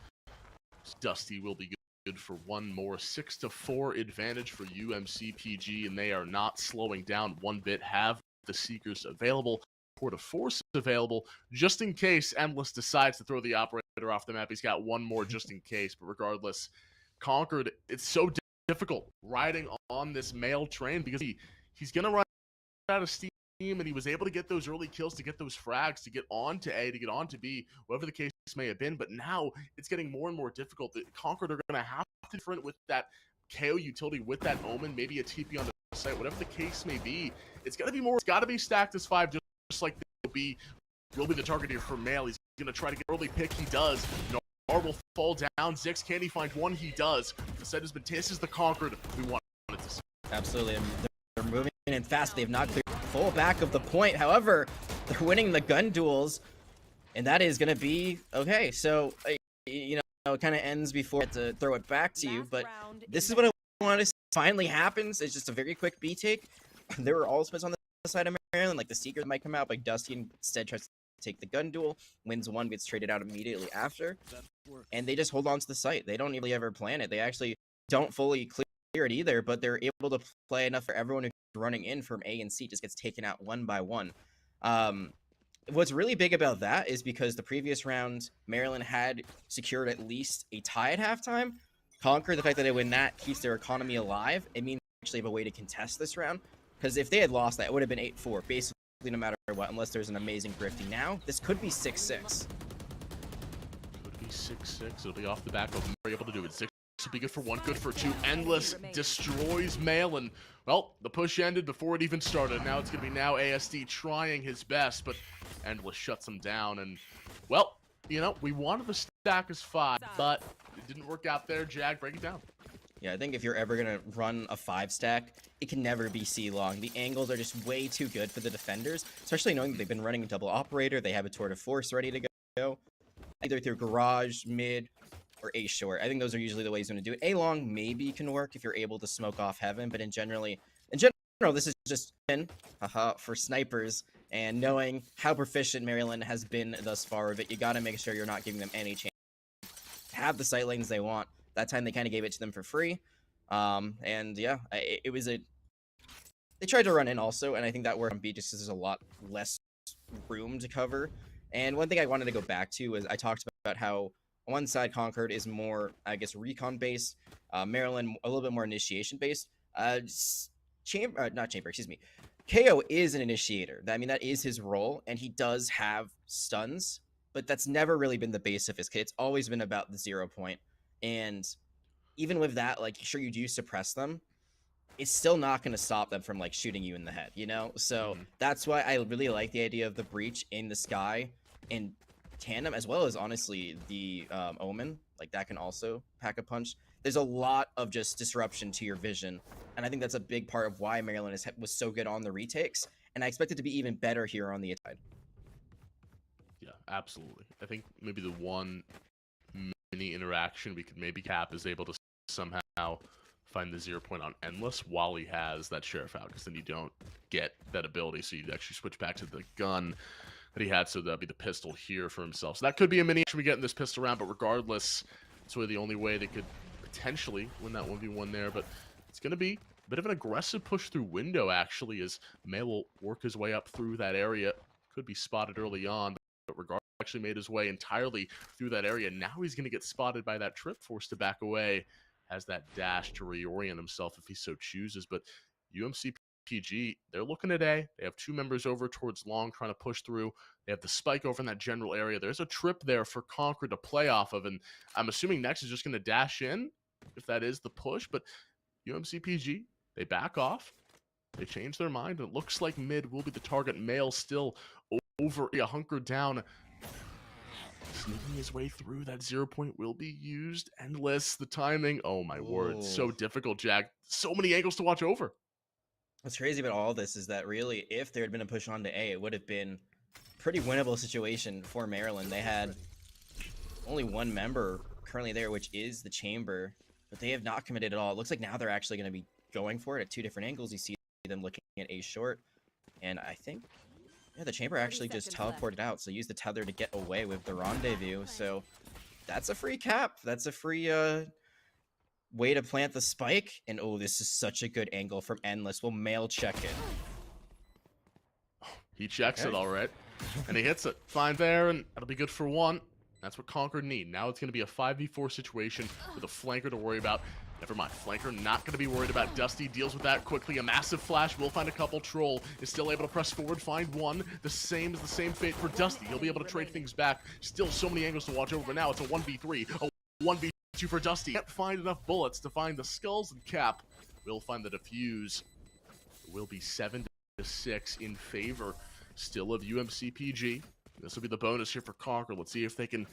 Dusty will be good for one more. 6-4 advantage for UMCPG, and they are not slowing down one bit. Have the Seekers available, Port of Force available, just in case Endless decides to throw the operator off the map. He's got one more just in case, but regardless, Concord, it's so difficult riding on this male train because he's going to run out of steam, and he was able to get those early kills, to get those frags, to get on to A, to get on to B, whatever the case may have been. But now it's getting more and more difficult. The Concord are going to have to different with that KO utility, with that Omen, maybe a TP on the site, whatever the case may be. It's got to be more. It's got to be stacked as 5, just like will be the target here for Male. He's going to try to get an early pick. He does. Nar will fall down. Zix, can he find one? He does. The set has been this is the Concord we wanted to see. Absolutely. They're moving in fast. They have not cleared full back of the point. However, they're winning the gun duels, and that is going to be okay. So, you know, it kind of ends before I have to throw it back to you, but this is what I want to see finally happens. It's just a very quick B take. There were all splits on the side of Maryland, like the Seekers might come out, but Dusty instead tries to take the gun duel, wins one, gets traded out immediately after, and they just hold on to the site. They don't really ever plan it. They actually don't fully clear it either, but they're able to play enough for everyone who's running in from A and C just gets taken out one by one. What's really big about that is because the previous round, Maryland had secured at least a tie at halftime. Concord, the fact that they win that keeps their economy alive. It means they actually have a way to contest this round, because if they had lost that, it would have been 8-4, basically no matter what, unless there's an amazing grifting. Now, this could be 6-6. Could be 6-6. It'll be off the back of Murray able to do it. 6 will be good for 1, good for 2. Endless destroys Male, and, well, the push ended before it even started. Now it's going to be ASD trying his best, but Endless shuts him down, and, well, you know, we wanted the stack as 5, but it didn't work out there. Jag, break it down. Yeah, I think if you're ever going to run a 5-stack, it can never be C-long. The angles are just way too good for the defenders, especially knowing that they've been running a double operator. They have a tour de force ready to go, either through garage, mid, or A short. I think those are usually the ways you want to do it. A-long maybe can work if you're able to smoke off heaven, but in general, general, this is just for snipers, and knowing how proficient Maryland has been thus far of it, you gotta make sure you're not giving them any chance to have the sight lanes they want. That time they kind of gave it to them for free. And yeah, it was a... They tried to run in also, and I think that worked on B just because there's a lot less room to cover. And one thing I wanted to go back to was I talked about how on one side Concord is more, I guess, recon based, Maryland a little bit more initiation based. KO is an initiator. I mean, that is his role, and he does have stuns, but that's never really been the base of his kit. It's always been about the 0 point. And even with that, like, sure, you do suppress them, it's still not going to stop them from, like, shooting you in the head, you know? So that's why I really like the idea of the breach in the sky in tandem, as well as, honestly, the Omen. Like, that can also pack a punch. There's a lot of just disruption to your vision, and I think that's a big part of why Maryland was so good on the retakes, and I expect it to be even better here on the side. Yeah, absolutely. I think maybe the one mini interaction we could maybe cap is able to somehow find the 0 point on Endless while he has that Sheriff out, because then you don't get that ability, so you actually switch back to the gun that he had, so that'd be the pistol here for himself. So that could be a mini action we get in this pistol round, but regardless, it's really the only way they could potentially win that 1v1 there, but it's going to be a bit of an aggressive push through window, actually, as May will work his way up through that area. Could be spotted early on, but regardless, actually made his way entirely through that area. Now he's going to get spotted by that trip, forced to back away, has that dash to reorient himself if he so chooses. But UMCPG, they're looking at A. They have two members over towards long trying to push through. They have the spike over in that general area. There's a trip there for Concord to play off of, and I'm assuming Next is just going to dash in, if that is the push. But UMCPG, they back off. They change their mind, and it looks like mid will be the target. Male still over, hunkered down. Sneaking his way through, that 0 point will be used. Endless, the timing. Oh my word, so difficult, Jack. So many angles to watch over. What's crazy about all this is that really, if there had been a push on to A, it would have been a pretty winnable situation for Maryland. They had only one member currently there, which is the Chamber, but they have not committed at all. It looks like now they're actually going to be going for it at two different angles. You see them looking at A short, and I think the Chamber actually just teleported out, so use the tether to get away with the rendezvous. So that's a free cap. That's a free way to plant the spike. And oh, this is such a good angle from Endless. We'll mail check it. He checks it all right, and he hits it. Fine there, and that'll be good for one. That's what Concord need. Now it's going to be a 5v4 situation with a flanker to worry about. Never mind, flanker not going to be worried about. Dusty deals with that quickly. A massive flash, will find a couple. Troll is still able to press forward, find one. The same fate for Dusty. He'll be able to trade things back. Still so many angles to watch over, but now it's a 1v3. A 1v2 for Dusty. Can't find enough bullets to find the skulls, and Cap will find the defuse. It will be 7-6 in favor still of UMCPG. This will be the bonus here for Concord. Let's see if they can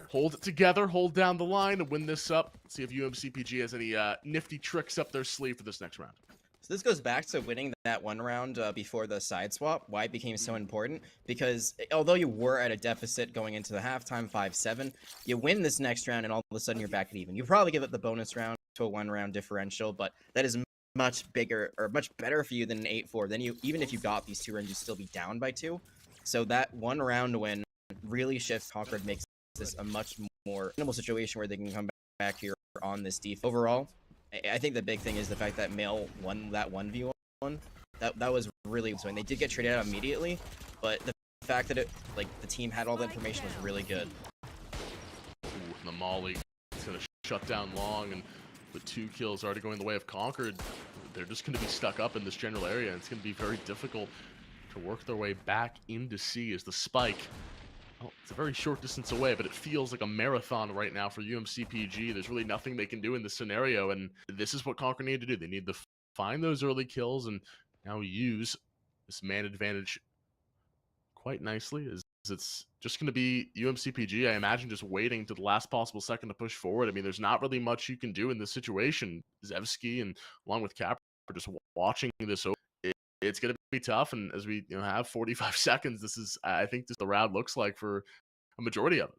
hold it together, hold down the line, and win this up. Let's see if UMCPG has any nifty tricks up their sleeve for this next round. So this goes back to winning that one round before the side swap, why it became so important. Because although you were at a deficit going into the halftime, 5-7, you win this next round and all of a sudden you're back at even. You probably give up the bonus round to a one-round differential, but that is much bigger or much better for you than an 8-4. Then even if you got these two rounds, you'd still be down by 2. So that one round win really shifts Concord, makes this a much more minimal situation where they can come back here on this defense. Overall, I think the big thing is the fact that Male won that 1v1. That was really so, and they did get traded out immediately, but the fact that the team had all the information was really good. Ooh, the Molly is going to shut down long, and with 2 kills already going the way of Concord, they're just going to be stuck up in this general area, and it's going to be very difficult to work their way back into C as the spike. Oh, it's a very short distance away, but it feels like a marathon right now for UMCPG. There's really nothing they can do in this scenario, and this is what Concord need to do. They need to find those early kills and now use this man advantage quite nicely, as it's just going to be UMCPG, I imagine, just waiting to the last possible second to push forward. I mean, there's not really much you can do in this situation. Zevsky and along with Cap are just watching this over. It's going to be tough, and as we have 45 seconds, this is, I think, this the round looks like for a majority of it.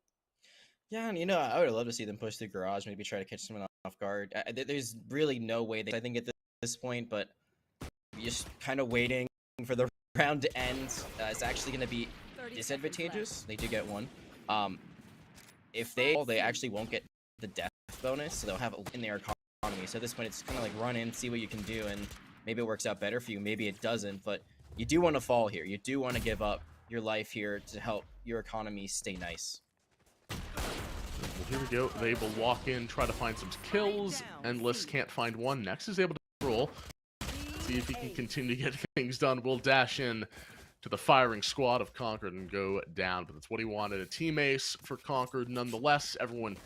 Yeah, and I would love to see them push through garage, maybe try to catch someone off guard. There's really no way I think at this point, but You're just kind of waiting for the round to end. It's actually going to be 30 disadvantageous. seconds They do get one. If they actually won't get the death bonus, so they'll have it in their economy. So at this point, it's kind of like run in, see what you can do, and maybe it works out better for you. Maybe it doesn't, but you do want to fall here. You do want to give up your life here to help your economy stay nice. Well, here we go. They will walk in, try to find some kills. Endless can't find one. Next is able to roll. See if he can continue to get things done. We'll dash in to the firing squad of Concord and go down. But that's what he wanted. A team ace for Concord nonetheless. Everyone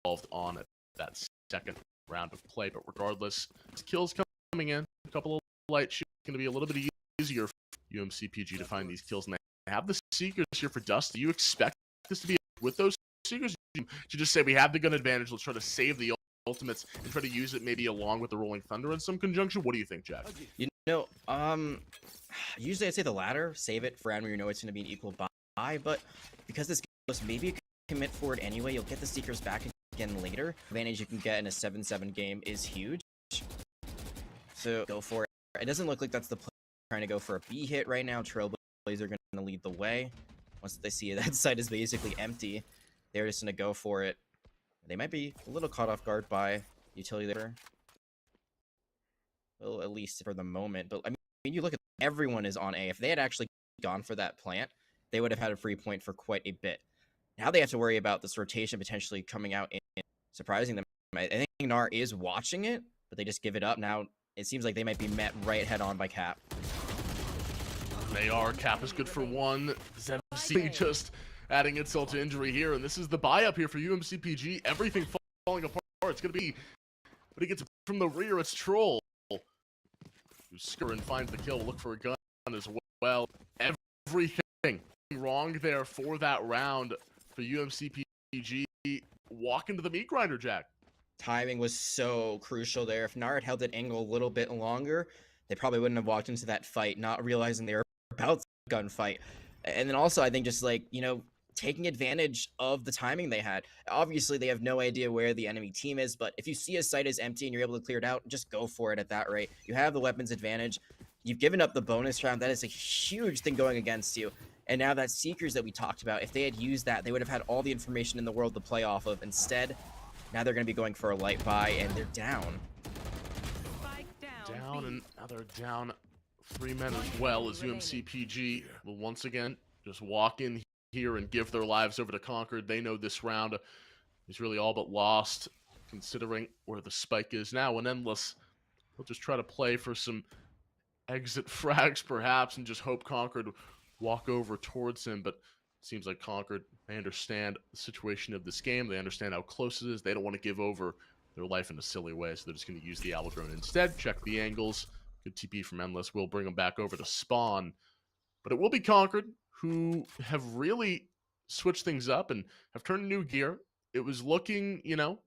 involved on that second round of play. But regardless, kills coming in. A couple of light shoots. Going to be a little bit easier for UMCPG to find these kills. And they have the Seekers here for Dust. Do you expect this to be with those Seekers? To just say we have the gun advantage, let's try to save the ultimates and try to use it maybe along with the Rolling Thunder in some conjunction? What do you think, Jack? You know, usually I'd say the latter. Save it for round where you know it's going to be an equal buy, but because this goes, maybe you can commit forward anyway. You'll get the Seekers back again later. Advantage you can get in a 7-7 game is huge. So go for it. It doesn't look like that's the play. Trying to go for a B hit right now. Trailblazer are going to lead the way. Once they see that site is basically empty, they're just going to go for it. They might be a little caught off guard by utility there. Well, at least for the moment. But I mean, you look at everyone is on A. If they had actually gone for that plant, they would have had a free point for quite a bit. Now they have to worry about this rotation potentially coming out and surprising them. I think Gnar is watching it, but they just give it up. Now it seems like they might be met right head on by Cap. They are. Cap is good for one. ZMC just adding insult to injury here, and this is the buy-up here for UMCPG. Everything falling apart. It's going to be, but he gets from the rear. It's Troll who scurry and finds the kill. Look for a gun as well. Everything wrong there for that round for UMCPG. Walk into the meat grinder, Jack. Timing was so crucial there. If Gnar had held that angle a little bit longer, they probably wouldn't have walked into that fight, not realizing they were about to gunfight. And then also, I think just like, you know, taking advantage of the timing they had. Obviously, they have no idea where the enemy team is, but if you see a site is empty and you're able to clear it out, just go for it at that rate. You have the weapons advantage. You've given up the bonus round. That is a huge thing going against you. And now that Seekers that we talked about, if they had used that, they would have had all the information in the world to play off of. Instead, now they're going to be going for a light buy, and they're down. Down, and now they're down 3 men as well as UMCPG will once again just walk in here and give their lives over to Concord. They know this round is really all but lost, considering where the spike is now. And Endless, they'll just try to play for some exit frags perhaps and just hope Concord walk over towards him. But it seems like Concord, they understand the situation of this game. They understand how close it is. They don't want to give over their life in a silly way, so they're just going to use the Albagrone instead. Check the angles. Good TP from Endless. We'll bring them back over to spawn. But it will be Concord, who have really switched things up and have turned new gear. It was looking, you know,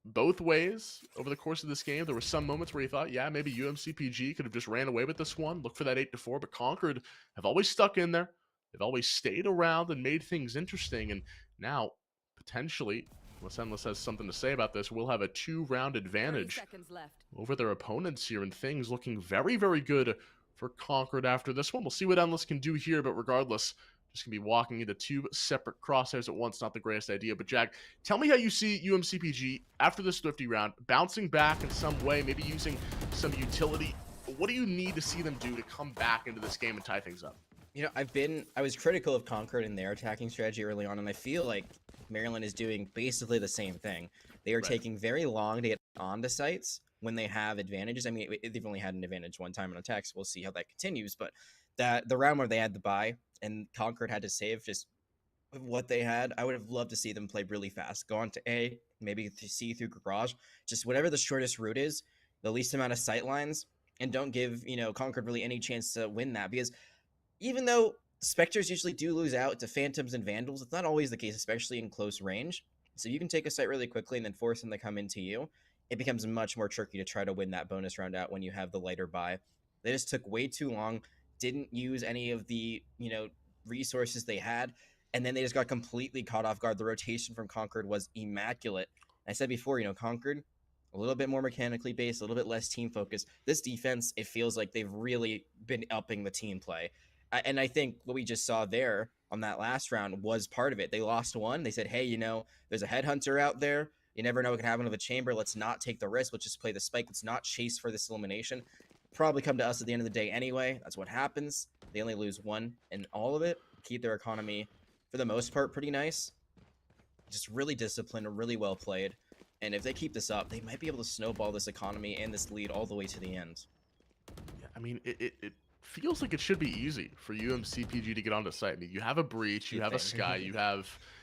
both ways over the course of this game. There were some moments where you thought, yeah, maybe UMCPG could have just ran away with this one. Look for that 8-4, but Concord have always stuck in there. They've always stayed around and made things interesting. And now, potentially, unless Endless has something to say about this, we'll have a 2-round advantage over their opponents here, and things looking very, very good for Concord after this one. We'll see what Endless can do here, but regardless, just going to be walking into 2 separate crosshairs at once. Not the greatest idea, but Jack, tell me how you see UMCPG after this Swifty round, bouncing back in some way, maybe using some utility. What do you need to see them do to come back into this game and tie things up? You know, I was critical of Concord in their attacking strategy early on, and I feel like Maryland is doing basically the same thing. They are taking very long to get onto sites when they have advantages. I mean, they've only had an advantage one time on attacks. We'll see how that continues, but the round where they had the bye and Concord had to save just what they had, I would have loved to see them play really fast. Go on to A, maybe to C through garage, just whatever the shortest route is, the least amount of sight lines, and don't give, you know, Concord really any chance to win that, because even though Spectres usually do lose out to Phantoms and Vandals, it's not always the case, especially in close range. So you can take a site really quickly and then force them to come into you. It becomes much more tricky to try to win that bonus round out when you have the lighter buy. They just took way too long, didn't use any of the, you know, resources they had, and then they just got completely caught off guard. The rotation from Concord was immaculate. I said before, you know, Concord, a little bit more mechanically based, a little bit less team focused. This defense, it feels like they've really been upping the team play. And I think what we just saw there on that last round was part of it. They lost one. They said, hey, you know, there's a headhunter out there. You never know what can happen to the chamber. Let's not take the risk. Let's just play the spike. Let's not chase for this elimination. Probably come to us at the end of the day anyway. That's what happens. They only lose one in all of it. Keep their economy, for the most part, pretty nice. Just really disciplined, really well played. And if they keep this up, they might be able to snowball this economy and this lead all the way to the end. Yeah, I mean, it feels like it should be easy for UMCPG to get onto site. I mean, you have a breach, you have a sky,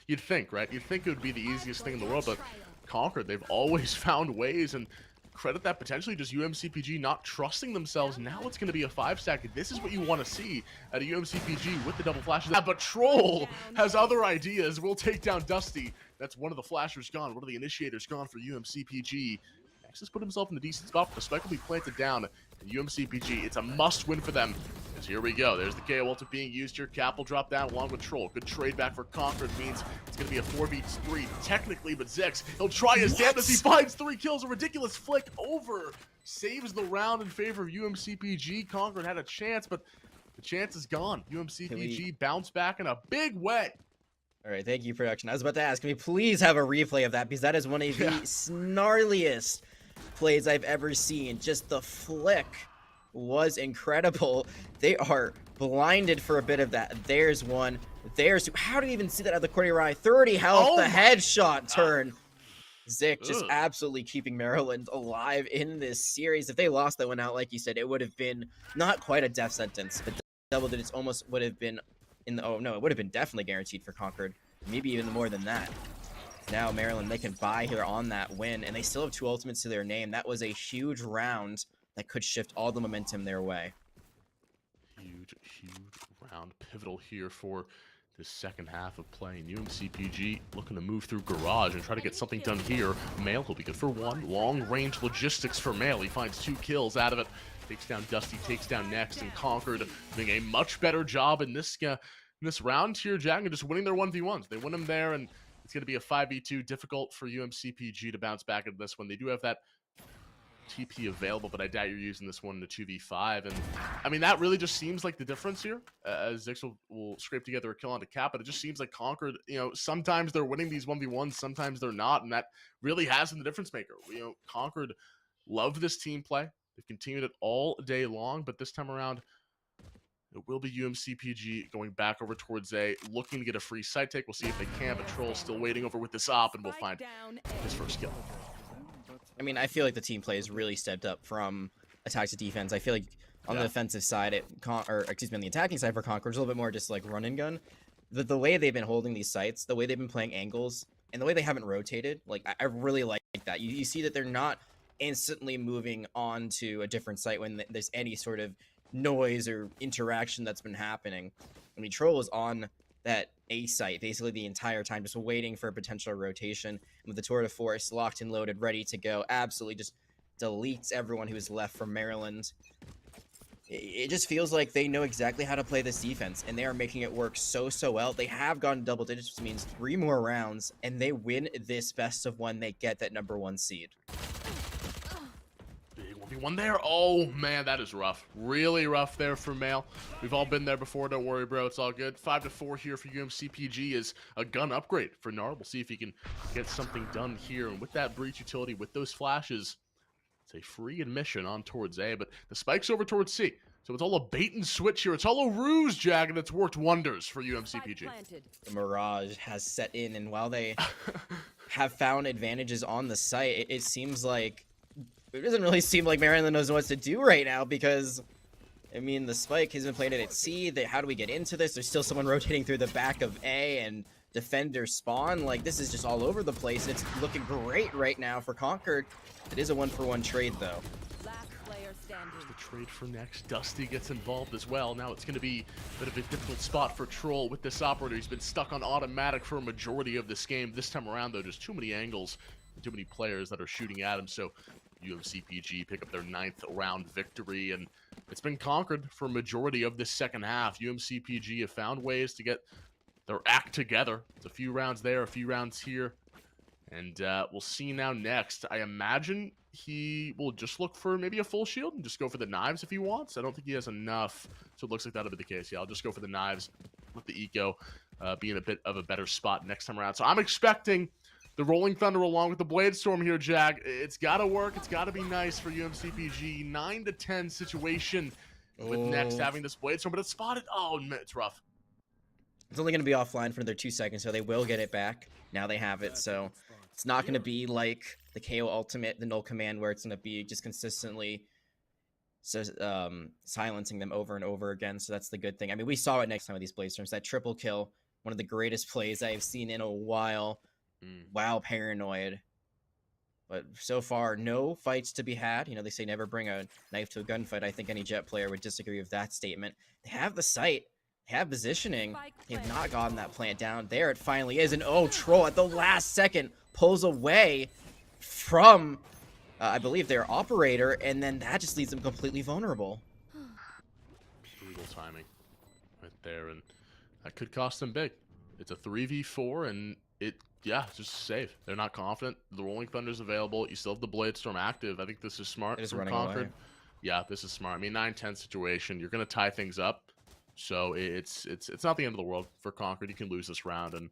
you'd think, right? You'd think it would be the easiest thing in the world, but Concord, they've always found ways, and credit that potentially just UMCPG not trusting themselves. Now it's going to be a 5-stack. This is what you want to see at a UMCPG with the double flashes. But Troll has other ideas. We'll take down Dusty. That's one of the flashers gone. One of the initiators gone for UMCPG. Nexus put himself in a decent spot, but the spike will be planted down. And UMCPG, it's a must-win for them. Because here we go. There's the KO ultimate being used here. Cap will drop down along with Troll. Good trade back for Concord. Means it's going to be a 4v3 technically, but Zix, he'll try his damnedest. He finds 3 kills. A ridiculous flick over. Saves the round in favor of UMCPG. Concord had a chance, but the chance is gone. UMCPG bounced back in a big way. All right, thank you, production. I was about to ask, can we please have a replay of that? Because that is one of the snarliest plays I've ever seen. Just the flick was incredible. They are blinded for a bit of that. There's one. There's two. How do you even see that out of the corner of your eye? 30 health, the headshot turn. Zick just absolutely keeping Maryland alive in this series. If they lost that one out, like you said, it would have been not quite a death sentence, but double digits almost would have been in the, oh no, it would have been definitely guaranteed for Concord. Maybe even more than that. Now Maryland, they can buy here on that win, and they still have 2 ultimates to their name. That was a huge round that could shift all the momentum their way. Huge round. Pivotal here for the second half of playing. UMCPG looking to move through Garage and try to get something done here. Mail will be good for 1. Long-range logistics for Mail. He finds 2 kills out of it. Takes down Dusty, takes down Next, and Concord doing a much better job in this round here, Jack, and just winning their 1v1s. They win them there, and it's going to be a 5v2. Difficult for UMCPG to bounce back into this one. They do have that TP available, but I doubt you're using this one in a 2v5. And I mean, that really just seems like the difference here, as Zix will scrape together a kill onto Cap, but it just seems like Concord, you know, sometimes they're winning these 1v1s, sometimes they're not, and that really has been the difference maker. You know, Concord love this team play. They've continued it all day long, but this time around, it will be UMCPG going back over towards A, looking to get a free site take. We'll see if they can, but Troll's still waiting over with this op, and we'll find his first kill. I mean, I feel like the team play has really stepped up from attack to defense. I feel like on the defensive side, on the attacking side for Concord, it's a little bit more just like run and gun. The way they've been holding these sites, the way they've been playing angles, and the way they haven't rotated, like I really like that. You see that they're not instantly moving on to a different site when there's any sort of noise or interaction that's been happening. I mean, Troll was on that A site basically the entire time, just waiting for a potential rotation. And with the tour de force locked and loaded, ready to go, absolutely just deletes everyone who's left from Maryland. It just feels like they know exactly how to play this defense, and they are making it work so well. They have gone double digits, which means 3 more rounds, and they win this best of 1. They get that #1 seed. One there. Oh man, that is rough. Really rough there for Mail. We've all been there before. Don't worry, bro. It's all good. 5-4 here for UMCPG is a gun upgrade for Gnarl. We'll see if he can get something done here. And with that breach utility, with those flashes, it's a free admission on towards A, but the spike's over towards C. So it's all a bait and switch here. It's all a ruse, Jag, and it's worked wonders for UMCPG. The Mirage has set in, and while they have found advantages on the site, it seems like it doesn't really seem like Maryland knows what to do right now, because, I mean, the spike has been played at C. How do we get into this? There's still someone rotating through the back of A, and defenders spawn. Like, this is just all over the place. It's looking great right now for Concord. It is a 1-for-1 trade, though. There's the trade for Next. Dusty gets involved as well. Now it's going to be a bit of a difficult spot for Troll with this operator. He's been stuck on automatic for a majority of this game. This time around, though, just too many angles and too many players that are shooting at him. So UMCPG pick up their 9th round victory, and it's been Concord for a majority of this second half. UMCPG have found ways to get their act together. It's a few rounds there, a few rounds here, And we'll see now next. I imagine he will just look for maybe a full shield and just go for the knives if he wants. I don't think he has enough, so it looks like that'll be the case. Yeah, I'll just go for the knives, let the eco be in a bit of a better spot next time around. So I'm expecting the Rolling Thunder along with the Blade Storm here, Jag. It's got to work. It's got to be nice for UMCPG. 9-10 situation with next having this Blade Storm, but it's spotted. Oh, it's rough. It's only going to be offline for another 2 seconds, so they will get it back. Now they have it, so it's not going to be like the KO Ultimate, the Null Command, where it's going to be just consistently silencing them over and over again, so that's the good thing. I mean, we saw it next time with these Blade Storms. That triple kill, one of the greatest plays I've seen in a while. Wow, paranoid. But so far, no fights to be had. You know, they say never bring a knife to a gunfight. I think any Jet player would disagree with that statement. They have the sight. Have positioning. They have not gotten that plant down. There it finally is. And oh, Troll at the last second pulls away from, I believe, their operator. And then that just leaves them completely vulnerable. Brutal timing right there. And that could cost them big. It's a 3v4 and just safe. They're not confident. The Rolling Thunder's available. You still have the Blade Storm active. I think this is smart. It is from running Concord. away. Yeah, this is smart. I mean, 9-10 situation. You're going to tie things up. So it's not the end of the world for Concord. You can lose this round and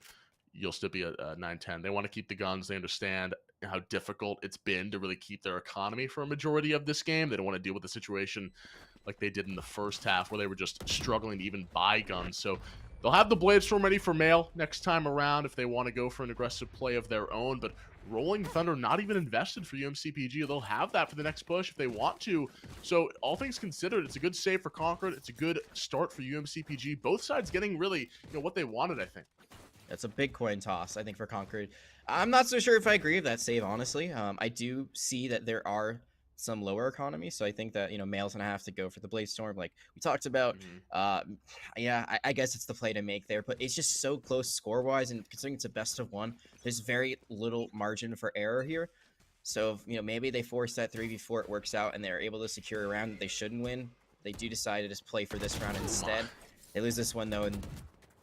you'll still be at 9-10. They want to keep the guns. They understand how difficult it's been to really keep their economy for a majority of this game. They don't want to deal with the situation like they did in the first half where they were just struggling to even buy guns. So they'll have the Blade Storm ready for mail next time around if they want to go for an aggressive play of their own. But Rolling Thunder not even invested for UMCPG. They'll have that for the next push if they want to. So all things considered, it's a good save for Concord. It's a good start for UMCPG. Both sides getting really what they wanted, I think. That's a big coin toss, I think, for Concord. I'm not so sure if I agree with that save, honestly. I do see that there are some lower economy, so I think that Mail's gonna have to go for the Blade Storm like we talked about. I guess it's the play to make there, but it's just so close score wise, and considering it's a best of one, there's very little margin for error here. So maybe they force that 3v4, it works out and they're able to secure a round that they shouldn't win. They do decide to just play for this round instead. They lose this one though, and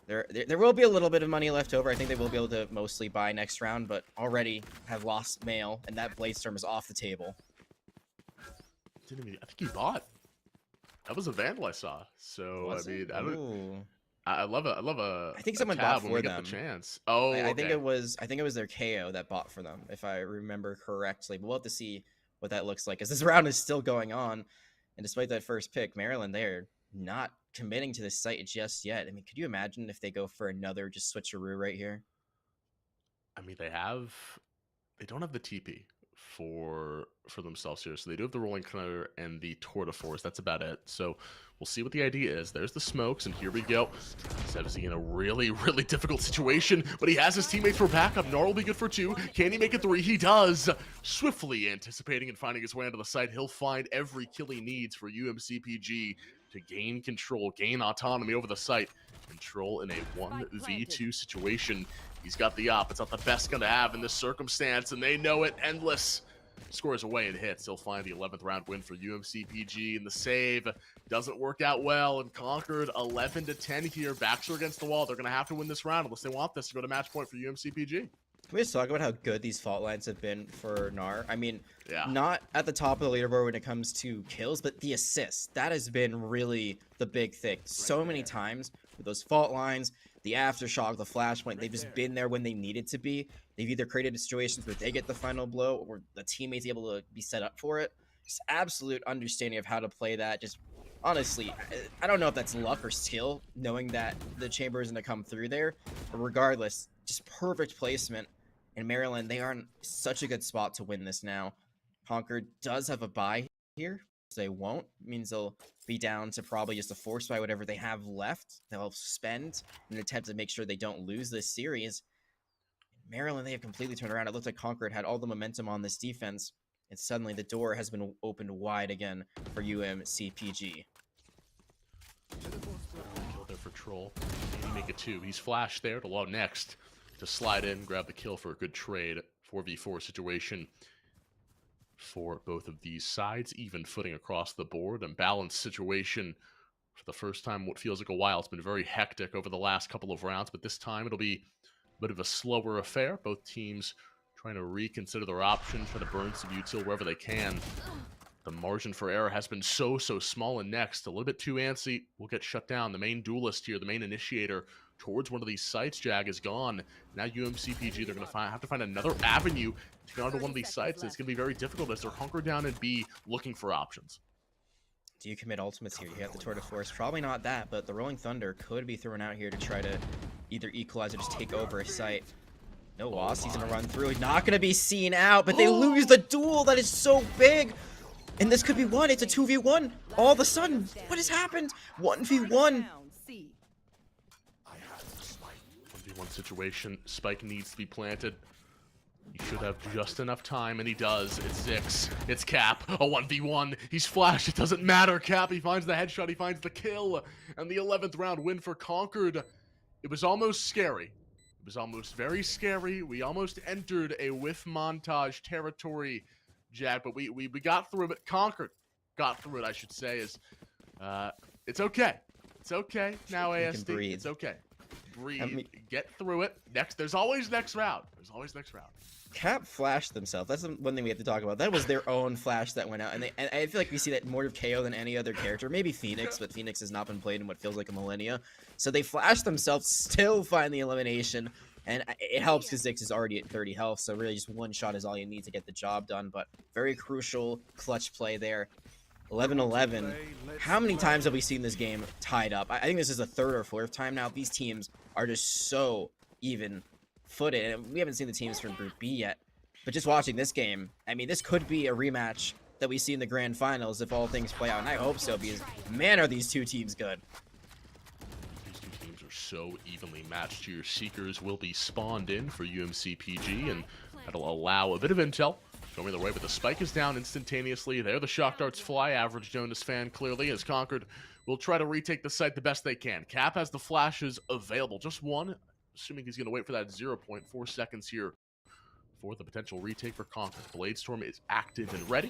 there will be a little bit of money left over. I think they will be able to mostly buy next round, but already have lost Mail, and that Blade Storm is off the table. I think he bought. That was a Vandal I saw. So Was I mean, it? I don't. Ooh. I love a. I think a someone tab bought when for we get them. the chance. Oh, I think okay. it was their KO that bought for them, if I remember correctly. But we'll have to see what that looks like, as this round is still going on. And despite that first pick, Maryland, they're not committing to this site just yet. I mean, could you imagine if they go for another just switcheroo right here? I mean, they don't have the TP for themselves here. So they do have the Rolling Thunder and the Tour de Force. That's about it. So we'll see what the idea is. There's the smokes, and here we go. Sebzy in a really, really difficult situation, but he has his teammates for backup. Nar will be good for 2. Can he make it 3? He does. Swiftly anticipating and finding his way onto the site. He'll find every kill he needs for UMCPG to gain control, gain autonomy over the site. Control in a 1v2 situation. He's got the op. It's not the best gun to have in this circumstance, and they know it. Endless scores away and hits. He'll find the 11th round win for UMCPG, and the save doesn't work out well. And Concord 11-10 here. Backs are against the wall. They're going to have to win this round unless they want this to go to match point for UMCPG. Can we just talk about how good these fault lines have been for Nar? I mean, Yeah. not at the top of the leaderboard when it comes to kills, but the assists. That has been really the big thing. So many times with those fault lines, the aftershock, the flashpoint, they've just been there when they needed to be. They've either created situations where they get the final blow or the teammate's able to be set up for it. Just absolute understanding of how to play that. Just honestly, I don't know if that's luck or skill, knowing that the chamber is going to come through there. But regardless, just perfect placement. In Maryland, they are in such a good spot to win this now. Concord does have a bye here. So they won't. It means they'll be down to probably just a force buy, whatever they have left. They'll spend in an attempt to make sure they don't lose this series. Maryland, they have completely turned around. It looked like Concord had all the momentum on this defense, and suddenly the door has been opened wide again for UMCPG. Kill there for Troll. Can he make it 2? He's flashed there to low next to slide in, grab the kill for a good trade. 4v4 situation for both of these sides. Even footing across the board and balanced situation for the first time in what feels like a while. It's been very hectic over the last couple of rounds, but this time it'll be a bit of a slower affair. Both teams trying to reconsider their options, trying to burn some util wherever they can. The margin for error has been so small, and next, a little bit too antsy, will get shut down. The main duelist here, the main initiator towards one of these sites, Jag, is gone. Now UMCPG, they're going to have to find another avenue to get onto one of these sites. It's going to be very difficult as they're hunkered down and be looking for options. Do you commit ultimates here? You have the Tour de Force. Probably not that, but the Rolling Thunder could be thrown out here to try to either equalize or just take over a site. No loss. He's going to run through. He's not going to be seen out, but they lose the duel. That is so big. And this could be one. It's a 2v1. All of a sudden, what has happened? 1v1. 1v1 situation. Spike needs to be planted. He should have just enough time, and he does. It's Zix. It's Cap. A 1v1. He's flashed. It doesn't matter. Cap, he finds the headshot. He finds the kill. And the 11th round win for Concord. It was almost scary. It was almost very scary. We almost entered a whiff montage territory, Jag, but we got through it. Concord got through it, I should say. It's okay. It's okay. Now ASD. Breathe. It's okay. Breathe. Get through it. There's always next round. There's always next round. Cap flashed themselves. That's the one thing we have to talk about. That was their own flash that went out, and I feel like we see that more of KO than any other character. Maybe Phoenix, but Phoenix has not been played in what feels like a millennia. So they flashed themselves, still find the elimination, and it helps because Zix is already at 30 health. So really, just one shot is all you need to get the job done. But very crucial clutch play there. 11-11. How many times have we seen this game tied up? I think this is the third or fourth time now. These teams are just so even-footed, and we haven't seen the teams from Group B yet. But just watching this game, I mean, this could be a rematch that we see in the grand finals if all things play out, and I hope so, because, man, are these two teams good. These two teams are so evenly matched here. Seekers will be spawned in for UMCPG, and that'll allow a bit of intel going their way, but the spike is down instantaneously. There the shock darts fly. Average Jonas fan clearly as Concord will try to retake the site the best they can. Cap has the flashes available. Just one, assuming he's going to wait for that 0.4 seconds here for the potential retake for Concord. Bladestorm is active and ready.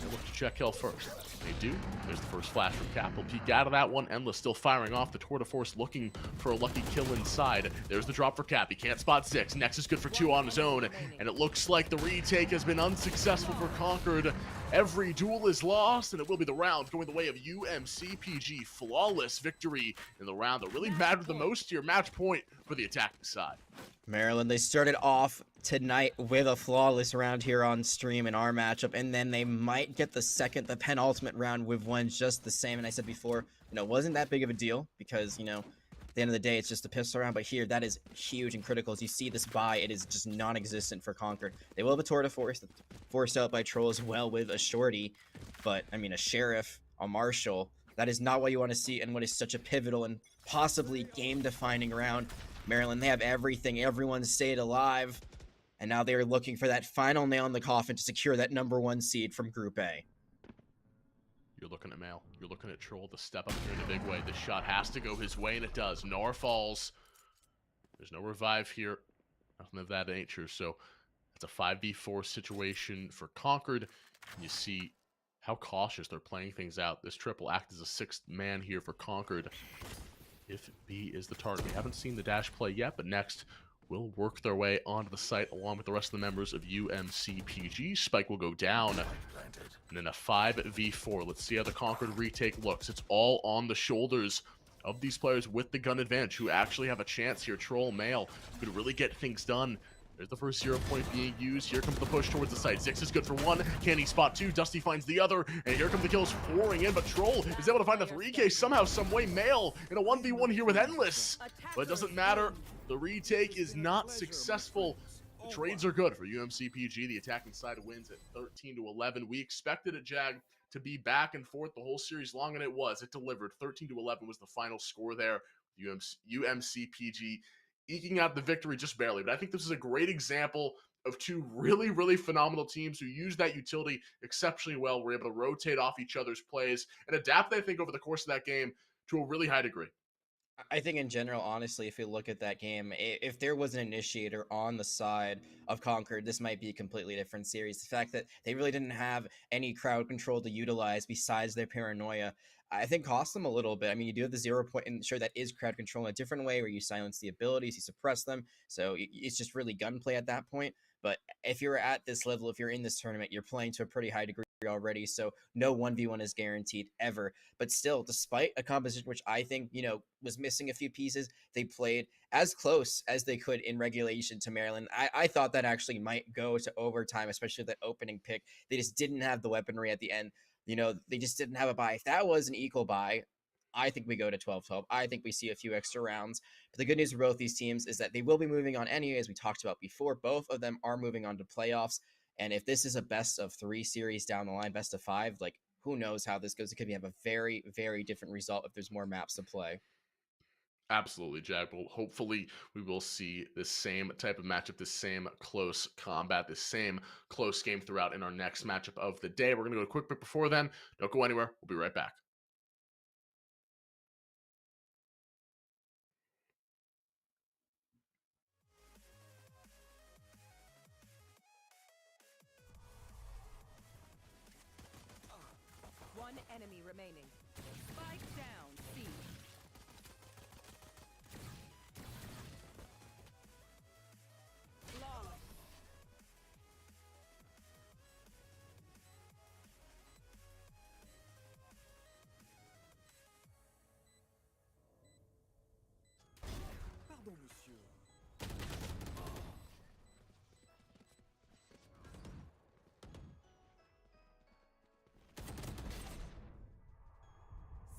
They look to check Hill first. They do. There's the first flash from Cap. He'll peek out of that one. Endless still firing off. The Tour de Force looking for a lucky kill inside. There's the drop for Cap. He can't spot Zix. Nex is good for 2 on his own. And it looks like the retake has been unsuccessful for Concord. Every duel is lost, and it will be the round going the way of UMCPG. Flawless victory in the round that really mattered the most here. Match point for the attacking side. Maryland, they started off tonight with a flawless round here on stream in our matchup, and then they might get the penultimate round with one just the same. And I said before, it wasn't that big of a deal because, at the end of the day, it's just a pistol round. But here, that is huge and critical. As you see this buy, it is just non-existent for Concord. They will have a Tour de Force, forced out by Troll as well with a Shorty. But, a Sheriff, a Marshal, that is not what you want to see in what is such a pivotal and possibly game-defining round. Maryland, they have everything. Everyone stayed alive. And now they're looking for that final nail in the coffin to secure that #1 seed from Group A. You're looking at Mail. You're looking at Troll to step up here in a big way. This shot has to go his way, and it does. Nor falls. There's no revive here. Nothing of that nature. So it's a 5v4 situation for Concord. And you see how cautious they're playing things out. This trip will act as a 6th man here for Concord. If B is the target. We haven't seen the dash play yet, but next will work their way onto the site along with the rest of the members of UMCPG. Spike will go down. And then a 5v4. Let's see how the Concord retake looks. It's all on the shoulders of these players with the gun advantage who actually have a chance here. Troll, Mail could really get things done. There's the first 0 point being used. Here comes the push towards the site. Zix is good for 1. Can he spot 2? Dusty finds the other. And here come the kills pouring in. But Troll is able to find the 3K somehow, some way. Mail in a 1v1 here with Endless. But it doesn't matter. The retake is not successful. The trades are good for UMCPG. The attacking side wins at 13-11. We expected it, Jag, to be back and forth the whole series long, and it was. It delivered. 13-11 was the final score there. UMCPG eking out the victory just barely. But I think this is a great example of two really phenomenal teams who use that utility exceptionally well. We're able to rotate off each other's plays and adapt, I think, over the course of that game to a really high degree. I think in general, honestly, if you look at that game, if there was an initiator on the side of Concord, this might be a completely different series. The fact that they really didn't have any crowd control to utilize besides their paranoia, I think cost them a little bit. I mean, you do have the 0 point, and sure, that is crowd control in a different way where you silence the abilities, you suppress them. So it's just really gunplay at that point. But if you're at this level, if you're in this tournament, you're playing to a pretty high degree already. So no 1v1 is guaranteed ever. But still, despite a composition which I think, was missing a few pieces, they played as close as they could in regulation to Maryland. I thought that actually might go to overtime, especially that opening pick. They just didn't have the weaponry at the end. They just didn't have a buy. If that was an equal buy, I think we go to 12-12. I think we see a few extra rounds. But the good news for both these teams is that they will be moving on anyway, as we talked about before. Both of them are moving on to playoffs. And if this is a best of 3 series down the line, best of 5, like, who knows how this goes? It could have a very, very different result if there's more maps to play. Absolutely, Jack. Well, hopefully we will see the same type of matchup, the same close combat, the same close game throughout in our next matchup of the day. We're going to go to a quick break before then. Don't go anywhere. We'll be right back. One enemy remaining. Spike down, C. Flawless. Pardon, monsieur.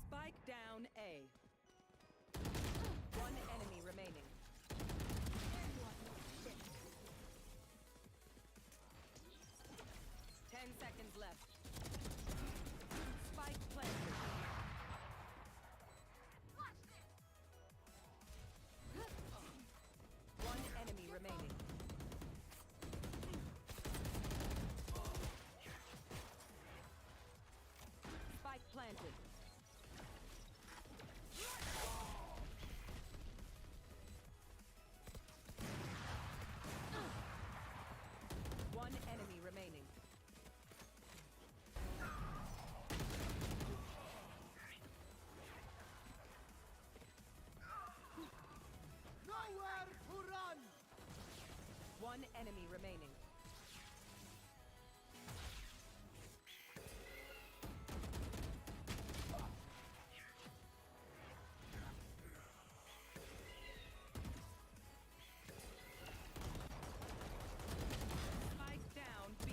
Spike down A. One enemy remaining. 10 seconds left. Spike planted. One enemy remaining. Spike planted. One enemy remaining. Nowhere to run. One enemy remaining. Spike down B.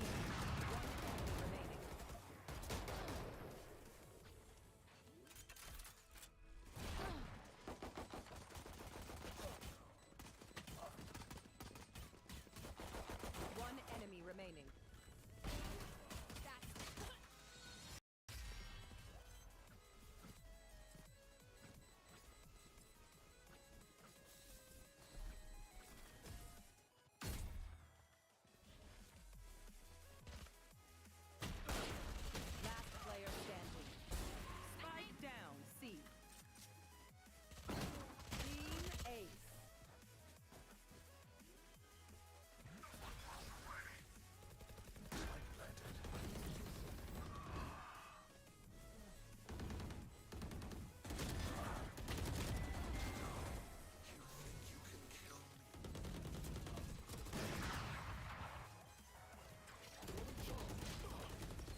One enemy remaining. One enemy remaining. Last player standing. Spike down C. Team Ace.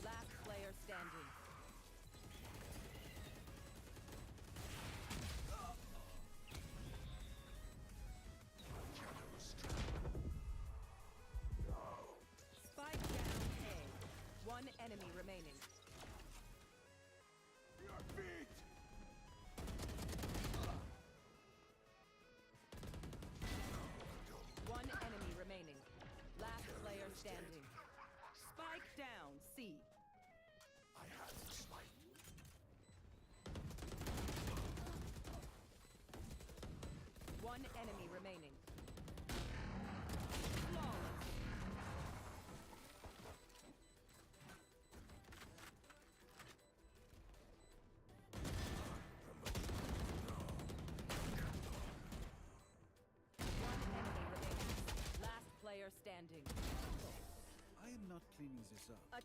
Last player standing. Spike down A. One enemy remaining. One enemy remaining. Last player standing. Spike down C. One enemy remaining. Flawless. cleaning this up.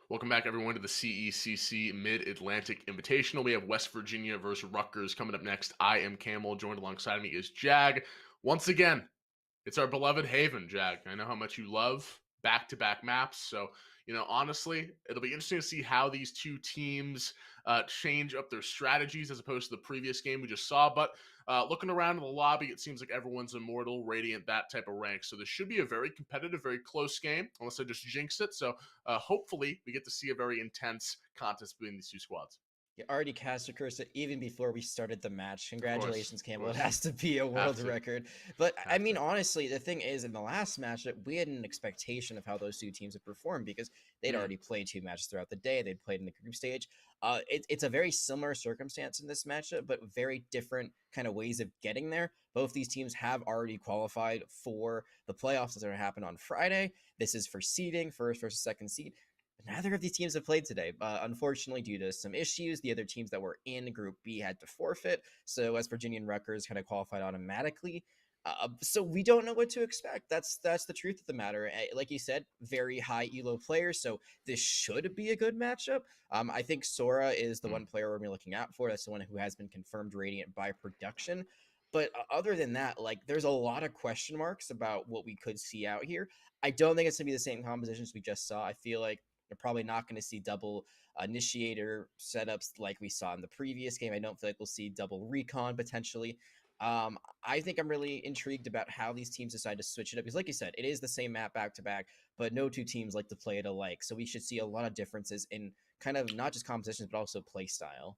Welcome back, everyone, to the CECC Mid-Atlantic Invitational. We have West Virginia versus Rutgers coming up next. I am Camel. Joined alongside me is Jag. Once again, it's our beloved Haven, Jag. I know how much you love back-to-back maps. So, honestly, it'll be interesting to see how these two teams change up their strategies as opposed to the previous game we just saw. But looking around in the lobby, it seems like everyone's immortal, radiant, that type of rank. So this should be a very competitive, very close game, unless I just jinx it. So hopefully we get to see a very intense contest between these two squads. You already cast a curse even before we started the match. Congratulations, Campbell. It course. has to be a world record. But I mean, to. honestly, the thing is, in the last matchup, we had an expectation of how those two teams would perform because they'd already played 2 matches throughout the day. They'd played in the group stage. It's a very similar circumstance in this matchup, but very different kind of ways of getting there. Both these teams have already qualified for the playoffs that are going to happen on Friday. This is for seeding, first versus second seed. Neither of these teams have played today. Unfortunately, due to some issues, the other teams that were in Group B had to forfeit. So West Virginia and Rutgers kind of qualified automatically. So we don't know what to expect. That's the truth of the matter. Like you said, very high elo players. So this should be a good matchup. I think Sora is the one player we're going to be looking out for. That's the one who has been confirmed Radiant by production. But other than that, like, there's a lot of question marks about what we could see out here. I don't think it's going to be the same compositions we just saw. I feel like you're probably not going to see double initiator setups like we saw in the previous game. I don't feel like we'll see double recon potentially. I think I'm really intrigued about how these teams decide to switch it up because, like you said, it is the same map back to back, but no two teams like to play it alike. So we should see a lot of differences in kind of not just compositions but also play style.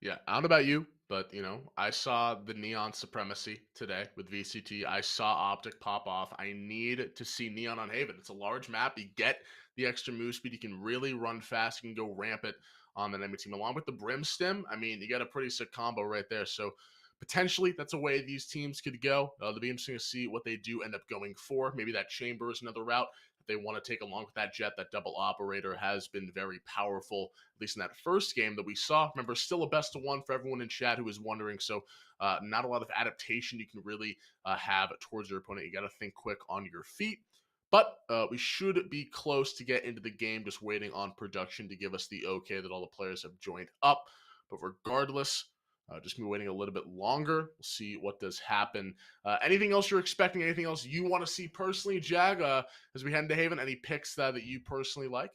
Yeah, I don't know about you, but I saw the Neon Supremacy today with VCT. I saw Optic pop off. I need to see Neon on Haven. It's a large map. You get the extra move speed. You can really run fast. You can go rampant on the enemy team. Along with the Brim Stim, I mean, you got a pretty sick combo right there. So potentially that's a way these teams could go. It'll be interesting to see what they do end up going for. Maybe that Chamber is another route they want to take along with that Jet. That double operator has been very powerful, at least in that first game that we saw. Remember, still a best of one for everyone in chat who is wondering. So not a lot of adaptation you can really have towards your opponent. You got to think quick on your feet. But we should be close to get into the game, just waiting on production to give us the okay that all the players have joined up. But regardless, just be waiting a little bit longer. We'll see what does happen. Anything else you're expecting? Anything else you want to see personally, Jag, as we head into Haven? Any picks that you personally like?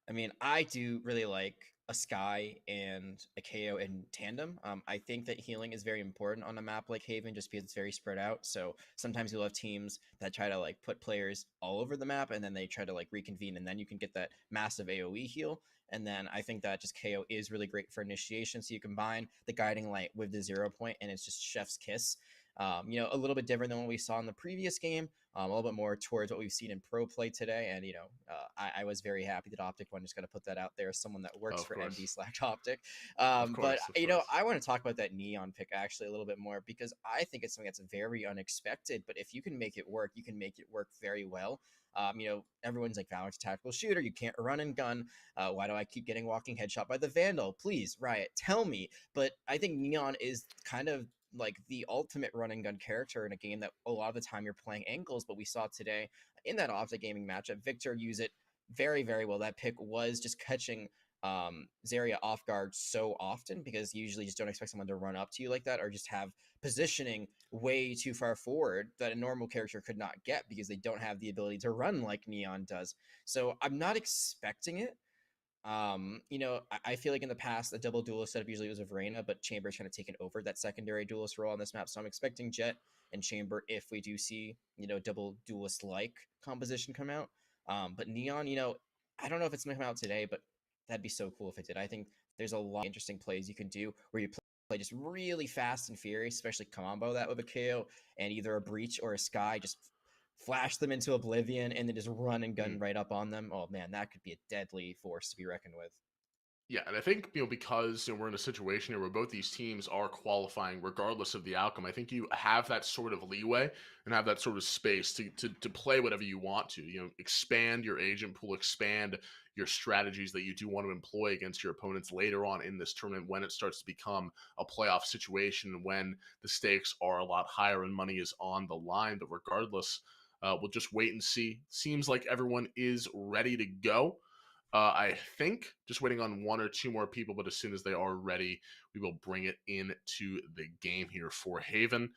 I mean, I do really like a Sky and a KO in tandem. I think that healing is very important on a map like Haven just because it's very spread out. So sometimes you'll have teams that try to like put players all over the map and then they try to like reconvene and then you can get that massive AoE heal. And then I think that just KO is really great for initiation. So you combine the Guiding Light with the 0 point and it's just chef's kiss. A little bit different than what we saw in the previous game, a little bit more towards what we've seen in pro play today. And, I was very happy that Optic One just got to put that out there as someone that works for MD/Optic. I want to talk about that Neon pick actually a little bit more because I think it's something that's very unexpected. But if you can make it work, you can make it work very well. Everyone's like, Valorant's a tactical shooter. You can't run and gun. Why do I keep getting walking headshot by the Vandal? Please, Riot, tell me. But I think Neon is kind of like the ultimate run and gun character in a game that a lot of the time you're playing angles, but we saw today in that Optic gaming matchup, Victor use it very, very well. That pick was just catching Zarya off guard so often because you usually just don't expect someone to run up to you like that or just have positioning way too far forward that a normal character could not get because they don't have the ability to run like Neon does. So I'm not expecting it. I feel like in the past, the double duelist setup usually was of Reyna, but Chamber's kind of taken over that secondary duelist role on this map. So I'm expecting Jet and Chamber if we do see, double duelist-like composition come out. But Neon, I don't know if it's going to come out today, but that'd be so cool if it did. I think there's a lot of interesting plays you can do where you play just really fast and furious, especially combo that with a KO and either a Breach or a Sky, just flash them into oblivion and then just run and gun right up on them. Oh man, that could be a deadly force to be reckoned with. Yeah, and I think, because we're in a situation here where both these teams are qualifying regardless of the outcome, I think you have that sort of leeway and have that sort of space to play whatever you want to, expand your agent pool, expand your strategies that you do want to employ against your opponents later on in this tournament when it starts to become a playoff situation, when the stakes are a lot higher and money is on the line. But regardless, we'll just wait and see. Seems like everyone is ready to go. I think just waiting on 1 or 2 more people, but as soon as they are ready, we will bring it into the game here for Haven.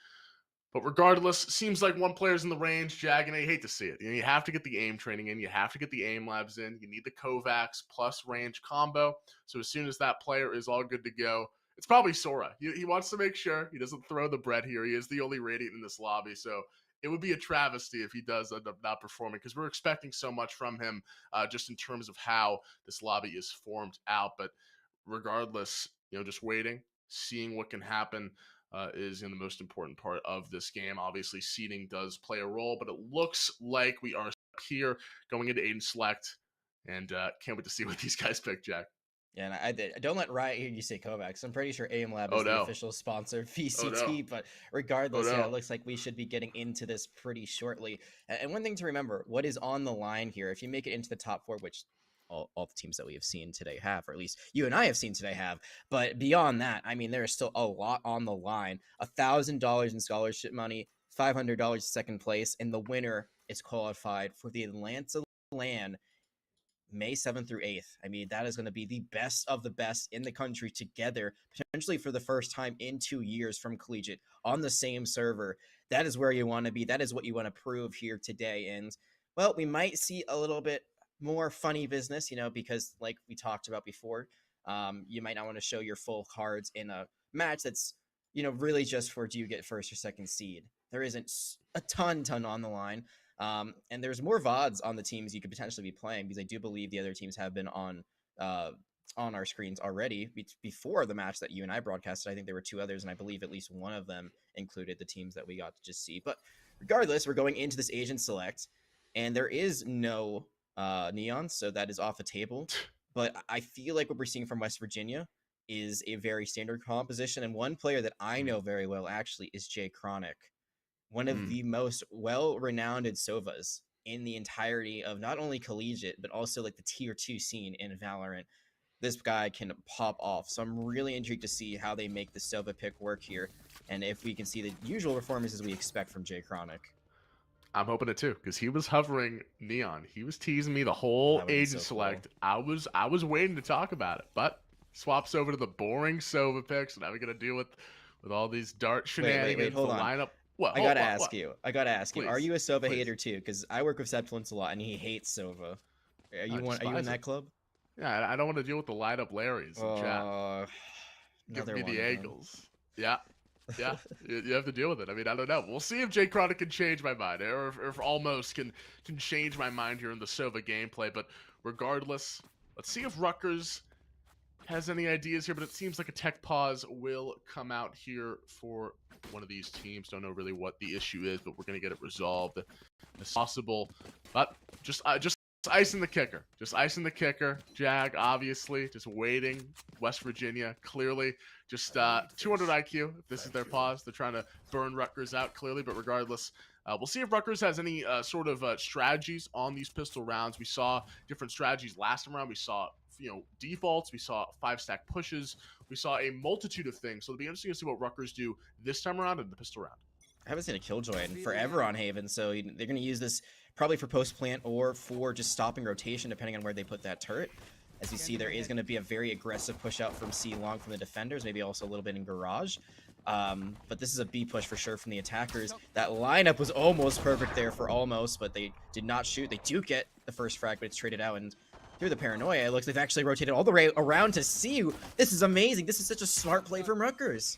But regardless, seems like one player's in the range, Jag, and I hate to see it. You have to get the aim training in. You have to get the aim labs in. You need the Kovacs plus range combo. So as soon as that player is all good to go, it's probably Sora. He wants to make sure he doesn't throw the bread here. He is the only Radiant in this lobby. So it would be a travesty if he does end up not performing, because we're expecting so much from him just in terms of how this lobby is formed out. But regardless, just waiting, seeing what can happen. Is in the most important part of this game. Obviously, seeding does play a role, but it looks like we are here going into Aiden Select, and can't wait to see what these guys pick, Jack. Yeah, and I don't let Riot hear you say Kovacs. I'm pretty sure Aim Lab is the official sponsor of VCT, but regardless, yeah, it looks like we should be getting into this pretty shortly. And one thing to remember, what is on the line here, if you make it into the top 4, which all the teams that we have seen today have, or at least you and I have seen today have. But beyond that, I mean, there is still a lot on the line. $1,000 in scholarship money, $500 second place, and the winner is qualified for the Atlanta LAN May 7th through 8th. I mean, that is going to be the best of the best in the country together, potentially for the first time in 2 years from Collegiate on the same server. That is where you want to be. That is what you want to prove here today. And, well, we might see a little bit more funny business, because like we talked about before, you might not want to show your full cards in a match that's, really just for do you get first or second seed. There isn't a ton on the line. And there's more VODs on the teams you could potentially be playing, because I do believe the other teams have been on our screens already before the match that you and I broadcasted. I think there were 2 others, and I believe at least one of them included the teams that we got to just see. But regardless, we're going into this Asian Select, and there is no Neon, so that is off the table. But I feel like what we're seeing from West Virginia is a very standard composition, and one player that I know very well actually is Jay Chronic, one of the most well-renowned Sovas in the entirety of not only Collegiate, but also like the tier 2 scene in Valorant. This guy can pop off, so I'm really intrigued to see how they make the Sova pick work here, and if we can see the usual performances we expect from Jay Chronic. I'm hoping it too, because he was hovering Neon. He was teasing me the whole Agent Select. Cool. I was waiting to talk about it, but swaps over to the boring Sova picks, and now we got to deal with all these dart shenanigans. Wait, hold on. Lineup. I gotta ask you. Are you a Sova hater too? Because I work with Sepulence a lot, and he hates Sova. Are you in that club? Yeah, I don't want to deal with the light-up Larrys in chat. Give me the angles. Yeah. Yeah, you have to deal with it. I mean, I don't know. We'll see if Jay Chronic can change my mind, or if almost can change my mind here in the Sova gameplay. But regardless, let's see if Rutgers has any ideas here. But it seems like a tech pause will come out here for one of these teams. Don't know really what the issue is, but we're going to get it resolved as possible. But just icing the kicker. Just icing the kicker. Jag, obviously, just waiting. West Virginia, clearly. Just 200 IQ. This is their pause. They're trying to burn Rutgers out, clearly. But regardless, we'll see if Rutgers has any sort of strategies on these pistol rounds. We saw different strategies last time around. We saw, defaults. We saw 5-stack pushes. We saw a multitude of things. So it'll be interesting to see what Rutgers do this time around in the pistol round. I haven't seen a Killjoy in forever on Haven, so they're going to use this probably for post-plant or for just stopping rotation, depending on where they put that turret. As you see, there is going to be a very aggressive push out from C long from the defenders, maybe also a little bit in garage. But this is a B push for sure from the attackers. That lineup was almost perfect there for almost, but they did not shoot. They do get the first frag, but it's traded out, and through the paranoia, it looks like they've actually rotated all the way around to C. This is amazing. This is such a smart play from Rutgers.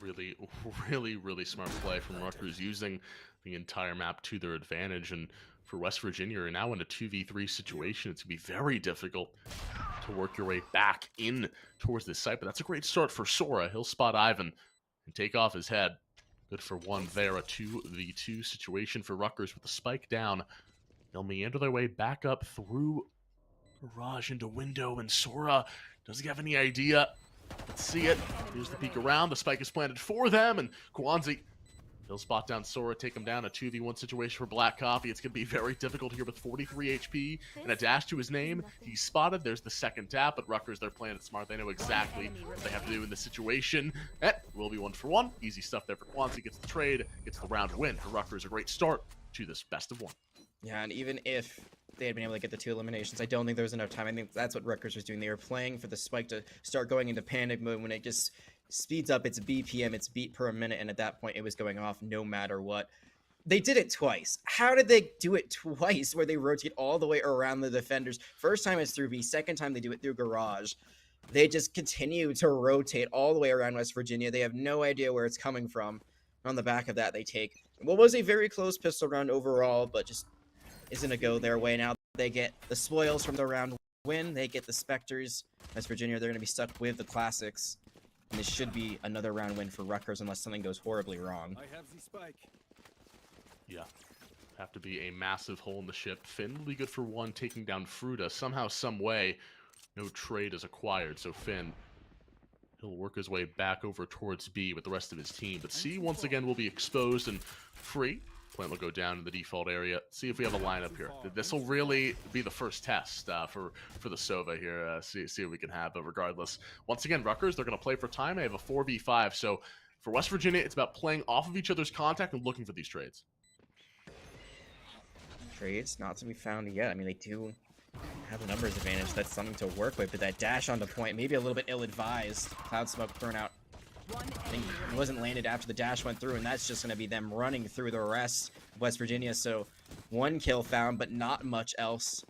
Really smart play from Rutgers, using the entire map to their advantage. And for West Virginia, you're now in a 2v3 situation. It's going to be very difficult to work your way back in towards this site. But that's a great start for Sora. He'll spot Ivan and take off his head. Good for one there. A 2v2 situation for Rutgers with the spike down. They'll meander their way back up through garage into window. And Sora, does he have any idea? Let's see it. Here's the peek around. The spike is planted for them. And Kwanzi, he'll spot down Sora, take him down. A 2v1 situation for Black Coffee. It's going to be very difficult here with 43 HP and a dash to his name. He's spotted. There's the second tap, but Rutgers, they're playing it smart. They know exactly what they have to do in this situation. It will be 1-for-1. Easy stuff there for Kwanzi. Gets the trade, gets the round win for Rutgers. A great start to this best of one. Yeah, and even if they had been able to get the 2 eliminations. I don't think there was enough time. I think that's what Rutgers was doing. They were playing for the spike to start going into panic mode when it just speeds up its BPM, its beat per minute, and at that point it was going off no matter what. They did it twice. How did they do it twice where they rotate all the way around the defenders? First time it's through B, second time they do it through Garage. They just continue to rotate all the way around West Virginia. They have no idea where it's coming from. On the back of that, they take what was a very close pistol round overall, but just isn't a go their way. Now they get the spoils from the round win. They get the Spectres. West Virginia, they're going to be stuck with the Classics. And this should be another round win for Rutgers unless something goes horribly wrong. I have the spike. Yeah. Have to be a massive hole in the ship. Finn will be good for 1, taking down Fruta. Somehow, some way, no trade is acquired. So Finn, he'll work his way back over towards B with the rest of his team. But C, once again, will be exposed and free. Plant will go down in the default area. See if we have a lineup here. This will really be the first test for the Sova here. See what we can have. But regardless, once again, Rutgers, they're going to play for time. They have a 4v5. So for West Virginia, it's about playing off of each other's contact and looking for these trades. Trades not to be found yet. I mean, they do have a numbers advantage. That's something to work with, but that dash on the point, maybe a little bit ill-advised. Cloud smoke thrown out. I think it wasn't landed after the dash went through, and that's just going to be them running through the rest of West Virginia. So 1 kill found, but not much else.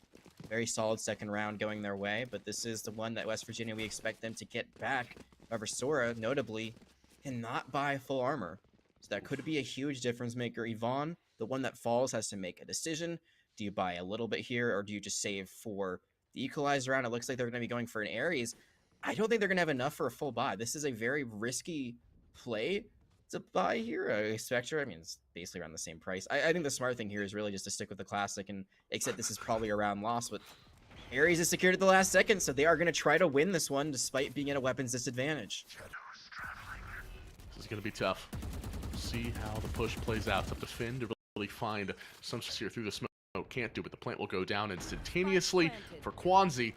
Very solid second round going their way, but this is the one that West Virginia, we expect them to get back. However, Sora, notably, cannot buy full armor. So that could be a huge difference maker. Yvonne, the one that falls, has to make a decision. Do you buy a little bit here, or do you just save for the equalizer round? It looks like they're going to be going for an Ares. I don't think they're going to have enough for a full buy. This is a very risky play to buy here. A Spectre, I mean, it's basically around the same price. I think the smart thing here is really just to stick with the Classic and accept this is probably a round loss, but Ares is secured at the last second, so they are going to try to win this one despite being at a weapons disadvantage. This is going to be tough. See how the push plays out. It's up to Finn to really find some here through the smoke. Can't do, but the plant will go down instantaneously for Kwanzi.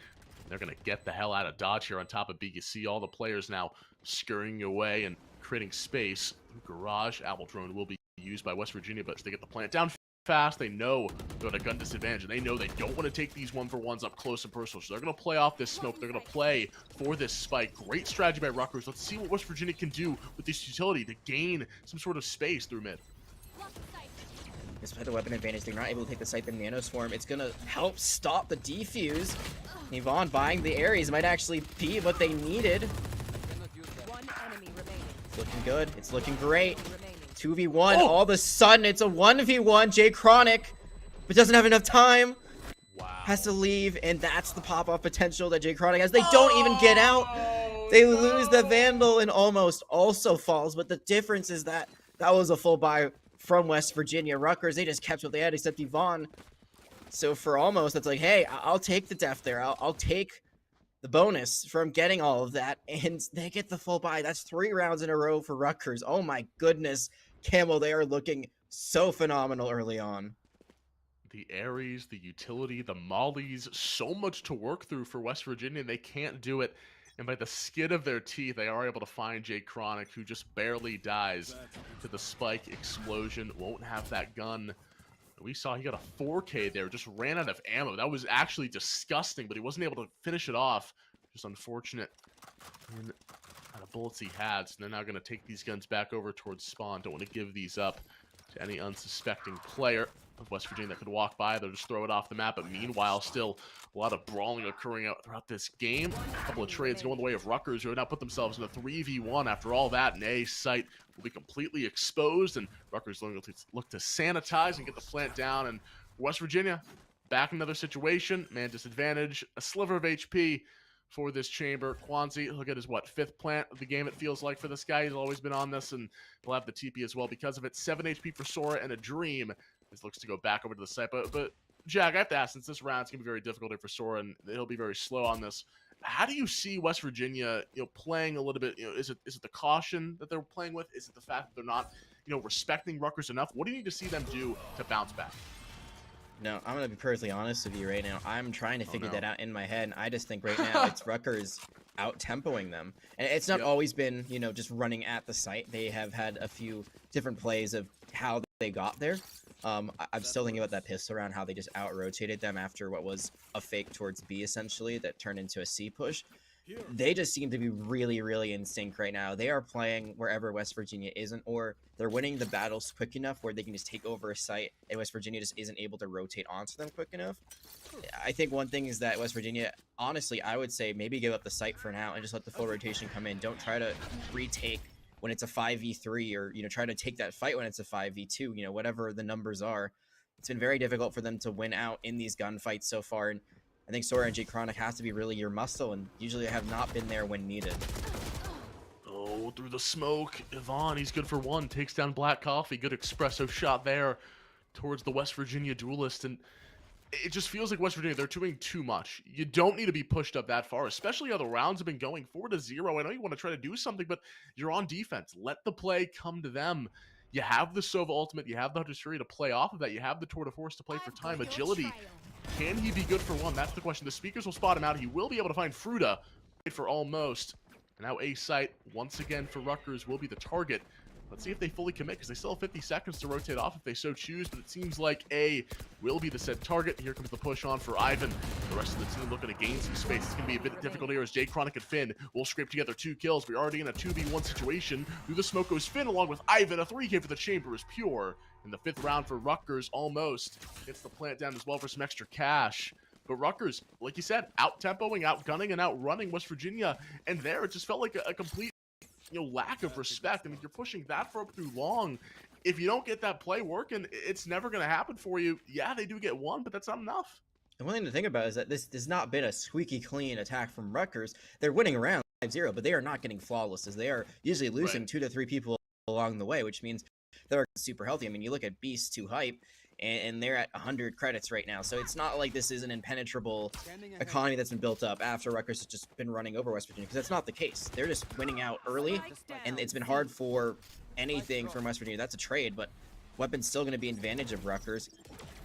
They're going to get the hell out of dodge here on top of B. You see all the players now scurrying away and creating space. Garage, Apple Drone will be used by West Virginia, but they get the plant down fast. They know they're at a gun disadvantage, and they know they don't want to take these 1-for-1s up close and personal, so they're going to play off this smoke. They're going to play for this spike. Great strategy by Rutgers. Let's see what West Virginia can do with this utility to gain some sort of space through mid. Despite the weapon advantage, they're not able to take the site, the Nano Swarm. It's going to help stop the defuse. Yvonne buying the Ares might actually be what they needed. One enemy remaining. It's looking good. It's looking great. Remaining. 2v1. All of a sudden, it's a 1v1. Jay Chronic, but doesn't have enough time. Wow. Has to leave, and that's the pop-off potential that Jay Chronic has. They don't even get out. They lose the Vandal and almost also falls, but the difference is that that was a full buy from West Virginia. Rutgers, they just kept what they had except Yvonne. So for almost, it's like, hey, I'll take the death there. I'll take the bonus from getting all of that, and they get the full buy. That's 3 rounds in a row for Rutgers. Oh my goodness. Camel, they are looking so phenomenal early on. The Ares, the utility, the mollies, so much to work through for West Virginia. They can't do it. And by the skin of their teeth, they are able to find Jay Chronic, who just barely dies to the spike explosion. Won't have that gun. We saw he got a 4K there, just ran out of ammo. That was actually disgusting, but he wasn't able to finish it off. Just unfortunate. And out of bullets he had, so they're now going to take these guns back over towards spawn. Don't want to give these up to any unsuspecting player of West Virginia that could walk by. They'll just throw it off the map, but meanwhile, still a lot of brawling occurring out throughout this game. A couple of trades going the way of Rutgers, who have now put themselves in a 3v1 after all that, and A site will be completely exposed, and Rutgers look to sanitize and get the plant down, and West Virginia back in another situation, man disadvantage, a sliver of HP for this chamber. Kwanzi, look at his, 5th plant of the game, it feels like, for this guy. He's always been on this, and he'll have the TP as well because of it. 7 HP for Sora and a Dream. This looks to go back over to the site, but Jack, I have to ask, since this round's going to be very difficult for Sora, and he'll be very slow on this, how do you see West Virginia, playing a little bit, is it the caution that they're playing with? Is it the fact that they're not, respecting Rutgers enough? What do you need to see them do to bounce back? No, I'm going to be perfectly honest with you right now. I'm trying to figure that out in my head, and I just think right now it's Rutgers out-tempoing them. And it's not always been, just running at the site. They have had a few different plays of how they got there. I'm still thinking about that pistol round, how they just out-rotated them after what was a fake towards B, essentially, that turned into a C push. They just seem to be really, really in sync right now. They are playing wherever West Virginia isn't, or they're winning the battles quick enough where they can just take over a site, and West Virginia just isn't able to rotate onto them quick enough. I think one thing is that West Virginia, honestly, I would say maybe give up the site for now and just let the full rotation come in. Don't try to retake when it's a 5v3, or try to take that fight when it's a 5v2, whatever the numbers are. It's been very difficult for them to win out in these gunfights so far, and I think Sora and J Chronic has to be really your muscle, and usually have not been there when needed. Oh, through the smoke, Yvonne, he's good for one, takes down Black Coffee, good espresso shot there towards the West Virginia duelist, and it just feels like West Virginia, they're doing too much. You don't need to be pushed up that far, especially how the rounds have been going 4-0. I know you want to try to do something, but you're on defense. Let the play come to them. You have the Sova ultimate, you have the Hunter's Fury to play off of that, you have the Tour de Force to play for time, agility. Can he be good for one? That's the question. The speakers will spot him out. He will be able to find Fruta for almost. And now A site, once again for Rutgers, will be the target. Let's see if they fully commit, because they still have 50 seconds to rotate off if they so choose, but it seems like A will be the said target. Here comes the push on for Ivan. The rest of the team looking to gain some space. It's going to be a bit difficult here as Jay Chronic and Finn will scrape together 2 kills. We're already in a 2v1 situation. Through the smoke goes Finn along with Ivan. A 3K for the chamber is pure. In the 5th round for Rutgers, almost gets the plant down as well for some extra cash. But Rutgers, like you said, out-tempoing, out-gunning, and out-running West Virginia. And there, it just felt like a complete lack of respect. I mean, you're pushing that far up too long. If you don't get that play working, it's never going to happen for you. Yeah, they do get one, but that's not enough. And one thing to think about is that this has not been a squeaky clean attack from Rutgers. They're winning around 5-0, but they are not getting flawless, as they are usually losing 2 to 3 people along the way, which means they're super healthy. I mean, you look at Beast 2 Hype, and they're at 100 credits right now. So it's not like this is an impenetrable economy that's been built up after Rutgers has just been running over West Virginia, because that's not the case. They're just winning out early, and it's been hard for anything from West Virginia. That's a trade, but Weapon's still going to be an advantage of Rutgers.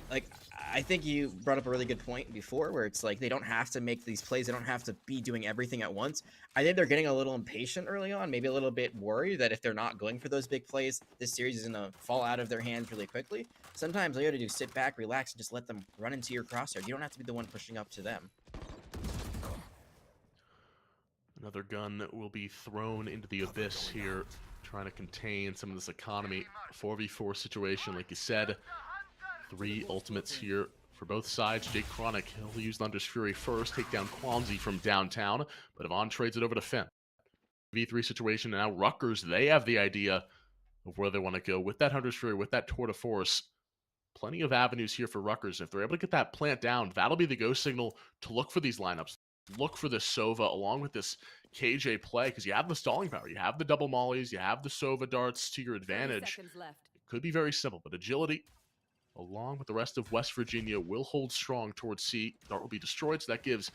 Like, I think you brought up a really good point before, where it's like they don't have to make these plays. They don't have to be doing everything at once. I think they're getting a little impatient early on, maybe a little bit worried that if they're not going for those big plays, this series is going to fall out of their hands really quickly. Sometimes all you got to do is sit back, relax, and just let them run into your crosshair. You don't have to be the one pushing up to them. Another gun will be thrown into the abyss here, trying to contain some of this economy. 4v4 situation, like you said. 3 ultimates here for both sides. Jake Chronic, he'll use Thunder's Fury first, take down Qualmsy from downtown, but Yvonne trades it over to Finn. V3 situation, and now Rutgers, they have the idea of where they want to go with that Hunter's Fury, with that Tour de Force. Plenty of avenues here for Rutgers. If they're able to get that plant down, that'll be the go signal to look for these lineups. Look for this Sova along with this KJ play, because you have the stalling power. You have the double mollies. You have the Sova darts to your advantage. It could be very simple, but agility, along with the rest of West Virginia, will hold strong towards C. Dart will be destroyed, so that gives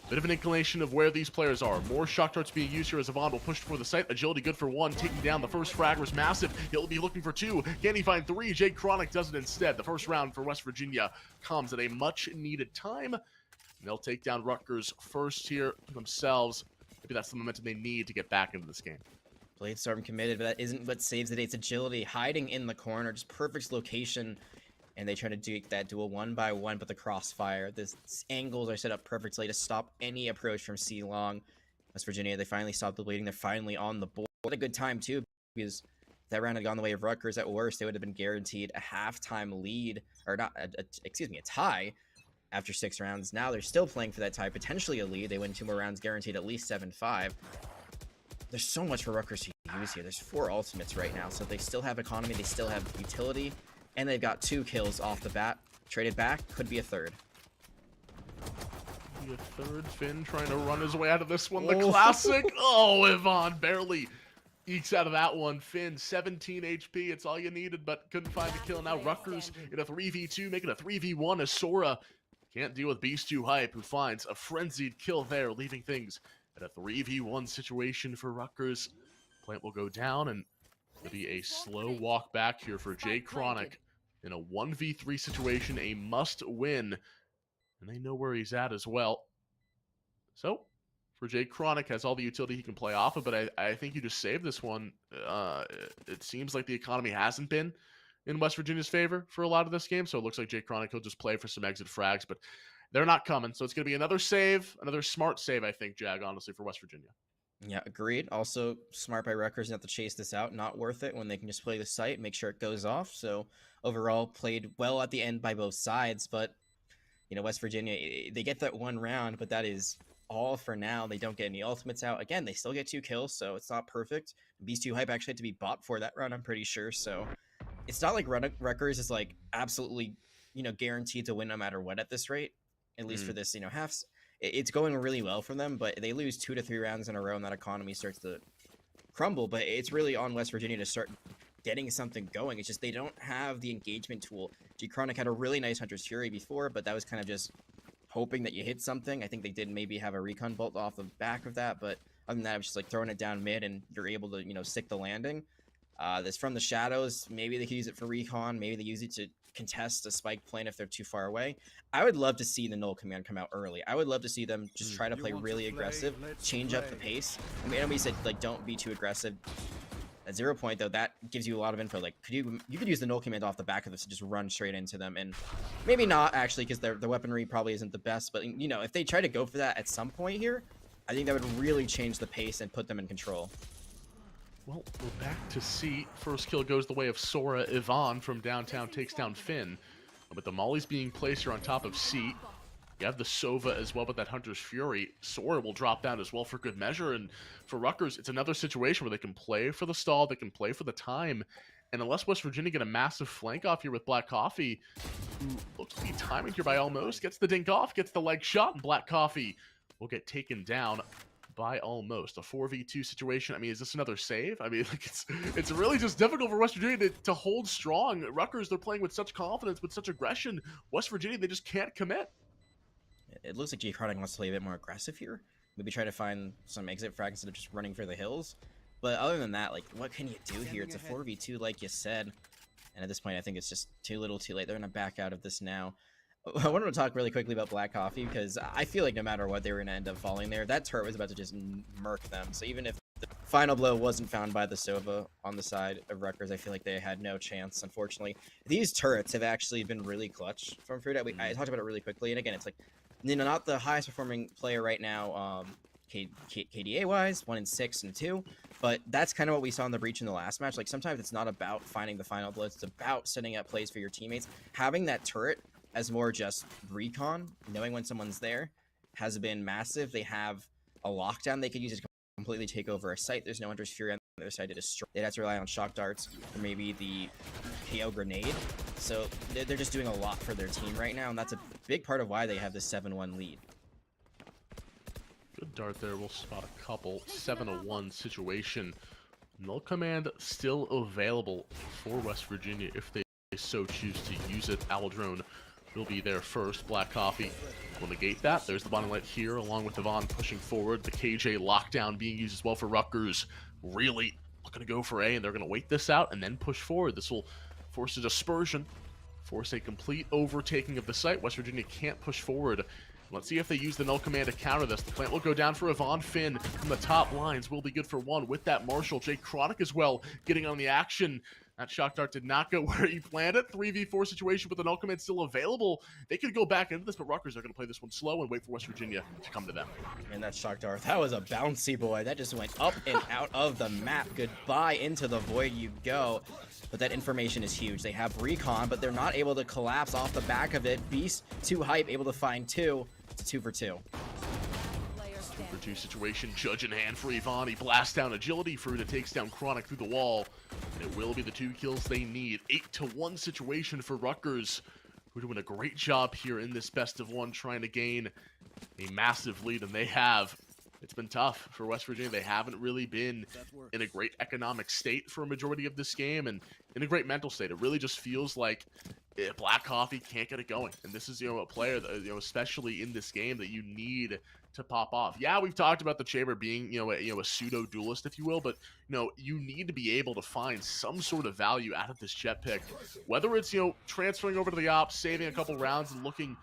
a bit of an inclination of where these players are. More shock darts being used here as Yvonne will push for the site. Agility good for 1, taking down the first frag was massive. He'll be looking for 2. Can he find 3? Jake Chronic does it instead. The first round for West Virginia comes at a much-needed time. And they'll take down Rutgers first here themselves. Maybe that's the momentum they need to get back into this game. Bladestorm committed, but that isn't what saves the day. It's agility, hiding in the corner, just perfect location. And they try to do that duel 1-by-1, but the crossfire. The angles are set up perfectly to stop any approach from C long. West Virginia, they finally stopped the bleeding. They're finally on the board. What a good time, too, because if that round had gone the way of Rutgers, at worst, they would have been guaranteed a halftime lead, or not, excuse me, a tie after 6 rounds. Now they're still playing for that tie, potentially a lead. They win 2 more rounds, guaranteed at least 7-5. There's so much for Rutgers to use here. There's 4 ultimates right now, so they still have economy, they still have utility. And they've got 2 kills off the bat. Traded back, could be a 3rd. Be a 3rd. Finn trying to run his way out of this one. The classic. Oh, Yvonne barely ekes out of that one. Finn, 17 HP. It's all you needed, but couldn't find the kill. Now Rutgers in a 3v2, making a 3v1 as Sora can't deal with Beast 2 Hype, who finds a frenzied kill there, leaving things at a 3v1 situation for Rutgers. Plant will go down, and it'll be a slow walk back here for Jay Chronic. In a 1v3 situation, a must-win, and they know where he's at as well. So, for Jay Chronic, has all the utility he can play off of, but I think you just saved this one. It seems like the economy hasn't been in West Virginia's favor for a lot of this game. So it looks like Jay Chronic will just play for some exit frags, but they're not coming. So it's going to be another save, another smart save, I think, Jag, honestly, for West Virginia. Yeah, agreed. Also, smart by Rutgers not to chase this out. Not worth it when they can just play the site, make sure it goes off. So overall, played well at the end by both sides. But, you know, West Virginia, they get that one round, but that is all for now. They don't get any ultimates out. Again, they still get 2 kills, so it's not perfect. Beast 2 Hype actually had to be bought for that round, I'm pretty sure. So it's not like Rutgers is like absolutely, you know, guaranteed to win no matter what at this rate, at least for this, you know, halves. It's going really well for them, but they lose 2 to 3 rounds in a row and that economy starts to crumble. But it's really on West Virginia to start getting something going. It's just they don't have the engagement tool. G Chronic had a really nice Hunter's Fury before, but that was kind of just hoping that you hit something. I think they did maybe have a recon bolt off the back of that, but other than that, it was just like throwing it down mid and you're able to, you know, stick the landing. This from the shadows. Maybe they could use it for recon. Maybe they use it to contest a spike plane if they're too far away. I would love to see the null command come out early. I would love to see them just try to play really aggressive, change up the pace. I mean, we said like don't be too aggressive. At 0 point though, that gives you a lot of info. Like, you could use the null command off the back of this to just run straight into them, and maybe not actually because their weaponry probably isn't the best. But you know, if they try to go for that at some point here, I think that would really change the pace and put them in control. Well, we're back to C. First kill goes the way of Sora. Yvonne from downtown takes down Finn. But the mollies being placed here on top of C. You have the Sova as well, but that Hunter's Fury. Sora will drop down as well for good measure. And for Rutgers, it's another situation where they can play for the stall, they can play for the time. And unless West Virginia get a massive flank off here with Black Coffee, who looks to be timing here by Almost, gets the dink off, gets the leg shot, and Black Coffee will get taken down by Almost. A 4v2 situation. I mean, is this another save? I mean, like it's really just difficult for West Virginia to hold strong. Rutgers, they're playing with such confidence, with such aggression. West Virginia, they just can't commit. It looks like G Chronic wants to play a bit more aggressive here. Maybe try to find some exit frags instead of just running for the hills. But other than that, like, what can you do here? It's a 4v2, like you said. And at this point, I think it's just too little too late. They're going to back out of this now. I wanted to talk really quickly about Black Coffee because I feel like no matter what, they were going to end up falling there. That turret was about to just murk them. So even if the final blow wasn't found by the Sova on the side of Rutgers, I feel like they had no chance, unfortunately. These turrets have actually been really clutch from Fruit. I talked about it really quickly. And again, it's like, you know, not the highest performing player right now, KDA-wise, 1 in 6 and 2. But that's kind of what we saw in the Breach in the last match. Like, sometimes it's not about finding the final blow. It's about setting up plays for your teammates. Having that turret as more just recon, knowing when someone's there, has been massive. They have a lockdown they could use to completely take over a site. There's no Hunter's Fury on the other side to destroy. They'd have to rely on shock darts or maybe the KO grenade. So they're just doing a lot for their team right now, and that's a big part of why they have this 7-1 lead. Good dart there. We'll spot a couple. 7-1 situation. Null command still available for West Virginia if they so choose to use it. Owl Drone will be there first. Black Coffee will negate that. There's the bottom light here, along with Yvonne pushing forward. The KJ lockdown being used as well for Rutgers. Really looking to go for A, and they're going to wait this out and then push forward. This will force a dispersion, force a complete overtaking of the site. West Virginia can't push forward. Let's see if they use the null command to counter this. The plant will go down for Yvonne. Finn from the top lines will be good for 1 with that Marshall. Jay Chronic as well getting on the action. That shock dart did not go where he planned it. 3v4 situation with the null command still available. They could go back into this, but Rutgers are going to play this one slow and wait for West Virginia to come to them. And that shock dart, that was a bouncy boy. That just went up and out of the map. Goodbye, into the void you go. But that information is huge. They have recon, but they're not able to collapse off the back of it. Beast, 2 hype, able to find 2. It's 2 for 2. 2 situation, judge in hand for Yvonne. He blasts down agility. Fruta takes down Chronic through the wall. And it will be the 2 kills they need. 8-1 situation for Rutgers, who are doing a great job here in this best of 1, trying to gain a massive lead, and they have. It's been tough for West Virginia. They haven't really been in a great economic state for a majority of this game, and in a great mental state. It really just feels like Black Coffee can't get it going. And this is, you know, a player that, you know, especially in this game, that you need to pop off. Yeah, we've talked about the Chamber being, a pseudo duelist, if you will, but you need to be able to find some sort of value out of this jet pick, whether it's transferring over to the ops, saving a couple rounds, and looking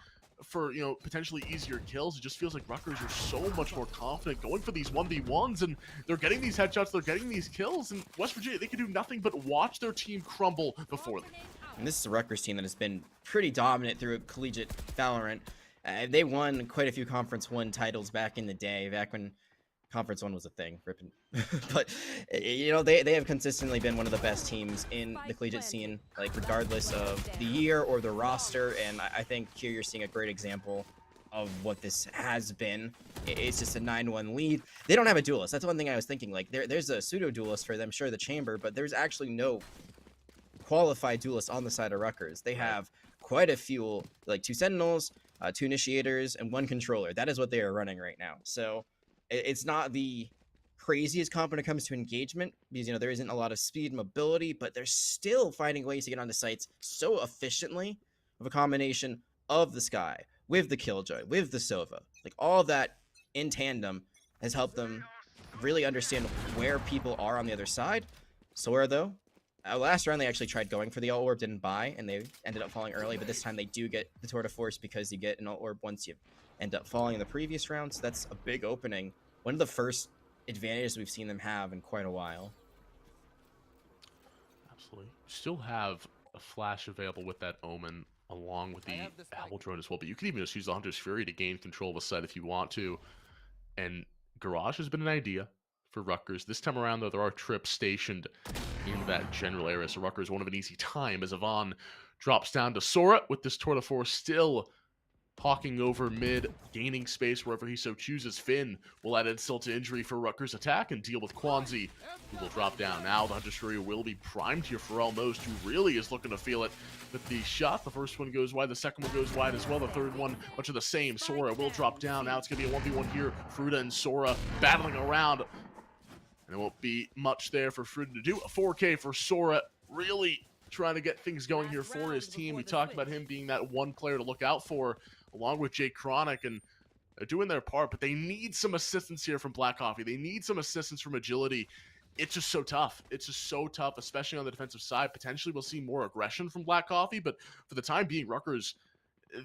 for, you know, potentially easier kills. It just feels like Rutgers are so much more confident going for these 1v1s, and they're getting these headshots, they're getting these kills, and West Virginia, they can do nothing but watch their team crumble before them. And this is a Rutgers team that has been pretty dominant through collegiate Valorant. They won quite a few Conference 1 titles back in the day, back when Conference 1 was a thing, ripping. But, you know, they have consistently been one of the best teams in the collegiate scene, like, regardless of the year or the roster, and I think here you're seeing a great example of what this has been. It's just a 9-1 lead. They don't have a duelist. That's one thing I was thinking. Like, there's a pseudo-duelist for them, sure, the Chamber, but there's actually no qualified duelist on the side of Rutgers. They have quite a few, like 2 Sentinels, 2 Initiators, and 1 Controller. That is what they are running right now. So it's not the craziest comp when it comes to engagement, because, you know, there isn't a lot of speed and mobility, but they're still finding ways to get onto sites so efficiently with a combination of the Sky, with the Killjoy, with the Sova. Like, all of that in tandem has helped them really understand where people are on the other side. Sora, though, last round they actually tried going for the ult orb, didn't buy, and they ended up falling early, but this time they do get the Tour de Force because you get an ult orb once you end up falling in the previous round, so that's a big opening. One of the first advantages we've seen them have in quite a while. Absolutely. Still have a flash available with that Omen along with the Owl drone as well, but you can even just use the Hunter's Fury to gain control of a site if you want to. And Garage has been an idea for Rutgers. This time around, though, there are trips stationed in that general area, so Rutgers won't have an easy time as Yvonne drops down to Sora with this Tour de Force still hawking over mid, gaining space wherever he so chooses. Finn will add insult to injury for Rutgers' attack and deal with Kwanzi, who will drop down. Now the Hunter's Fury will be primed here for Almost, who really is looking to feel it with the shot. The first one goes wide, the second one goes wide as well. The third one, much of the same. Sora will drop down. Now it's going to be a 1v1 here. Fruta and Sora battling around. And there won't be much there for Fruta to do. A 4K for Sora, really trying to get things going here for his team. We talked about him being that one player to look out for, along with Jay Chronic, and they're doing their part, but they need some assistance here from Black Coffee. They need some assistance from Agility. It's just so tough. It's just so tough, especially on the defensive side. Potentially we'll see more aggression from Black Coffee, but for the time being, Rutgers,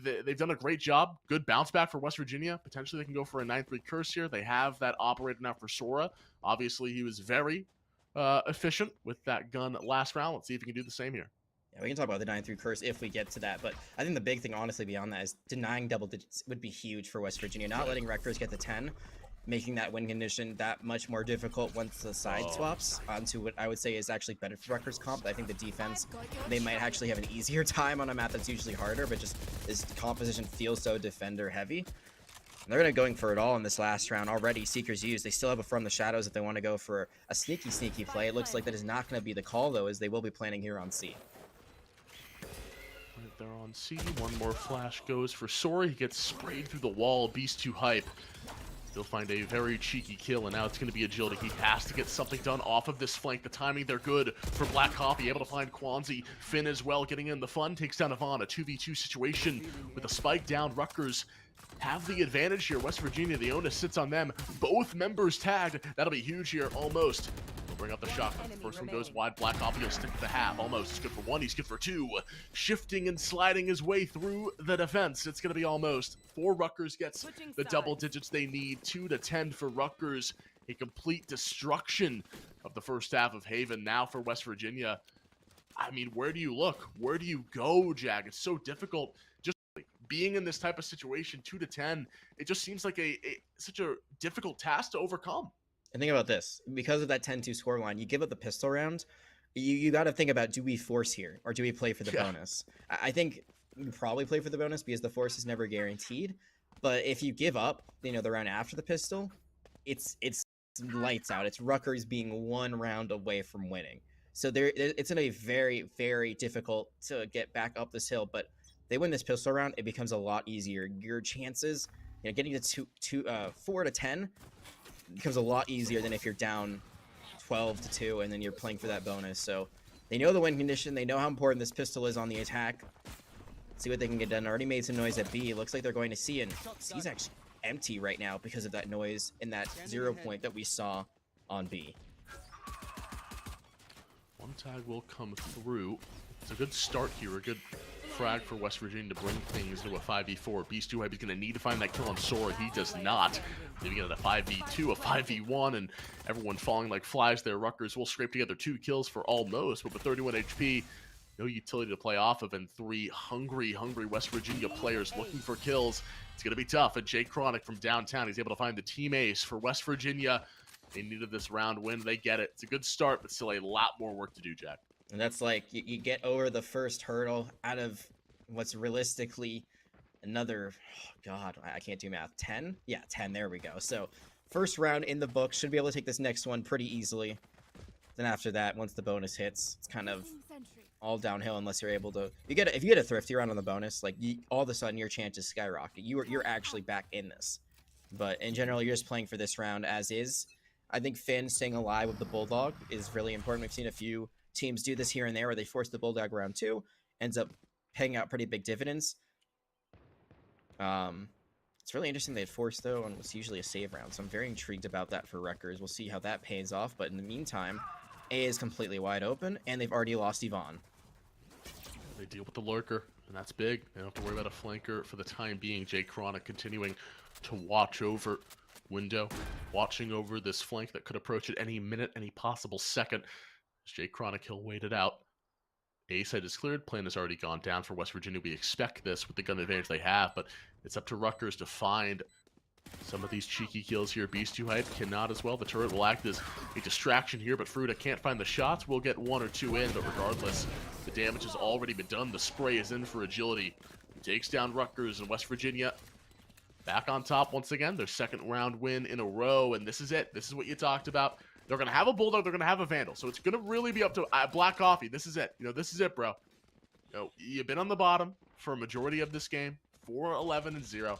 they've done a great job. Good bounce back for West Virginia. Potentially they can go for a 9-3 curse here. They have that operator now for Sora. Obviously he was very efficient with that gun last round. Let's see if he can do the same here. Yeah, we can talk about the 9-3 curse if we get to that, but I think the big thing, honestly, beyond that is denying double digits would be huge for West Virginia. Not letting Rutgers get to 10, making that win condition that much more difficult once the side swaps onto what I would say is actually better for Rutgers comp. I think the defense, they might actually have an easier time on a map that's usually harder, but just this composition feels so defender heavy. And they're going for it all in this last round already. Seeker's used. They still have a From the Shadows if they want to go for a sneaky play. It looks like that is not going to be the call, though, as they will be planning here on C. They're on C. One more flash goes for Sora. He gets sprayed through the wall. Beast 2 hype. They'll find a very cheeky kill, and now it's going to be Agility. He has to get something done off of this flank. The timing, they're good for Black Coffee. Able to find Kwanzi. Finn as well, getting in the fun. Takes down Yvonne. A 2v2 situation with a spike down. Rutgers have the advantage here. West Virginia, the onus sits on them. Both members tagged. That'll be huge here, Almost. They'll bring up the shotgun. First one goes wide. Black Coffee will stick with the half. Almost. He's good for 1. He's good for 2. Shifting and sliding his way through the defense. It's going to be Almost. 4 Rutgers gets the double digits they need. 2 to 10 for Rutgers. A complete destruction of the first half of Haven. Now for West Virginia. I mean, where do you look? Where do you go, Jag? It's so difficult. Just being in this type of situation, 2 to 10, it just seems like such a difficult task to overcome. And think about this, because of that 10-2 scoreline, you give up the pistol round, you got to think about, do we force here, or do we play for the bonus? I think you probably play for the bonus because the force is never guaranteed, but if you give up, you know, the round after the pistol, it's lights out. It's Rutgers being 1 round away from winning. So it's in a very, very difficult to get back up this hill, but they win this pistol round, it becomes a lot easier. Your chances, you know, getting to 4 to 10 becomes a lot easier than if you're down 12 to 2 and then you're playing for that bonus. So they know the win condition. They know how important this pistol is on the attack. Let's see what they can get done. Already made some noise at B. It looks like they're going to C, and C's actually empty right now because of that noise and that 0 point that we saw on B. One tag will come through. It's a good start here, a good frag for West Virginia to bring things into a 5v4. Beast 2 Hype is going to need to find that kill on Sora. He does not. Maybe get a 5v2, a 5v1, and everyone falling like flies there. Rutgers will scrape together 2 kills for almost, but with 31 HP, no utility to play off of, and 3 hungry West Virginia players looking for kills. It's going to be tough. And Jay Chronic from downtown, he's able to find the team ace for West Virginia. They needed this round win. They get it. It's a good start, but still a lot more work to do, Jack. And that's like, you get over the first hurdle out of what's realistically another, oh God, I can't do math, 10? Yeah, 10, there we go. So, first round in the book, should be able to take this next one pretty easily. Then after that, once the bonus hits, it's kind of all downhill unless you're able to, if you get a thrifty round on the bonus, like, all of a sudden your chances skyrocket. You're actually back in this. But in general, you're just playing for this round as is. I think Finn staying alive with the Bulldog is really important. We've seen a few teams do this here and there where they force the Bulldog round 2, ends up paying out pretty big dividends. It's really interesting they forced though, and it's usually a save round, so I'm very intrigued about that for Rutgers. We'll see how that pays off, but in the meantime, A is completely wide open, and they've already lost Yvonne. They deal with the lurker, and that's big. They don't have to worry about a flanker for the time being. Jay Chronic continuing to watch over window, watching over this flank that could approach at any minute, any possible second. As Jay Chronic, he'll wait it out. A side is cleared. Plan has already gone down for West Virginia. We expect this with the gun advantage they have, but it's up to Rutgers to find some of these cheeky kills here. Beast 2 Hype cannot as well. The turret will act as a distraction here, but Fruta can't find the shots. We'll get 1 or 2 in, but regardless, the damage has already been done. The spray is in for agility. Takes down Rutgers, and West Virginia back on top once again. Their second round win in a row, and this is it. This is what you talked about. They're going to have a Bulldog. They're going to have a Vandal. So it's going to really be up to Black Coffee. This is it. This is it, bro. You've been on the bottom for a majority of this game. 4-11-0.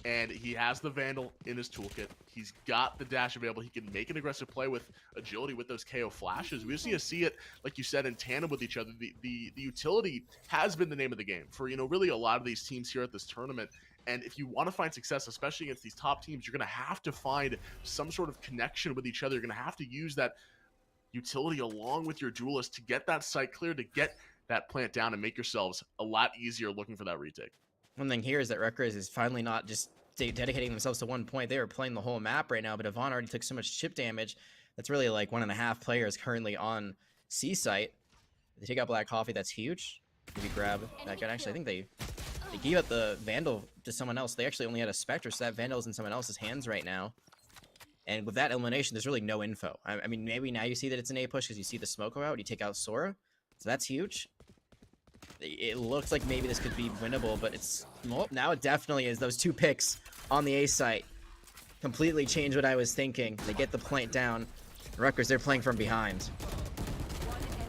And he has the Vandal in his toolkit. He's got the dash available. He can make an aggressive play with agility with those KO flashes. We just need to see it, like you said, in tandem with each other. The utility has been the name of the game for, really a lot of these teams here at this tournament. And if you want to find success, especially against these top teams, you're going to have to find some sort of connection with each other. You're going to have to use that utility along with your duelist to get that site clear, to get that plant down and make yourselves a lot easier looking for that retake. One thing here is that Rutgers is finally not just dedicating themselves to one point. They are playing the whole map right now, but Yvonne already took so much chip damage. That's really like 1.5 players currently on C site. They take out Black Coffee. That's huge. Maybe grab that gun. Actually, I think they gave up the Vandal to someone else. They actually only had a Spectre, so that Vandal's in someone else's hands right now. And with that elimination, there's really no info. I mean, maybe now you see that it's an A push because you see the smoke go out. You take out Sora. So that's huge. It looks like maybe this could be winnable, but it's... Well, now it definitely is. Those 2 picks on the A site completely changed what I was thinking. They get the plant down. Rutgers, they're playing from behind.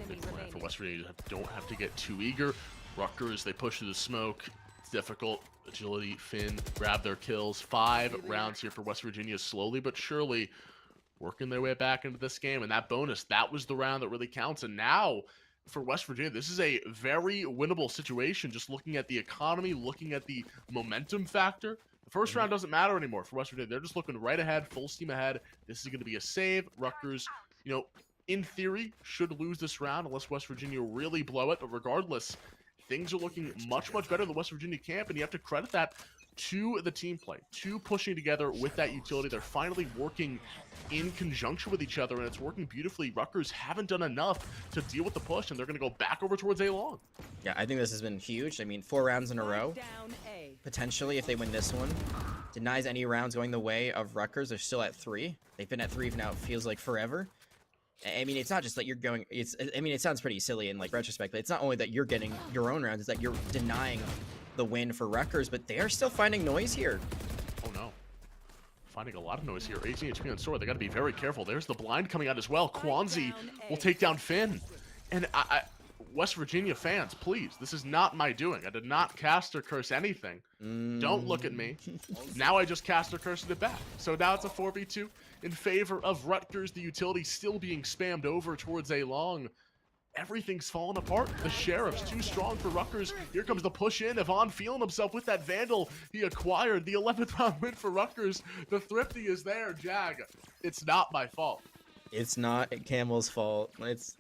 Big plan for West Virginia. Don't have to get too eager. Rutgers, they push through the smoke. It's difficult. Agility, Finn, grab their kills. 5 rounds here for West Virginia, slowly but surely working their way back into this game. And that bonus, that was the round that really counts. And now, for West Virginia, this is a very winnable situation. Just looking at the economy, looking at the momentum factor. The first round doesn't matter anymore for West Virginia. They're just looking right ahead, full steam ahead. This is going to be a save. Rutgers, in theory, should lose this round unless West Virginia really blow it. But regardless, things are looking much, much better than West Virginia camp, and you have to credit that to the team play, to pushing together with that utility. They're finally working in conjunction with each other, and it's working beautifully. Rutgers haven't done enough to deal with the push, and they're going to go back over towards A-Long. Yeah, I think this has been huge. I mean, 4 rounds in a row. Potentially, if they win this one, denies any rounds going the way of Rutgers. They're still at 3. They've been at 3 now, it feels like forever. I mean, it's not just that you're going, it sounds pretty silly in retrospect, but it's not only that you're getting your own rounds, it's that you're denying the win for Rutgers, but they are still finding noise here. Oh no. Finding a lot of noise here. 18 HP on Sora. They got to be very careful. There's the blind coming out as well. Kwanzi will take down Finn. And West Virginia fans, please, this is not my doing. I did not cast or curse anything. Don't look at me. Now I just cast or cursed it back. So now it's a 4v2 in favor of Rutgers. The utility still being spammed over towards A-Long. Everything's falling apart. The Sheriff's too strong for Rutgers. Here comes the push in. Yvonne feeling himself with that Vandal he acquired. The 11th round win for Rutgers. The thrifty is there, Jag. It's not my fault. It's not Camel's fault. It's...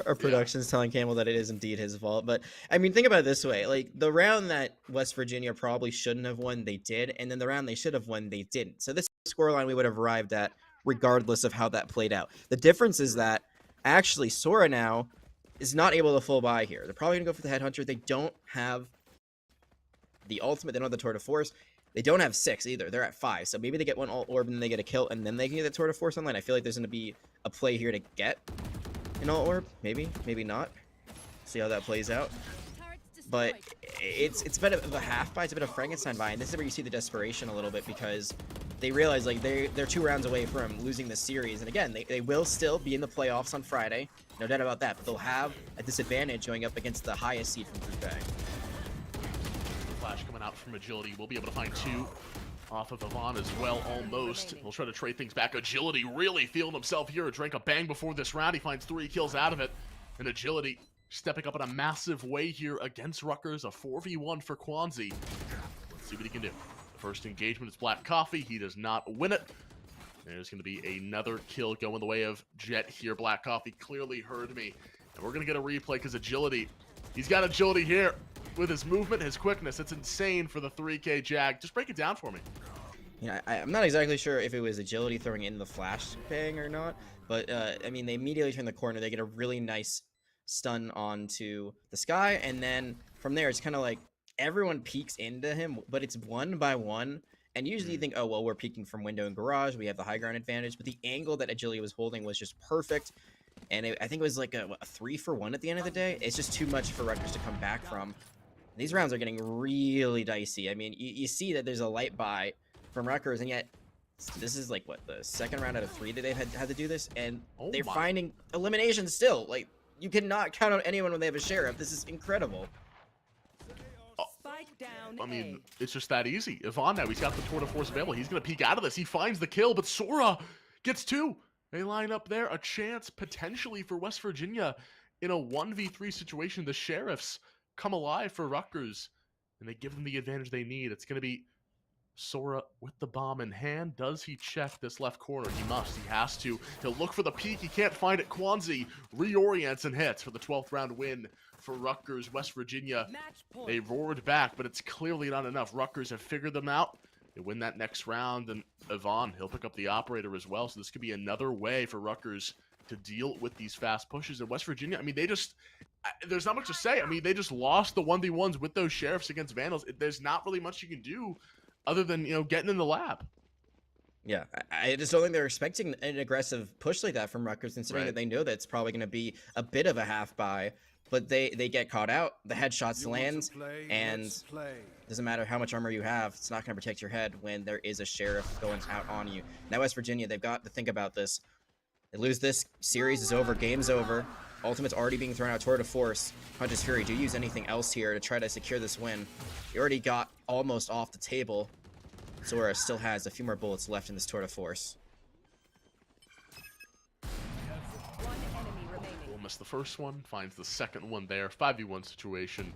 Our production's telling Campbell that it is indeed his fault. But I mean, think about it this way: like the round that West Virginia probably shouldn't have won, they did, and then the round they should have won, they didn't. So this scoreline we would have arrived at regardless of how that played out. The difference is that actually Sora now is not able to full buy here. They're probably gonna go for the Headhunter. They don't have the ultimate. They don't have the Tour de Force. They don't have 6 either. They're at 5. So maybe they get one alt orb and then they get a kill and then they can get the Tour de Force online. I feel like there's going to be a play here to get an alt orb. Maybe. Maybe not. See how that plays out. But it's a bit of a half buy. It's a bit of Frankenstein buy. And this is where you see the desperation a little bit because they realize like they're 2 rounds away from losing the series. And again, they will still be in the playoffs on Friday. No doubt about that. But they'll have a disadvantage going up against the highest seed from Group A. Flash coming out from Agility. We'll be able to find 2 off of Yvonne as well, almost. We'll try to trade things back. Agility really feeling himself here. Drank a bang before this round. He finds 3 kills out of it. And Agility stepping up in a massive way here against Rutgers. A 4v1 for Kwanzi. Let's see what he can do. The first engagement is Black Coffee. He does not win it. There's going to be another kill going the way of Jet here. Black Coffee clearly heard me. And we're going to get a replay because Agility, he's got Agility here. With his movement, his quickness, it's insane for the 3K Jag. Just break it down for me. Yeah, I'm not exactly sure if it was Agility throwing in the flash bang or not, but I mean, they immediately turn the corner. They get a really nice stun onto the sky, and then from there, it's kind of like everyone peeks into him, but it's one by one. And usually you think, oh, well, we're peeking from window and garage. We have the high ground advantage, but the angle that Agility was holding was just perfect. And I think it was like a 3-for-1 at the end of the day. It's just too much for Rutgers to come back from. These rounds are getting really dicey. I mean, you see that there's a light buy from Rutgers, and yet this is like, what, the 2nd round out of 3 that they've had to do this? And they're finding eliminations still. Like, you cannot count on anyone when they have a Sheriff. This is incredible. Spike down I mean, it's just that easy. Yvonne now, he's got the Tour de Force available. He's going to peek out of this. He finds the kill, but Sora gets 2. They line up there. A chance potentially for West Virginia in a 1v3 situation. The Sheriffs come alive for Rutgers, and they give them the advantage they need. It's going to be Sora with the bomb in hand. Does he check this left corner? He must. He has to. He'll look for the peak. He can't find it. Kwanzi reorients and hits for the 12th round win for Rutgers. West Virginia, they roared back, but it's clearly not enough. Rutgers have figured them out. They win that next round, and Yvonne, he'll pick up the operator as well. So this could be another way for Rutgers to deal with these fast pushes. And West Virginia, I mean, they just, there's not much to say. I mean, they just lost the 1v1s with those Sheriffs against Vandals. There's not really much you can do other than, you know, getting in the lab. Yeah, I just don't think they're expecting an aggressive push like that from Rutgers, considering that they know that it's probably going to be a bit of a half buy. But they get caught out, the headshots land, and doesn't matter how much armor you have, it's not going to protect your head when there is a Sheriff going out on you. Now West Virginia, they've got to think about this. They lose this, series is over, game's over. Ultimate's already being thrown out. Tour de Force. Hunter's Fury, do you use anything else here to try to secure this win? You already got almost off the table. Sora still has a few more bullets left in this Tour de Force. One enemy remaining. We'll miss the first one, finds the second one there. 5v1 situation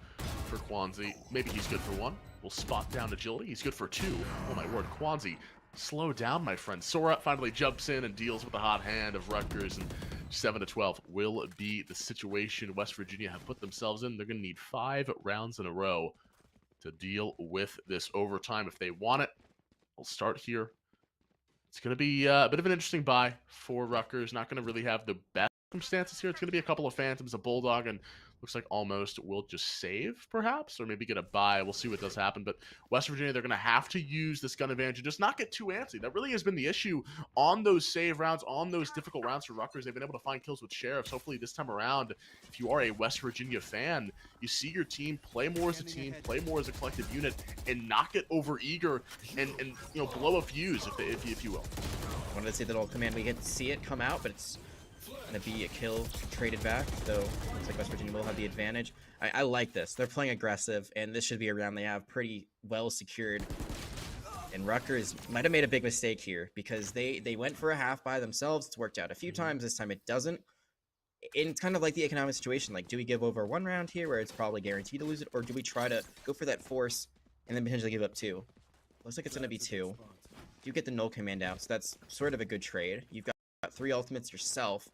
for Kwanzi. Maybe he's good for 1. We'll spot down Agility. He's good for 2. Oh my word, Kwanzi. Slow down, my friend. Sora finally jumps in and deals with the hot hand of Rutgers, and 7-12 will be the situation West Virginia have put themselves in. They're going to need 5 rounds in a row to deal with this overtime if they want it. We'll start here. It's going to be a bit of an interesting buy for Rutgers. Not going to really have the best circumstances here. It's going to be a couple of Phantoms, a Bulldog, and looks like Almost will just save, perhaps, or maybe get a buy. We'll see what does happen. But West Virginia, they're going to have to use this gun advantage and just not get too antsy. That really has been the issue on those save rounds, on those difficult rounds for Rutgers. They've been able to find kills with Sheriffs. Hopefully this time around, if you are a West Virginia fan, you see your team play more as a team, play more as a collective unit, and not get over eager and you know, blow a fuse, if you will. I wanted to say that all command, we get to see it come out, but it's going to be a kill traded back, though looks like West Virginia will have the advantage. I like this. They're playing aggressive, and this should be a round they have pretty well secured. And Rutgers might have made a big mistake here, because they went for a half by themselves. It's worked out a few times. This time it doesn't. And it's kind of like the economic situation. Like, do we give over 1 round here where it's probably guaranteed to lose it, or do we try to go for that force and then potentially give up 2? Looks like it's going to be 2. You get the null command out, so that's sort of a good trade. You've got 3 ultimates yourself.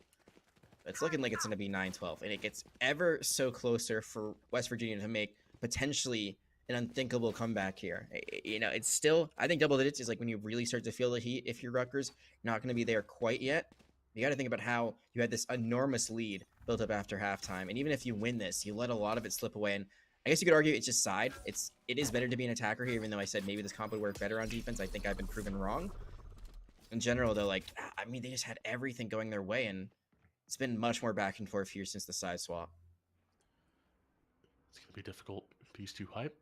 It's looking like it's going to be 9-12, and it gets ever so closer for West Virginia to make potentially an unthinkable comeback here. It's still, I think double digits is like when you really start to feel the heat. If you're Rutgers, not going to be there quite yet. You got to think about how you had this enormous lead built up after halftime, and even if you win this, you let a lot of it slip away. And I guess you could argue it's just side. It is better to be an attacker here, even though I said maybe this comp would work better on defense. I think I've been proven wrong. In general, though, like, I mean, they just had everything going their way, and it's been much more back and forth here since the side swap. It's going to be difficult. Piece 2 hype.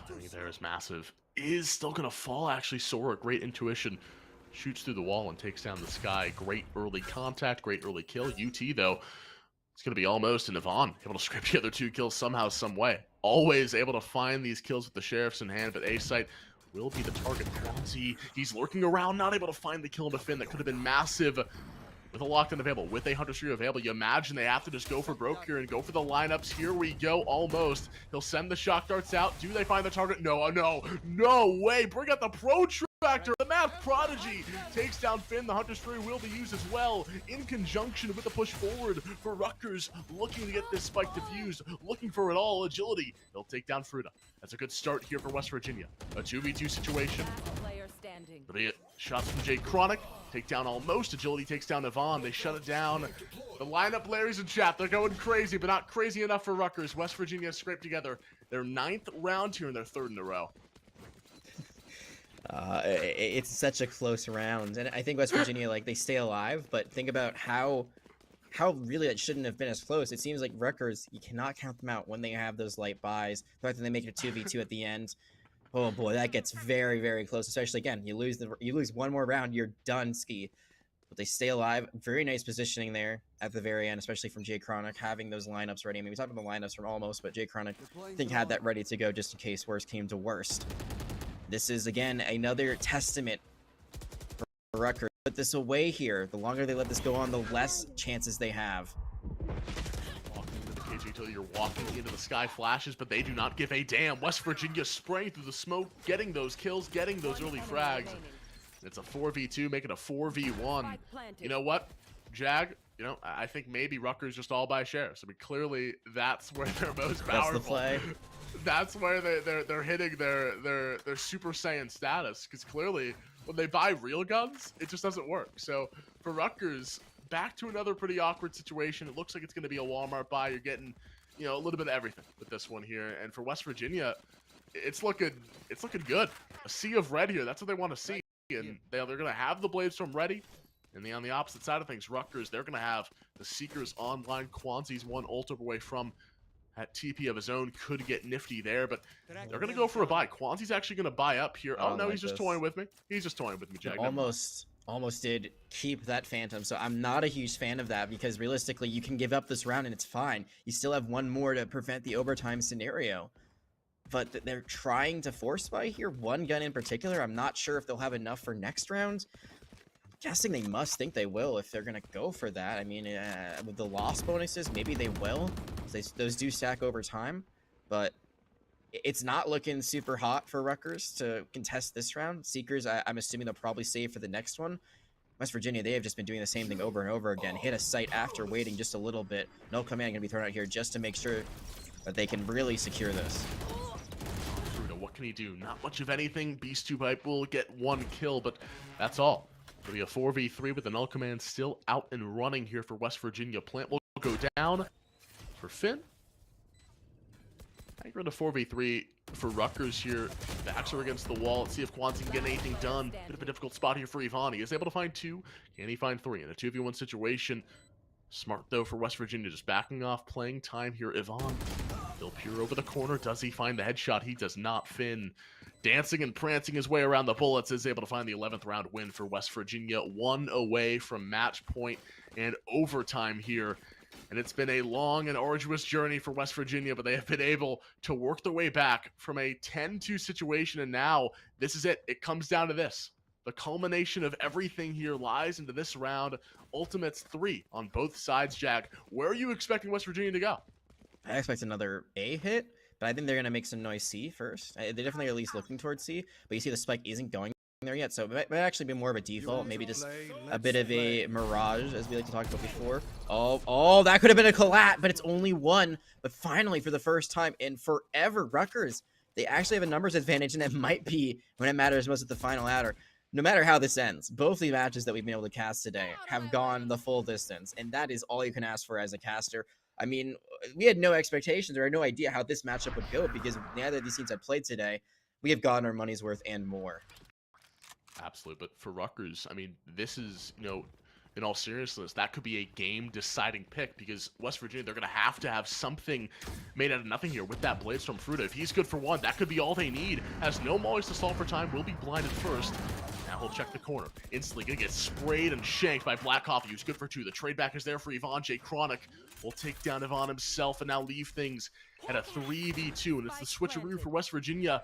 Timing there is massive. Is still going to fall, actually. Sora, great intuition. Shoots through the wall and takes down the sky. Great early contact, great early kill. UT, though, it's going to be almost, and Yvonne able to scrape the other 2 kills somehow, some way. Always able to find these kills with the sheriffs in hand, but A-Site will be the target. Quanzi, he's lurking around, not able to find the kill to Finn. That could have been massive. With a lockdown available, with a Hunter Street available, you imagine they have to just go for broke here and go for the lineups. Here we go, almost. He'll send the shock darts out. Do they find the target? No, no way. Bring out the protractor. The math prodigy takes down Finn. The Hunter Street will be used as well in conjunction with the push forward for Rutgers, looking to get this spike diffused, looking for it all. Agility. He'll take down Fruta. That's a good start here for West Virginia. A 2v2 situation. The shots from Jay Chronic take down almost. Agility takes down Yvonne. They shut it down. The lineup, Larry's in chat. They're going crazy, but not crazy enough for Rutgers. West Virginia scraped together their 9th round here in their 3rd in a row. It's such a close round, and I think West Virginia, like, they stay alive, but think about how really that shouldn't have been as close. It seems like Rutgers, you cannot count them out when they have those light buys. The fact that they make it a 2v2 at the end, oh boy, that gets very, very close. Especially again, you lose one more round, you're done ski. But they stay alive. Very nice positioning there at the very end, especially from Jay Chronic, having those lineups ready. I mean, we talked about the lineups from almost, but Jay Chronic, I think, had that ready to go just in case worst came to worst. This is, again, another testament for Rutgers. Put this away here. The longer they let this go on, the less chances they have. Walking into the KG till you're walking into the sky flashes, but they do not give a damn. West Virginia spraying through the smoke, getting those kills, getting those early frags. It's a 4v2, making a 4v1. You know what, Jag? You know, I think maybe Rutgers just all by shares. I mean, clearly that's where they're most powerful. That's the play. That's where they're hitting their Super Saiyan status, because clearly when they buy real guns, it just doesn't work. So for Rutgers, back to another pretty awkward situation. It looks like it's going to be a Walmart buy. You're getting, you know, a little bit of everything with this one here. And for West Virginia, it's looking good. A sea of red here. That's what they want to see. And they're going to have the Bladestorm ready. And on the opposite side of things, Rutgers, they're going to have the Seekers online. Quanzi's one ult away from at TP of his own, could get nifty there, but they're going to go for a buy. Quanzi's actually going to buy up here. Oh, no, he's just toying with me. He's just toying with me, Jag. Almost did keep that Phantom, so I'm not a huge fan of that, because realistically, you can give up this round and it's fine. You still have one more to prevent the overtime scenario. But they're trying to force buy here. One gun in particular, I'm not sure if they'll have enough for next round. Guessing they must think they will if they're going to go for that. I mean, with the loss bonuses, maybe they will. Those do stack over time, but it's not looking super hot for Rutgers to contest this round. Seekers, I'm assuming they'll probably save for the next one. West Virginia, they have just been doing the same thing over and over again. Hit a site after waiting just a little bit. No command going to be thrown out here just to make sure that they can really secure this. What can he do? Not much of anything. Beast 2 Pipe will get one kill, but that's all. It'll be a 4v3 with the null command still out and running here for West Virginia. Plant will go down for Finn. I think we're in a 4v3 for Rutgers here. Backs are against the wall. Let's see if Quanzi can get anything done. Bit of a difficult spot here for Yvonne. He is able to find 2. Can he find 3 in a 2v1 situation? Smart, though, for West Virginia. Just backing off, playing time here. Yvonne, he'll peer over the corner. Does he find the headshot? He does not. Finn, dancing and prancing his way around the bullets, is able to find the 11th round win for West Virginia. 1 away from match point and overtime here. And it's been a long and arduous journey for West Virginia, but they have been able to work their way back from a 10-2 situation, and now this is it. It comes down to this. The culmination of everything here lies into this round. Ultimates 3 on both sides, Jag. Where are you expecting West Virginia to go? I expect another A hit, but I think they're going to make some noise C first. They're definitely at least looking towards C, but you see the spike isn't going there yet, so it might actually be more of a default, maybe just a bit of a mirage, as we like to talk about before. Oh, that could have been a collat, but it's only one. But finally, for the first time in forever, Rutgers, they actually have a numbers advantage, and it might be when it matters most at the final adder. No matter how this ends, both the matches that we've been able to cast today have gone the full distance, and that is all you can ask for as a caster. I mean, we had no expectations or no idea how this matchup would go because neither of these teams had played today. We have gotten our money's worth and more. Absolutely, but for Rutgers, I mean, this is, in all seriousness, that could be a game-deciding pick because West Virginia, they're going to have something made out of nothing here with that Bladestorm Fruta. If he's good for one, that could be all they need. Has no mollies to solve for time, will be blinded first. Now he'll check the corner. Instantly going to get sprayed and shanked by Black Coffee, who's good for two. The trade back is there for Yvonne. Jay Chronic will take down Yvonne himself and now leave things at a 3v2. And it's the switcheroo for West Virginia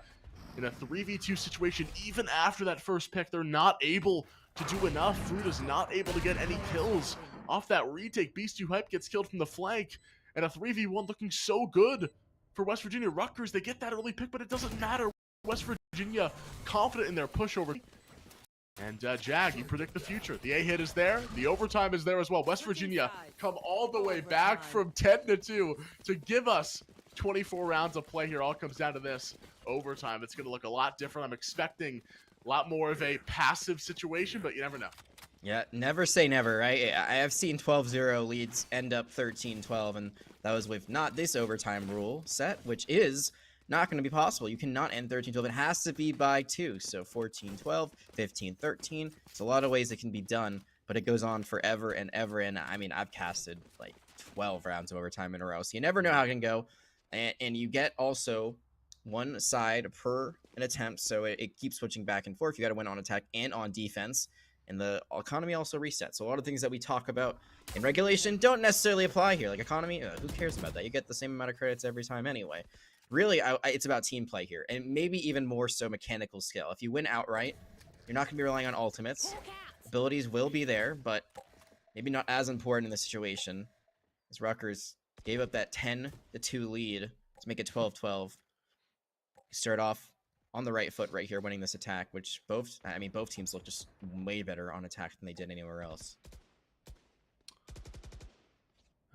in a 3v2 situation. Even after that first pick, they're not able to do enough. Fruta's not able to get any kills off that retake. Beast 2 Hype gets killed from the flank, and a 3v1 looking so good for West Virginia. Rutgers, they get that early pick, but it doesn't matter. West Virginia confident in their pushover. And Jag, you predict the future. The A-hit is there. The overtime is there as well. West Virginia come all the way back from 10-2 to give us 24 rounds of play here. All comes down to this overtime. It's going to look a lot different. I'm expecting a lot more of a passive situation, but you never know. Yeah, never say never, right? I have seen 12-0 leads end up 13-12, and that was with not this overtime rule set, which is not going to be possible. You cannot end 13-12. It has to be by 2, so 14-12, 15-13. It's a lot of ways it can be done, but it goes on forever and ever, and I mean, I've casted like 12 rounds of overtime in a row, so you never know how it can go, and you get also one side per an attempt, so it keeps switching back and forth. You got to win on attack and on defense, and the economy also resets. So a lot of things that we talk about in regulation don't necessarily apply here. Like economy, who cares about that? You get the same amount of credits every time anyway. Really, it's about team play here, and maybe even more so mechanical skill. If you win outright, you're not going to be relying on ultimates. Abilities will be there, but maybe not as important in this situation, as Rutgers gave up that 10-2 lead to make it 12-12. Start off on the right foot right here, winning this attack, which both teams look just way better on attack than they did anywhere else.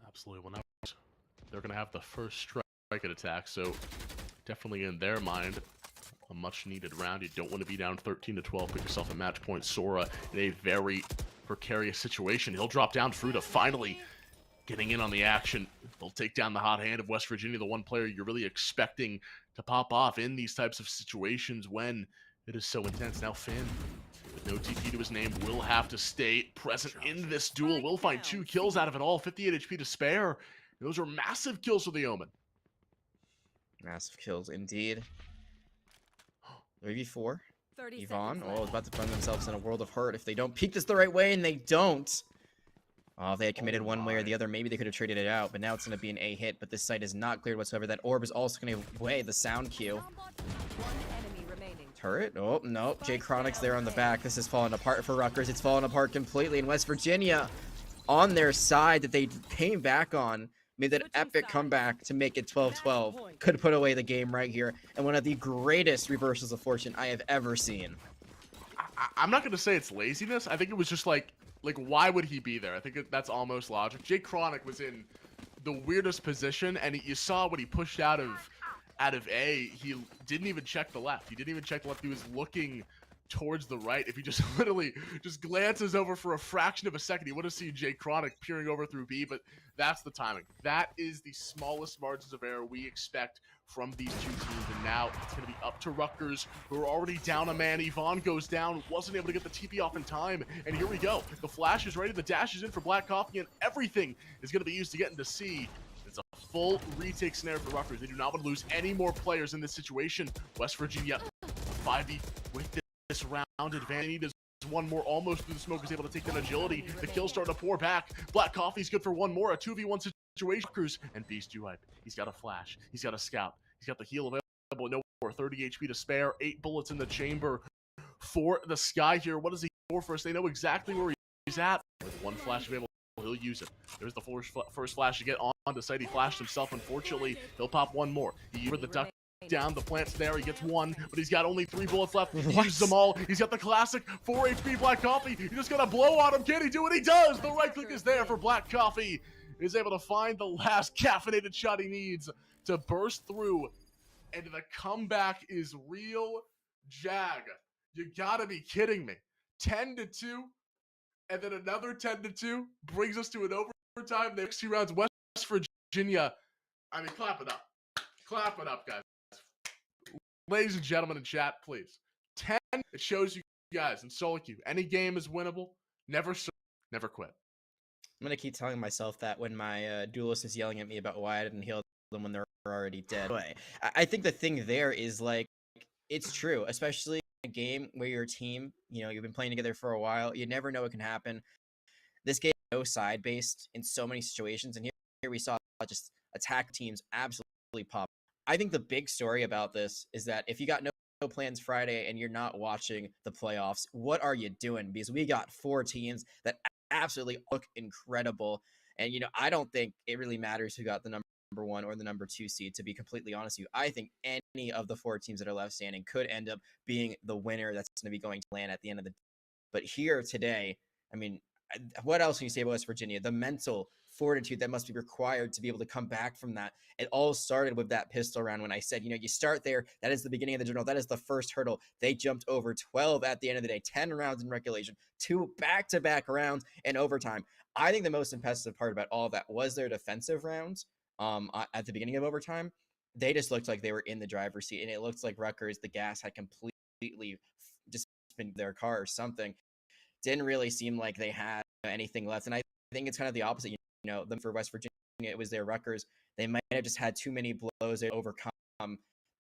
Absolutely. Well, now they're going to have the first strike at attack, so definitely in their mind, a much-needed round. You don't want to be down 13-12. Put yourself a match point. Sora in a very precarious situation. He'll drop down. Fruta finally getting in on the action. They'll take down the hot hand of West Virginia, the one player you're really expecting to pop off in these types of situations when it is so intense. Now Finn, with no TP to his name, will have to stay present in this duel. Will find 2 kills out of it all, 58 HP to spare. Those are massive kills for the Omen. Massive kills indeed. 3v4. Yvonne, about to find themselves in a world of hurt if they don't peek this the right way, and they don't. Oh, if they had committed one way or the other, maybe they could have traded it out, but now it's going to be an A hit, but this site is not cleared whatsoever. That orb is also going to weigh the sound cue. Turret? Oh, no. Jay Chronic's there on the back. This is falling apart for Rutgers. It's falling apart completely, and West Virginia on their side that they came back on, made that epic comeback to make it 12-12. Could put away the game right here, and one of the greatest reversals of fortune I have ever seen. I'm not going to say it's laziness. I think it was just like, why would he be there? I think that's almost logic. Jay Chronic was in the weirdest position, and you saw when he pushed out of A, he didn't even check the left. He didn't even check the left. He was looking towards the right. If he just literally just glances over for a fraction of a second, he would have seen Jay Chronic peering over through B, but that's the timing. That is the smallest margins of error we expect from these two teams, and now it's going to be up to Rutgers, who are already down a man. Yvonne goes down, wasn't able to get the TP off in time, and here we go. The flash is ready, the dash is in for Black Coffee, and everything is going to be used to get into C. It's a full retake scenario for Rutgers. They do not want to lose any more players in this situation. West Virginia, 5v with this round advantage. Does one more almost through the smoke, is able to take down agility. The kill's starting to pour back. Black Coffee's good for one more, a 2v1 situation. Rutgers and Beast 2 Hype. He's got a flash. He's got a scout. He's got the heal available. No more. 30 HP to spare. 8 bullets in the chamber for the Sky here. What does he go for us? They know exactly where he's at. With one flash available, he'll use it. There's the first flash to get on to site. He flashed himself. Unfortunately, he'll pop one more. He used the duck down the plant snare. He gets one, but he's got only 3 bullets left. He What? uses them all. He's got the classic 4 HP Black Coffee. He's just gonna blow on him. Can he do what he does? The right click is there for Black Coffee. He's able to find the last caffeinated shot he needs to burst through. And the comeback is real. Jag, you gotta be kidding me. 10-2, and then another 10-2 brings us to an overtime. The next 2 rounds, West Virginia. I mean, clap it up. Clap it up, guys. Ladies and gentlemen in chat, please. 10, it shows you guys in solo queue. Any game is winnable. Never quit. I'm gonna keep telling myself that when my duelist is yelling at me about why I didn't heal them when they're already dead. Anyway, I think the thing there is, like, it's true, especially in a game where your team, you know, you've been playing together for a while. You never know what can happen. This game is so side-based in so many situations, and here we saw just attack teams absolutely pop. I think the big story about this is that if you got no plans Friday and you're not watching the playoffs, what are you doing? Because we got 4 teams that absolutely look incredible. And, you know, I don't think it really matters who got the number 1 or the number 2 seed, to be completely honest with you. I think any of the 4 teams that are left standing could end up being the winner that's going to be going to land at the end of the day. But here today, I mean, what else can you say about West Virginia? The mental fortitude that must be required to be able to come back from that. It all started with that pistol round when I said, you know, you start there. That is the beginning of the journal. That is the first hurdle. They jumped over 12 at the end of the day, 10 rounds in regulation, 2 back-to-back rounds in overtime. I think the most impressive part about all of that was their defensive rounds at the beginning of overtime. They just looked like they were in the driver's seat, and it looked like Rutgers, the gas had completely just been their car or something. Didn't really seem like they had anything left. And I think it's kind of the opposite. You know, for West Virginia, it was their Rutgers. They might have just had too many blows to overcome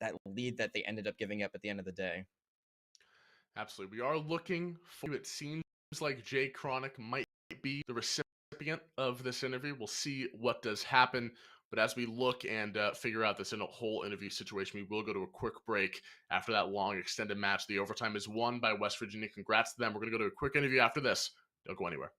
that lead that they ended up giving up at the end of the day. Absolutely. We are looking for, it seems like Jay Chronic might be the recipient of this interview. We'll see what does happen. But as we look and figure out this whole interview situation, we will go to a quick break after that long extended match. The overtime is won by West Virginia. Congrats to them. We're going to go to a quick interview after this. Don't go anywhere.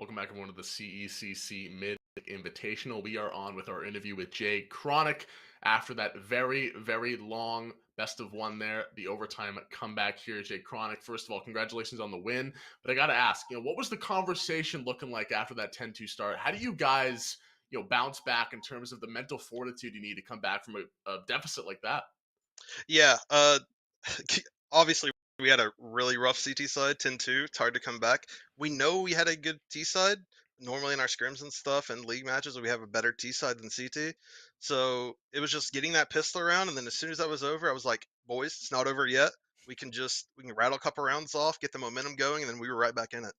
Welcome back, everyone, to the CECC Mid Invitational. We are on with our interview with Jay Chronic after that very, very long best of one there, the overtime comeback here. Jay Chronic, first of all, congratulations on the win. But I got to ask, what was the conversation looking like after that 10-2 start? How do you guys, bounce back in terms of the mental fortitude you need to come back from a deficit like that? Yeah, obviously we had a really rough CT side, 10-2. It's hard to come back. We know we had a good T side. Normally in our scrims and stuff and league matches, we have a better T side than CT. So it was just getting that pistol around, and then as soon as that was over, I was like, boys, it's not over yet. We can rattle a couple rounds off, get the momentum going, and then we were right back in it.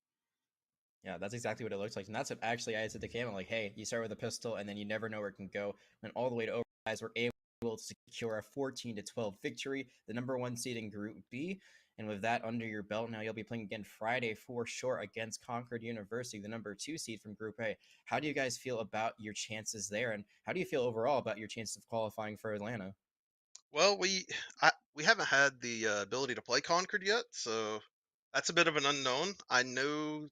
Yeah, that's exactly what it looks like. And that's what actually I said to Cam, like, hey, you start with a pistol and then you never know where it can go. And all the way to over, guys were able to secure a 14-12 victory, the #1 seed in Group B. And with that under your belt, now you'll be playing again Friday for sure against Concord University, the #2 seed from Group A. How do you guys feel about your chances there? And how do you feel overall about your chances of qualifying for Atlanta? Well, we haven't had the ability to play Concord yet, so that's a bit of an unknown. I know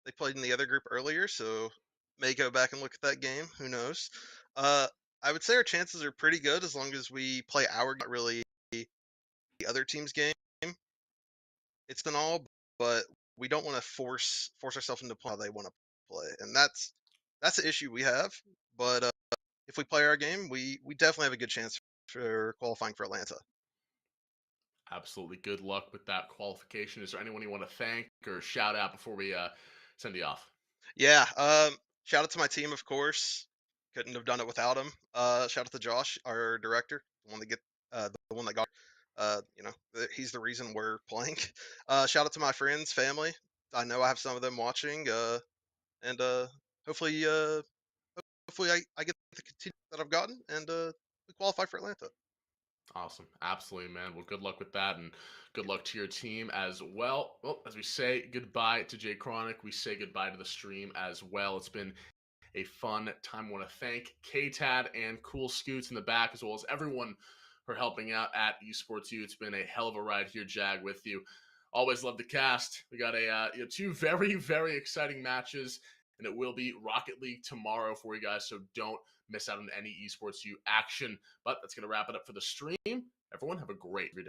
they played in the other group earlier, so may go back and look at that game. Who knows? Uh, I would say our chances are pretty good as long as we play not really the other team's game. It's an all, but we don't want to force ourselves into how they want to play, and that's the issue we have. But if we play our game, we definitely have a good chance for qualifying for Atlanta. Absolutely. Good luck with that qualification. Is there anyone you want to thank or shout out before we send you off? Yeah. Shout out to my team, of course. Couldn't have done it without him. Shout out to Josh, our director, the one that got. He's the reason we're playing. Shout out to my friends, family. I know I have some of them watching. And hopefully, I get the continue that I've gotten, and we qualify for Atlanta. Awesome. Absolutely, man. Well, good luck with that, and good luck to your team as well. Well, as we say goodbye to Jay Chronic, we say goodbye to the stream as well. It's been a fun time. I want to thank KTAD and Cool Scoots in the back, as well as everyone for helping out at Esports U. It's been a hell of a ride here, Jag, with you. Always love the cast. We got two very, very exciting matches, and it will be Rocket League tomorrow for you guys, so don't miss out on any Esports U action. But that's going to wrap it up for the stream. Everyone, have a great day.